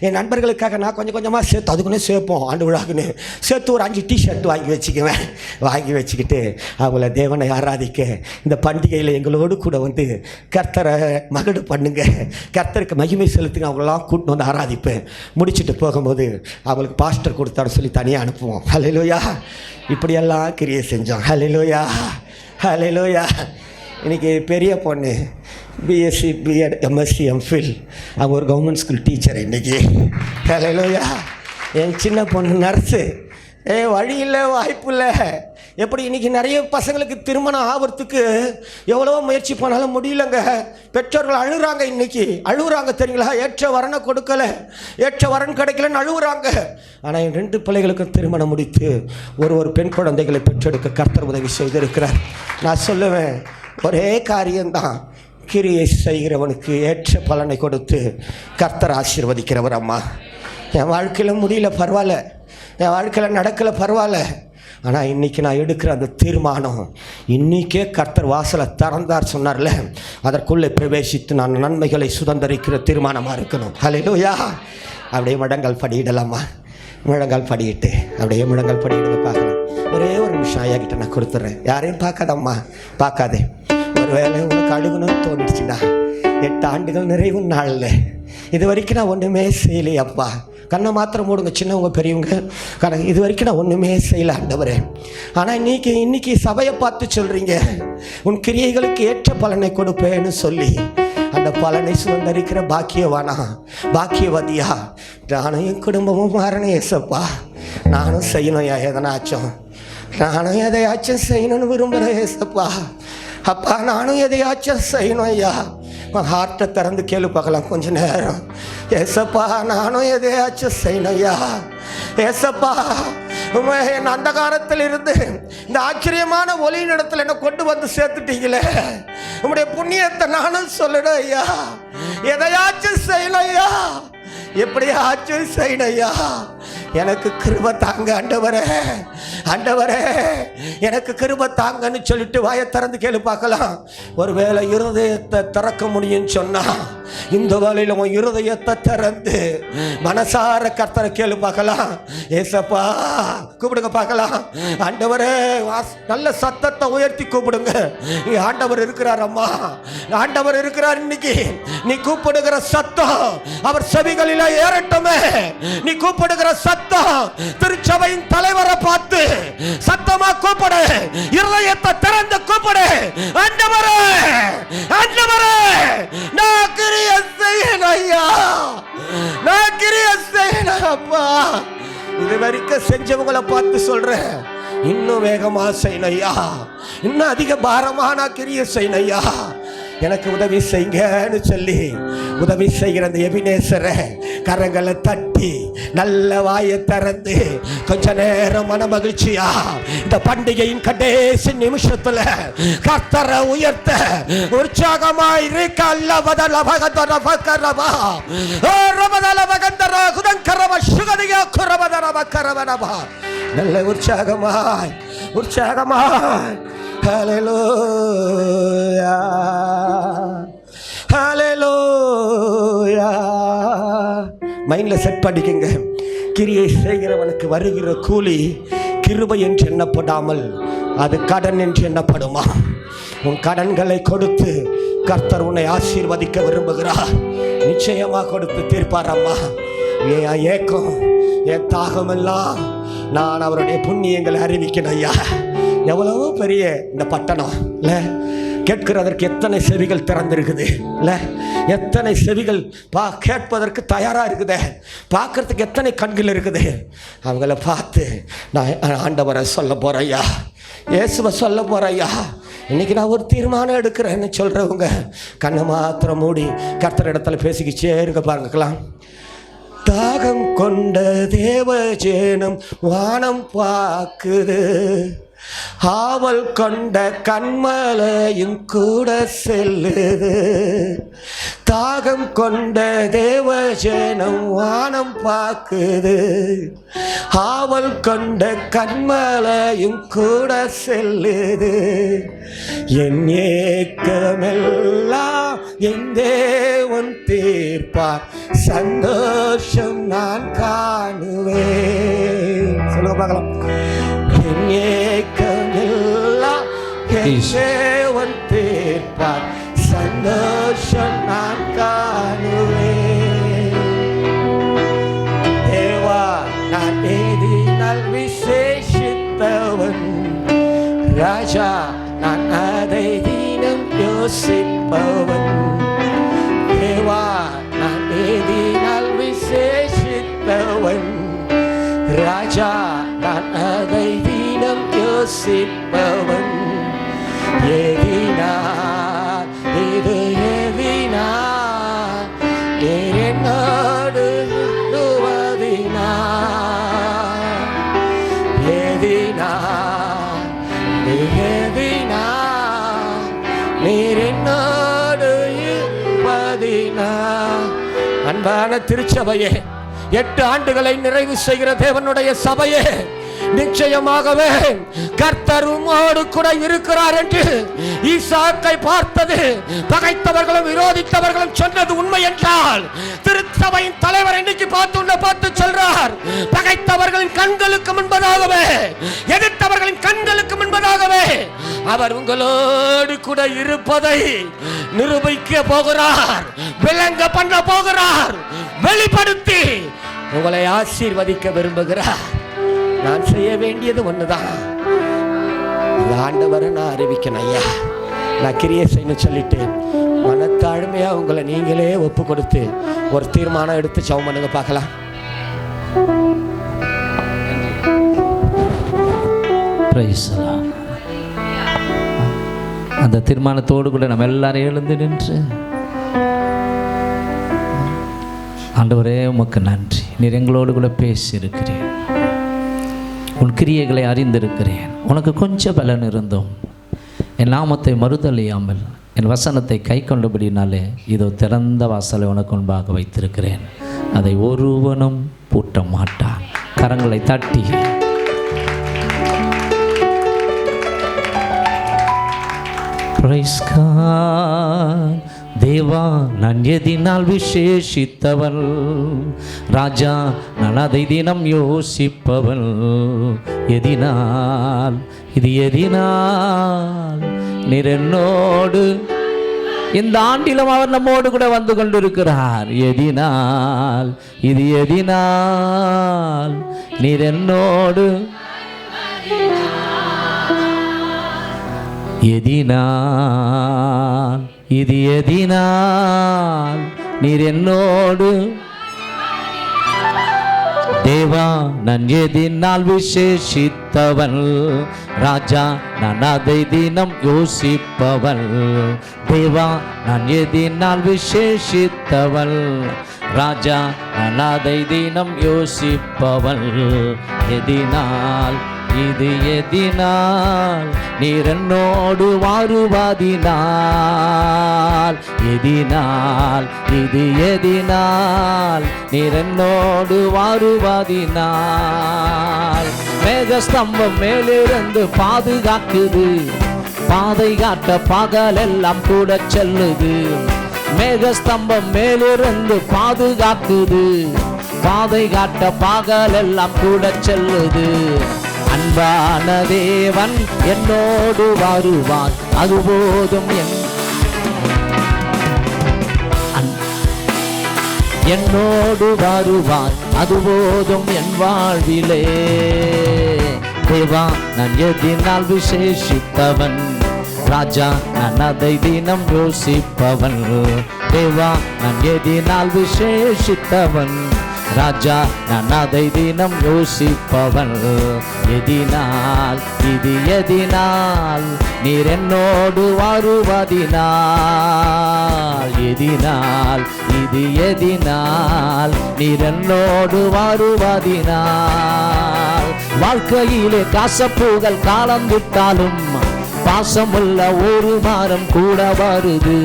என் நண்பர்களுக்காக நான் கொஞ்சம் கொஞ்சமாக சேர்த்து, அதுக்குன்னே சேர்ப்போம், ஆண்டு விழாக்குன்னு சேர்த்து ஒரு 5 டிஷர்ட் வாங்கி வச்சுக்குவேன். வாங்கி வச்சுக்கிட்டு அவங்கள தேவனை ஆராதிக்க இந்த பண்டிகையில் எங்களோடு கூட வந்து கர்த்தரை மகிழ்வு பண்ணுங்க, கர்த்தருக்கு மகிமை செலுத்துங்க, அவங்களெல்லாம் கூட்டின்னு வந்து ஆராதிப்பேன். முடிச்சுட்டு போகும்போது அவங்களுக்கு பாஸ்டர் கொடுத்தாரு சொல்லி தனியாக அனுப்புவோம். ஹல்லேலூயா. இப்படியெல்லாம் கிரியை செஞ்சோம். ஹல்லேலூயா, ஹல்லேலூயா. இன்றைக்கி பெரிய பொண்ணு பிஎஸ்சி, பிஎட், எம்எஸ்சி, எம்ஃபில், அவங்க ஒரு கவர்மெண்ட் ஸ்கூல் டீச்சர் இன்றைக்கி. ஹல்லேலூயா. என் சின்ன பொண்ணு நர்ஸு. வழி இல்லை, வாய்ப்பு இல்லை. எப்படி இன்றைக்கி நிறைய பசங்களுக்கு திருமணம் ஆகிறதுக்கு எவ்வளோ முயற்சி பண்ணாலும் முடியலங்க. பெற்றோர்கள் அழுகிறாங்க, இன்றைக்கி அழுகுறாங்க தெரியுங்களா, ஏற்ற வரனை கொடுக்கலை, ஏற்ற வரன் கிடைக்கலன்னு அழுகுறாங்க. ஆனால் என் 2 பிள்ளைகளுக்கும் திருமணம் முடித்து ஒரு பெண் குழந்தைகளை பெற்றெடுக்க கர்த்தர் உதவி செய்திருக்கிறார். நான் சொல்லுவேன், ஒரே காரியம்தான், கிரியை செய்கிறவனுக்கு ஏற்ற பலனை கொடுத்து கர்த்தர் ஆசீர்வதிக்கிறவர். அம்மா என் வாழ்க்கையில் முடியல பரவாயில்ல, என் வாழ்க்கையில் நடக்கலை பரவாயில்ல, ஆனால் இன்றைக்கி நான் எடுக்கிற அந்த தீர்மானம், இன்றைக்கே கர்த்தர் வாசலை திறந்தார் சொன்னார்ல, அதற்குள்ளே பிரவேசித்து நான் நன்மைகளை சுதந்திரிக்கிற தீர்மானமாக இருக்கணும். ஹல்லேலூயா. அப்படியே முழங்கால் படியிடலாமா? முழங்கால் படியிட்டு அப்படியே முழங்கால் படியிடுங்க பார்க்கலாம். ஒரே ஒரு நிமிஷம் ஐயா கிட்ட நான் கொடுத்துட்றேன். யாரையும் பார்க்காதம்மா, பார்க்காதே. ஒரு வேளை உனக்கு அழுகணும்னு தோணுச்சுன்னா, 8 ஆண்டுகள் நிறைவு நாளில் இது வரைக்கும் நான் ஒன்றுமே செய்யலையப்பா, கண்ணை மாத்திரம் மூடுங்க, சின்னவங்க பெரியவங்க. இது வரைக்கும் நான் ஒன்றுமே செய்யலை ஆண்டவரே. ஆனால் இன்னைக்கு சபையை பார்த்து சொல்கிறீங்க, உன் கிரியைகளுக்கு ஏற்ற பலனை கொடுப்பேன்னு சொல்லி அந்த பலனை சுதந்திரிக்கிற பாக்கியவானா, பாக்கியவதியா நானும் என் குடும்பமும் மாறணும் ஏசப்பா. நானும் செய்யணும் எதனாச்சும், நானும் எதையாச்சும் செய்யணும்னு விரும்புகிறேன் ஏசப்பா. அப்பா நானும் எதையாச்சும் செய்யணும் ஐயா. ஹார்ட்டை திறந்து கேள்வி பார்க்கலாம் கொஞ்ச நேரம். ஏசப்பா நானும் எதையாச்சும் செய்யணும் ஐயா. ஏசப்பா என் அந்த காலத்தில் இருந்து இந்த ஆச்சரியமான ஒளி இடத்துல என்னை கொண்டு வந்து சேர்த்துட்டீங்களே, உங்களுடைய புண்ணியத்தை நானும் சொல்லணும் ஐயா. எதையாச்சும் செய்யணும் ஐயா, எப்படியாச்சும் செய்யணும் ஐயா. எனக்கு கிருபை தாங்க ஆண்டவரே, ஆண்டவரே எனக்கு கிருபை தாங்கன்னு சொல்லிட்டு வாயை திறந்து கேளு பார்க்கலாம். ஒருவேளை இருதயத்தை திறக்க முடியும்னு சொன்னா இந்த வேளையில் உன் இருதயத்தை திறந்து மனசார கர்த்தரை கேளு பார்க்கலாம். ஏசப்பா கூப்பிடுங்க பார்க்கலாம். ஆண்டவரே நல்ல சத்தத்தை உயர்த்தி கூப்பிடுங்க. ஆண்டவர் இருக்கிறார் அம்மா, ஆண்டவர் இருக்கிறார். இன்னைக்கு நீ கூப்பிடுகிற சத்தம் அவர் செவிகளில் ஏறட்டுமே. நீ கூப்பிடுகிற சத்தம் திருச்சபையின் தலைவரை பார்த்து சத்தமா கூப்பிடு, இருதயத்தை திறந்து கூப்பிடு. ஆண்டவரே ஆண்டவரே நான் கிரியை செய்யணும் ஐயா, நான் கிரியை செய்யணும் அப்பா. இது வரைக்கும் செஞ்சவங்களை பார்த்து சொல்றேன், இன்னும் வேகமா செய்யணும் ஐயா, இன்னும் அதிக பாரமான கிரியை செய்யணும் ஐயா. எனக்கு உதவி செய்யுங்கன்னு சொல்லி உதவி செய்கிற அந்த எபினேசரை கரங்களை தட்டி நல்ல வாயை திறந்து கொஞ்ச நேரம் மன மகிழ்ச்சியா இந்த பண்டிகையின் கடைசி நிமிஷத்துல கர்த்தரை உயர்த்த உற்சாகமாய் நல்ல உற்சாகமாய் உற்சாகமாய் ஹல்லேலூயா ஹல்லேலூயா. மைண்ட்ல செட் பண்ணிக்கங்க. கிரியை செய்கிறவனுக்கு வருகிற கூலி கிருபை என்று எண்ணப்படாமல் அது கடன் என்று எண்ணப்படுமா? உன் கடன்களை கொடுத்து கர்த்தர் உன்னை ஆசீர்வதிக்க விரும்புகிறார். நிச்சயமா கொடுத்து தீர்ப்பார் அம்மா. என் ஏக்கம் என் தாகம் எல்லாம் நான் அவருடைய புண்ணியங்களை அறிவிக்கணும் ஐயா. எவ்வளவோ பெரிய இந்த பட்டணம் இல்லை, கேட்கிறதற்கு எத்தனை செவிகள் திறந்திருக்குது இல்லை, எத்தனை செவிகள் கேட்பதற்கு தயாராக இருக்குது, பார்க்கறதுக்கு எத்தனை கண்கள் இருக்குது. அவங்கள பார்த்து நான் ஆண்டவரை சொல்ல போகிறேன் ஐயா, இயேசுவை சொல்ல போகிறேன் ஐயா. இன்னைக்கு நான் ஒரு தீர்மானம் எடுக்கிறேன்னு சொல்கிறவங்க கண்ணை மாத்திரம் மூடி கர்த்தர் இடத்துல பேசிக்கிச்சே இருக்க பாருங்கலாம். தாகம் கொண்ட தேவஜேனம் வானம் பார்க்குது, ஆவல் கொண்ட கண்மலையும் கூட செல்லுது. தாகம் கொண்ட தேவஜனம் வானம் பார்க்குது, ஆவல் கொண்ட கண்மலையும் கூட செல்லுது. என் ஏக்கமெல்லாம் என் தேவன் தீர்ப்பார், சந்தோஷம் நான் காணுவேன். சொல்லுங்க பார்க்கலாம். என் ஏக்கமெல்லாம் என் தேவன் தீர்ப்பார், சந்தோஷம் நான் காணுவேன். தேவா நான் எதினால் விசேஷித்தவன், ராஜா நான் அதை தினம் யோசிப்பவன். தேவா நான் எதினால் விசேஷித்தவன், ராஜா நான் அதை தினம் யோசிப்பவன். எதினார் இது எதினார் என்னோடு துவதினார். எதினார் எதினார் நீர் என்னோடு இருப்பதினார். அன்பான திருச்சபையே, 8 ஆண்டுகளை நிறைவு செய்கிற தேவனுடைய சபையே, நிச்சயமாகவே கர்த்தர் உம்மோடு கூட இருக்கிறார் என்று ஈசாக்கை பார்த்தது பகைத்தவர்களும் விரோதித்தவர்களும் சொன்னது உண்மை என்றால், திருச்சபையின் தலைவர் இன்னைக்கு பார்த்து சொல்றார், பகைத்தவர்களின் கண்களுக்கு முன்பதாகவே, எதிர்த்தவர்களின் கண்களுக்கு முன்பதாகவே அவர் உங்களோடு கூட இருப்பதை நிரூபிக்க போகிறார், விளங்க பண்ண போகிறார், வெளிப்படுத்தி உங்களை ஆசீர்வதிக்க விரும்புகிறார். நான் செய்ய வேண்டியது ஒண்ணுதான். இந்த ஆண்டவரை நான் அறிவிக்கணும். ஐயா, நான் கிரியை செய்யணும்னு சொல்லிட்டு மனத்தாழ்மையா உங்களை நீங்களே ஒப்பு கொடுத்து ஒரு தீர்மானம் எடுத்து ஜெபம் பண்ணுங்க பார்க்கலாம். Praise the Lord. அந்த தீர்மானத்தோடு கூட நம்ம எல்லாரும் எழுந்து நின்று, ஆண்டவரே உமக்கு நன்றி, நீர் எங்களோடு கூட பேசியிருக்கிறேன், உன் கிரியைகளை அறிந்திருக்கிறேன், உனக்கு கொஞ்சம் பலன் இருந்தும் என் நாமத்தை மறுதலியாமல் என் வசனத்தை கை கொண்டபடினாலே இதோ திறந்த வாசலை உனக்கு முன்பாக வைத்திருக்கிறேன், அதை ஒருவனும் பூட்ட மாட்டான். கரங்களை தட்டி Praise God. தேவா நான் எதினால் விசேஷித்தவன், ராஜா நான் அதை தினம் யோசிப்பவன், எதினால் இது எதினால் நீர் என்னோடு இந்த ஆண்டிலும் அவர் நம்மோடு கூட வந்து கொண்டிருக்கிறார். எதினால் இது எதினால் நீர் என்னோடு, எதினால் இது எதினால் நீர் என்னோடு, தேவா நான் எதினால் விசேஷித்தவன், ராஜா நான் அதை தினம் யோசிப்பவன், தேவா நான் எதினால் விசேஷித்தவன், ராஜா நான் அதை தினம் யோசிப்பவன், எதினால் இது எதினால் நீர் என்னோடு வாருவதினால், எதினால் இது எதினால் நீர் என்னோடு வாருவதினால், மேகஸ்தம்பம் மேலிருந்து பாதுகாக்குது, பாதை காட்ட பகலெல்லாம் கூட செல்லுது, மேகஸ்தம்பம் மேலிருந்து பாதுகாக்குது, பாதை காட்ட பகலெல்லாம் கூட செல்லுது, அன்பான தேவன் என்னோடு வருவான் அது போதும், என்னோடு வருவான் அது போதும் என் வாழ்விலே, தேவா நான் எதினால் விசேஷித்தவன், ராஜா நான் அதை தினம் யோசிப்பவன், தேவா நான் எதினால் விசேஷித்தவன், ராஜா நான் அதை தினம் யோசிப்பவன், எதினால் இது எதினால் நீர் என்னோடு வருவதினால், எதினால் இது எதினால் நீர் என்னோடு வருவதினால், வாழ்க்கையிலே காசப்பூகள் காலம் விட்டாலும் பாசமுள்ள ஒரு மரம் கூட வருது,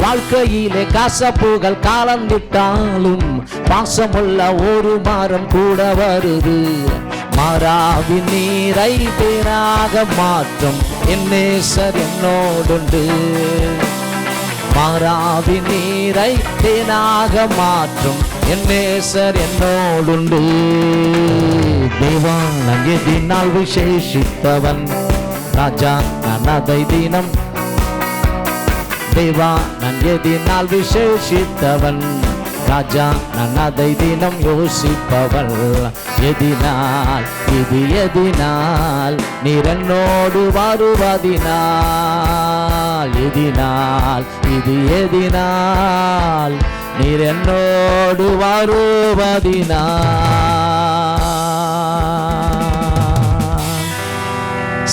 வாழ்க்கையிலே காசப்பூகள் காலம் விட்டாலும் பாசமுள்ள ஒரு மரம் கூட வருது, மாறாவின் நீரை தேனாக மாற்றும் என் நேசர் என்னோடுண்டு, மாறாவின் நீரை தேனாக மாற்றும் என் நேசர் என்னோடுண்டு, தேவா நான் எதினால் விசேஷித்தவன், ராஜா நான் அதை தினம், தேவா நான் எதினால் விசேஷித்தவன், ராஜா நான் அதை தினம் யோசிப்பவன், எதினால் இது எதினால் நீர் என்னோடு வருவதினால், எதினால் இது எதினால் நீர் என்னோடு வருவதினால்.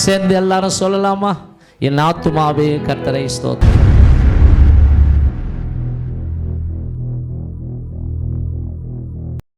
சேர்ந்து எல்லாரும் சொல்லலாமா? என் ஆத்துமாவே கர்த்தரை ஸ்தோத்திரம்.